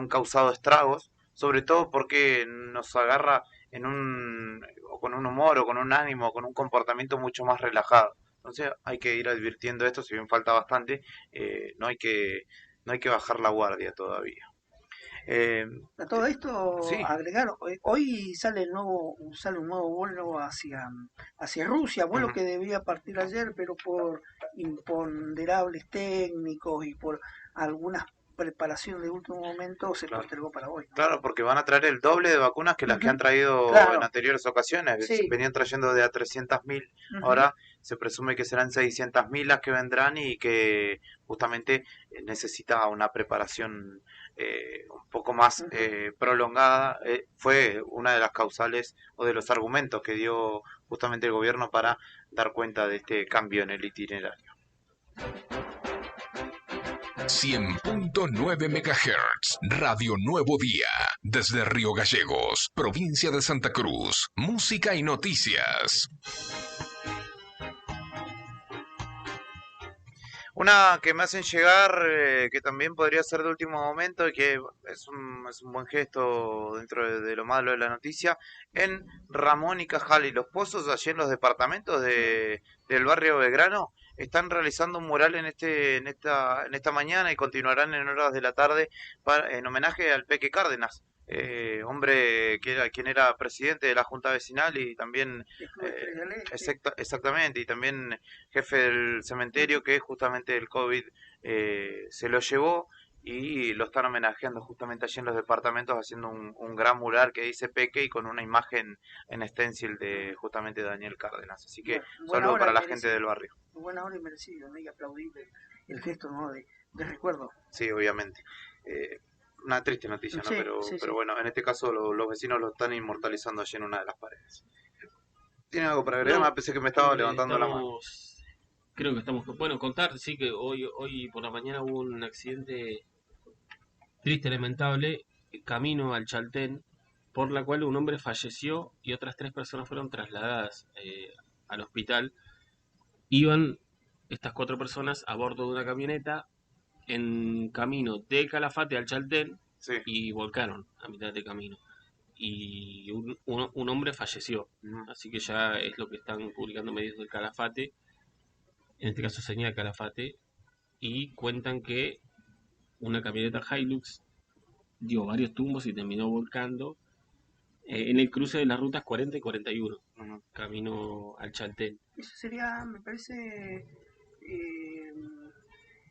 causado estragos, sobre todo porque nos agarra o con un humor o con un ánimo, con un comportamiento mucho más relajado. Entonces hay que ir advirtiendo esto, si bien falta bastante, no hay que bajar la guardia todavía. A todo esto, agregar, hoy sale un nuevo vuelo hacia Rusia, vuelo que debía partir ayer, pero por imponderables técnicos y por algunas preparaciones de último momento se postergó para hoy. Claro, porque van a traer el doble de vacunas que las que han traído en anteriores ocasiones. Venían trayendo de a 300.000, ahora se presume que serán 600.000 las que vendrán y que justamente necesita una preparación un poco más prolongada. Fue una de las causales o de los argumentos que dio justamente el gobierno para dar cuenta de este cambio en el itinerario. 100.9 MHz, Radio Nuevo Día, desde Río Gallegos, provincia de Santa Cruz, música y noticias. Una que me hacen llegar, que también podría ser de último momento y que es un buen gesto dentro de lo malo de la noticia, en Ramón y Cajal y Los Pozos, allí en los departamentos del barrio Belgrano, están realizando un mural en esta mañana y continuarán en horas de la tarde en homenaje al Peque Cárdenas, hombre quien era presidente de la Junta Vecinal y también exactamente, y también jefe del cementerio, que justamente el COVID se lo llevó, y lo están homenajeando justamente allí en los departamentos, haciendo un gran mural que dice Peque y con una imagen en stencil de justamente Daniel Cárdenas. Así que saludo para la gente del barrio. Buena hora y merecido, ¿no? Y aplaudir el gesto, ¿no? de recuerdo. Sí, obviamente. Una triste noticia, ¿no? Pero bueno, en este caso los vecinos lo están inmortalizando allí en una de las paredes. ¿Tiene algo para agregar? Pensé que me estaba levantando la mano. Creo que estamos... Bueno, contar, sí, que hoy por la mañana hubo un accidente triste, lamentable, camino al Chaltén, por la cual un hombre falleció y otras 3 personas fueron trasladadas al hospital. Iban estas 4 personas a bordo de una camioneta en camino de Calafate al Chaltén y volcaron a mitad de camino. Y un hombre falleció. Así que ya es lo que están publicando medios del Calafate, en este caso señala Calafate, y cuentan que una camioneta Hilux dio varios tumbos y terminó volcando en el cruce de las rutas 40 y 41, camino al Chaltén. Eso sería, me parece,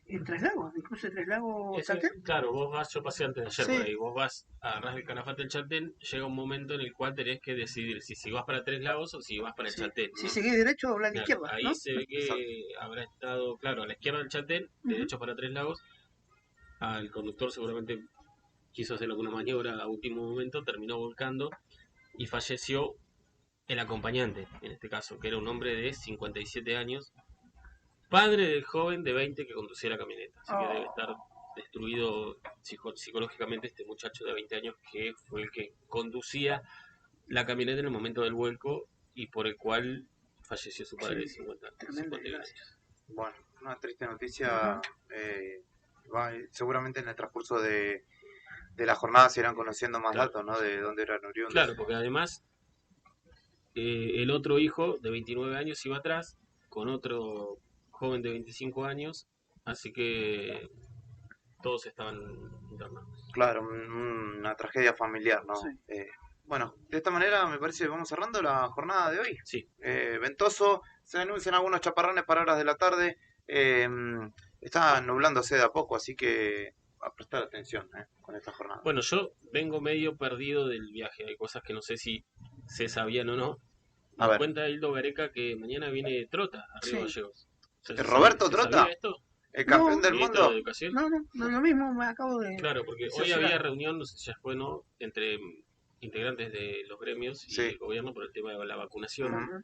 En Tres Lagos, incluso en Tres Lagos, Eso, Chaltén. claro, vos vas, yo pasé antes de ayer Sí. por ahí, vos vas, agarrás el Calafate del Chaltén, llega un momento en el cual tenés que decidir si vas para Tres Lagos o si vas para el Chaltén. Si ¿no? seguís derecho, dobla a la Claro, izquierda, ahí ¿no? se ve que habrá estado, claro, a la izquierda del Chaltén, derecho para Tres Lagos. Al conductor seguramente quiso hacer alguna maniobra a último momento, terminó volcando y falleció el acompañante, en este caso, que era un hombre de 57 años, padre del joven de 20 que conducía la camioneta. Así que debe estar destruido psicológicamente este muchacho de 20 años que fue el que conducía la camioneta en el momento del vuelco y por el cual falleció su padre de 51 años. Bueno, una triste noticia. Seguramente en el transcurso de la jornada se irán conociendo más datos, ¿no? De dónde eran oriundos. Claro, porque además el otro hijo de 29 años iba atrás con otro joven de 25 años, así que todos estaban internados. Claro, una tragedia familiar, ¿no? Bueno, de esta manera me parece que vamos cerrando la jornada de hoy. Sí. Ventoso, se anuncian algunos chaparrones para horas de la tarde. Está nublándose de a poco, así que a prestar atención con esta jornada. Bueno, yo vengo medio perdido del viaje. Hay cosas que no sé si se sabían o no. A Me ver. cuenta Hildo Gareca que mañana viene Trota a Río Gallegos. ¿Roberto Trota? ¿Sabía esto? ¿El campeón del ¿Ministro mundo? de Educación? No, es lo mismo, me acabo de... Claro, porque hoy había reunión, no sé si ya fue no, entre integrantes de los gremios y el gobierno por el tema de la vacunación.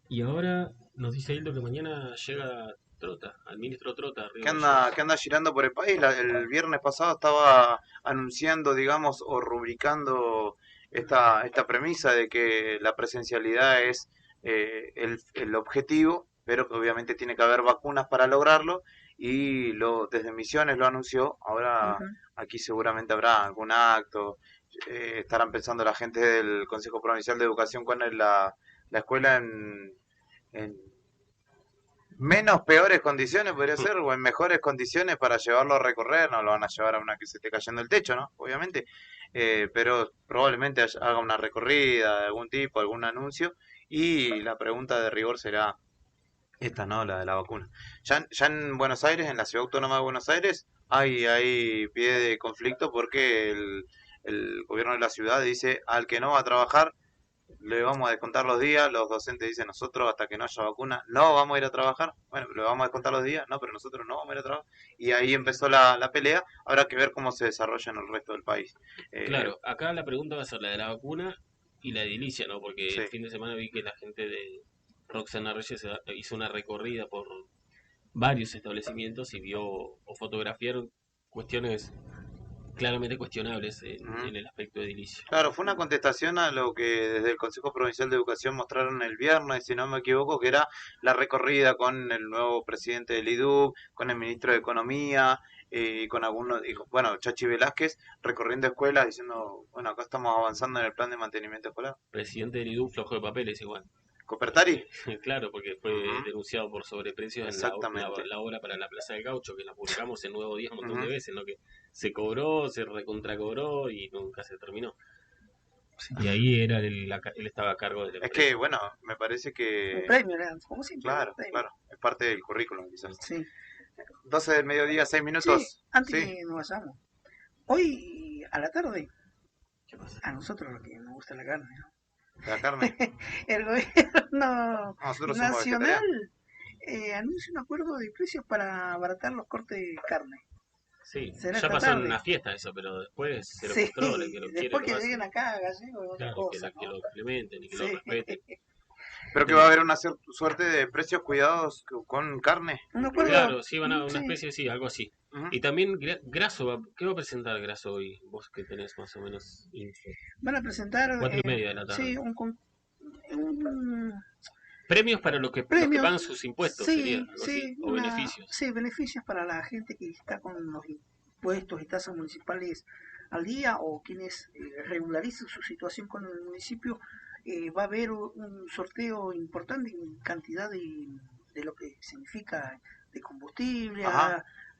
Y ahora nos dice Hildo que mañana llega Trota, al ministro Trota. a Río Que Gallegos. anda girando por el país. El viernes pasado estaba anunciando, digamos, o rubricando esta premisa de que la presencialidad es el objetivo, pero que obviamente tiene que haber vacunas para lograrlo, y desde Misiones lo anunció. Ahora aquí seguramente habrá algún acto, estarán pensando la gente del Consejo Provincial de Educación cuál es la escuela en menos peores condiciones, podría ser, o en mejores condiciones para llevarlo a recorrer. No lo van a llevar a una que se esté cayendo el techo, ¿no? Obviamente, pero probablemente haga una recorrida de algún tipo, algún anuncio, y la pregunta de rigor será esta, ¿no? La de la vacuna. Ya en Buenos Aires, en la Ciudad Autónoma de Buenos Aires, hay pie de conflicto porque el gobierno de la ciudad dice: al que no va a trabajar le vamos a descontar los días. Los docentes dicen: nosotros hasta que no haya vacuna no vamos a ir a trabajar. Bueno, le vamos a descontar los días, no, pero nosotros no vamos a ir a trabajar. Y ahí empezó la pelea. Habrá que ver cómo se desarrolla en el resto del país. Claro, acá la pregunta va a ser la de la vacuna y la edilicia, ¿no? Porque el fin de semana vi que la gente de Roxana Reyes hizo una recorrida por varios establecimientos y vio o fotografiaron cuestiones claramente cuestionables en el aspecto de edilicio. Claro, fue una contestación a lo que desde el Consejo Provincial de Educación mostraron el viernes, si no me equivoco, que era la recorrida con el nuevo presidente del IDUB, con el ministro de Economía, y con algunos, bueno, Chachi Velázquez, recorriendo escuelas diciendo: bueno, acá estamos avanzando en el plan de mantenimiento escolar. Presidente del IDU flojo de papeles igual. ¿Copertari? Claro, porque fue denunciado por sobreprecios en la obra para la Plaza del Gaucho, que la publicamos en Nuevo Día un montón de veces, ¿no? Que se cobró, se recontracobró y nunca se terminó. Y ahí era él estaba a cargo de la empresa. Es que, bueno, me parece que... Un premio, como siempre. Claro, es parte del currículum, quizás. Sí. 12 del mediodía, 6 minutos. Sí, antes que nos vayamos. Hoy, a la tarde, a nosotros lo que nos gusta la carne, ¿no? La carne. El gobierno nacional anuncia un acuerdo de precios para abaratar los cortes de carne. Sí, ya pasó en una fiesta eso, pero después se lo controla, que lo después quiere, que lleguen acá gallegos, claro, cosa, que lo implementen y que lo respeten. Pero que va a haber una suerte de precios cuidados con carne. Claro, sí, van a una especie, sí, algo así. Y también Grasso, ¿qué va a presentar Grasso hoy? Vos que tenés más o menos info. Van a presentar 4:30 de la tarde. Sí, premios para los que pagan sus impuestos, sería algo así, o beneficios. Sí, beneficios para la gente que está con los impuestos y tasas municipales al día, o quienes regularicen su situación con el municipio. Va a haber un sorteo importante en cantidad de lo que significa de combustible,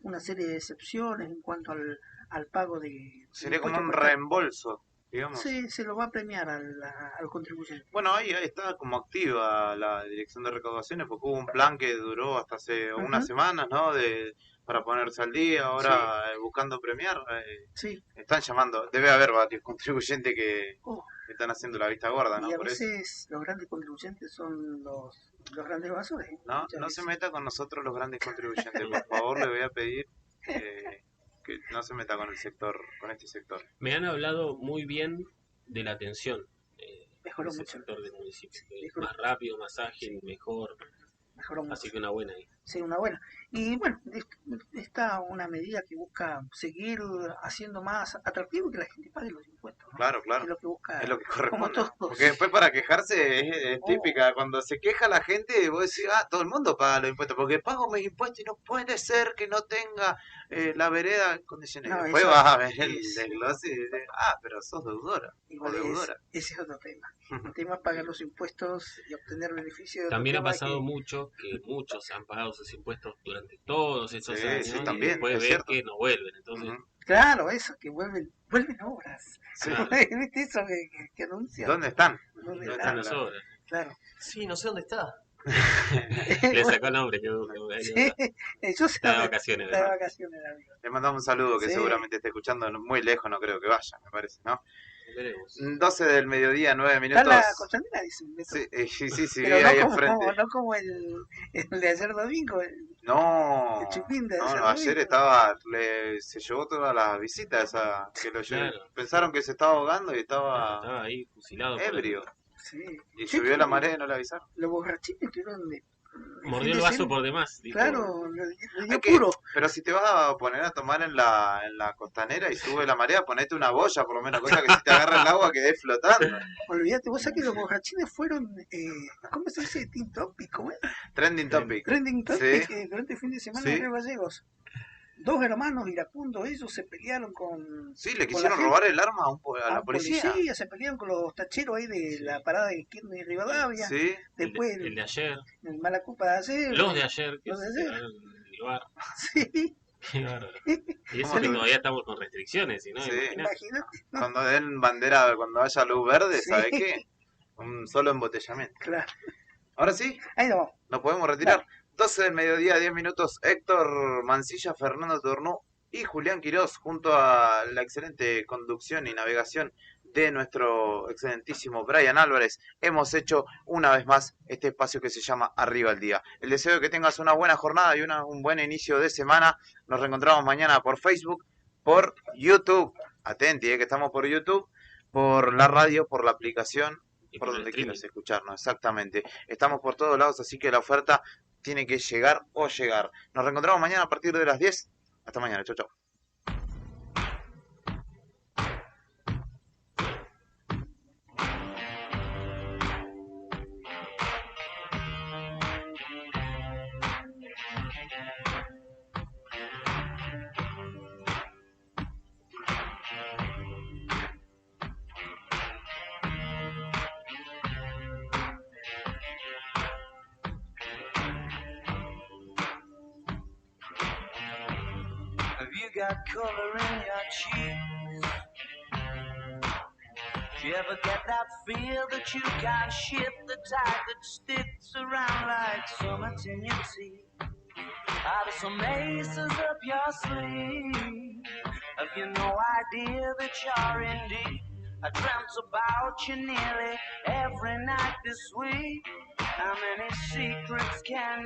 una serie de excepciones en cuanto al pago de... Sería como un reembolso, digamos. Sí, se lo va a premiar al contribuyente. Bueno, ahí está como activa la Dirección de Recaudaciones, porque hubo un plan que duró hasta hace unas semanas, ¿no? De para ponerse al día, ahora buscando premiar. Sí. Están llamando, debe haber varios contribuyentes que están haciendo la vista gorda, ¿no? Y a Por eso. veces los grandes contribuyentes son los grandes evasores. No, no se meta con nosotros los grandes contribuyentes, por favor, le voy a pedir que no se meta con el sector, con este sector. Me han hablado muy bien de la atención. Mejoró ese mucho. sector del municipio. Más rápido, más ágil, mejor. Mejoró mucho. Así que una buena ahí. Sí, una buena. Y bueno, esta una medida que busca seguir haciendo más atractivo que la gente pague los impuestos, ¿no? Claro, claro. Es lo que busca. Es lo que corresponde. Todos. Porque después para quejarse es típica. Cuando se queja la gente, vos decís, todo el mundo paga los impuestos. Porque pago mis impuestos y no puede ser que no tenga la vereda en condiciones. No, después eso vas a ver el desglose y dices, pero sos deudora. Igual o deudora. ese es otro tema. El tema es pagar los impuestos y obtener beneficios. También ha pasado mucho que muchos han pagado sus impuestos durante todos estos años sí, y también, después es ven cierto. que no vuelven. Entonces, Claro, eso, que vuelven obras. Sí. ¿Viste eso que anuncian? ¿Dónde están? ¿Dónde están las obras? Claro. Sí, no sé dónde está. Le sacó el nombre. Yo está de vacaciones. Está de vacaciones, amigo. Le mandamos un saludo que Sí. seguramente esté escuchando muy lejos, no creo que vaya, me parece, ¿no? Veremos. 12 del mediodía, 9 minutos. Está la Costanera, dicen. Sí, Pero ahí no enfrente. no como el de ayer domingo. No, El chupín de no, ayer ayer domingo. se llevó todas las visitas que lo llevó. Claro. Pensaron que se estaba ahogando y estaba ahí fusilado. por ebrio. Sí. Y subió la marea y no le avisaron. Los borrachines tuvieron de... Mordió el vaso por demás. Dijo. Claro, le dio Hay puro. Pero si te vas a poner a tomar en la costanera y sube la marea, ponete una boya por lo menos, cosa que si te agarra el agua quedes flotando. Olvídate, vos sabés que los borrachines fueron, ¿cómo se dice? Team Topic, ¿cómo es? Trending topic. Trending Topic, Sí. durante el fin de semana Sí. en Río Gallegos. Dos hermanos iracundos, ellos se pelearon con... Sí, le con quisieron la robar el arma a a la policía. se pelearon con los tacheros ahí de la parada de Kirchner y Rivadavia. Sí. Después El de ayer. el Malacupa de ayer. Los de ayer. Que Los de se ayer. quedaron en el bar. Sí. Qué bárbaro. Y eso que todavía estamos con restricciones, ¿no? Sí. Imagínate. Cuando den bandera, cuando haya luz verde, Sí. ¿sabes qué? Un solo embotellamiento. Claro. Ahora sí, Ahí no. nos podemos retirar. 12 del mediodía, 10 minutos. Héctor Mancilla, Fernando Tornú y Julián Quirós, junto a la excelente conducción y navegación de nuestro excelentísimo Brian Álvarez, hemos hecho una vez más este espacio que se llama Arriba el Día. El deseo de que tengas una buena jornada y un buen inicio de semana. Nos reencontramos mañana por Facebook, por YouTube. Atenti, que estamos por YouTube, por la radio, por la aplicación, por donde quieras escucharnos, exactamente. Estamos por todos lados, así que la oferta tiene que llegar o llegar. Nos reencontramos mañana a partir de las 10. Hasta mañana, chau, chau. Have you got color in your cheeks? Do you ever get that feel that you can't shift, the tide that sticks around like summits in your teeth? Are there some aces up your sleeve? Have you no idea that you're in deep? I dreamt about you nearly every night this week. How many secrets can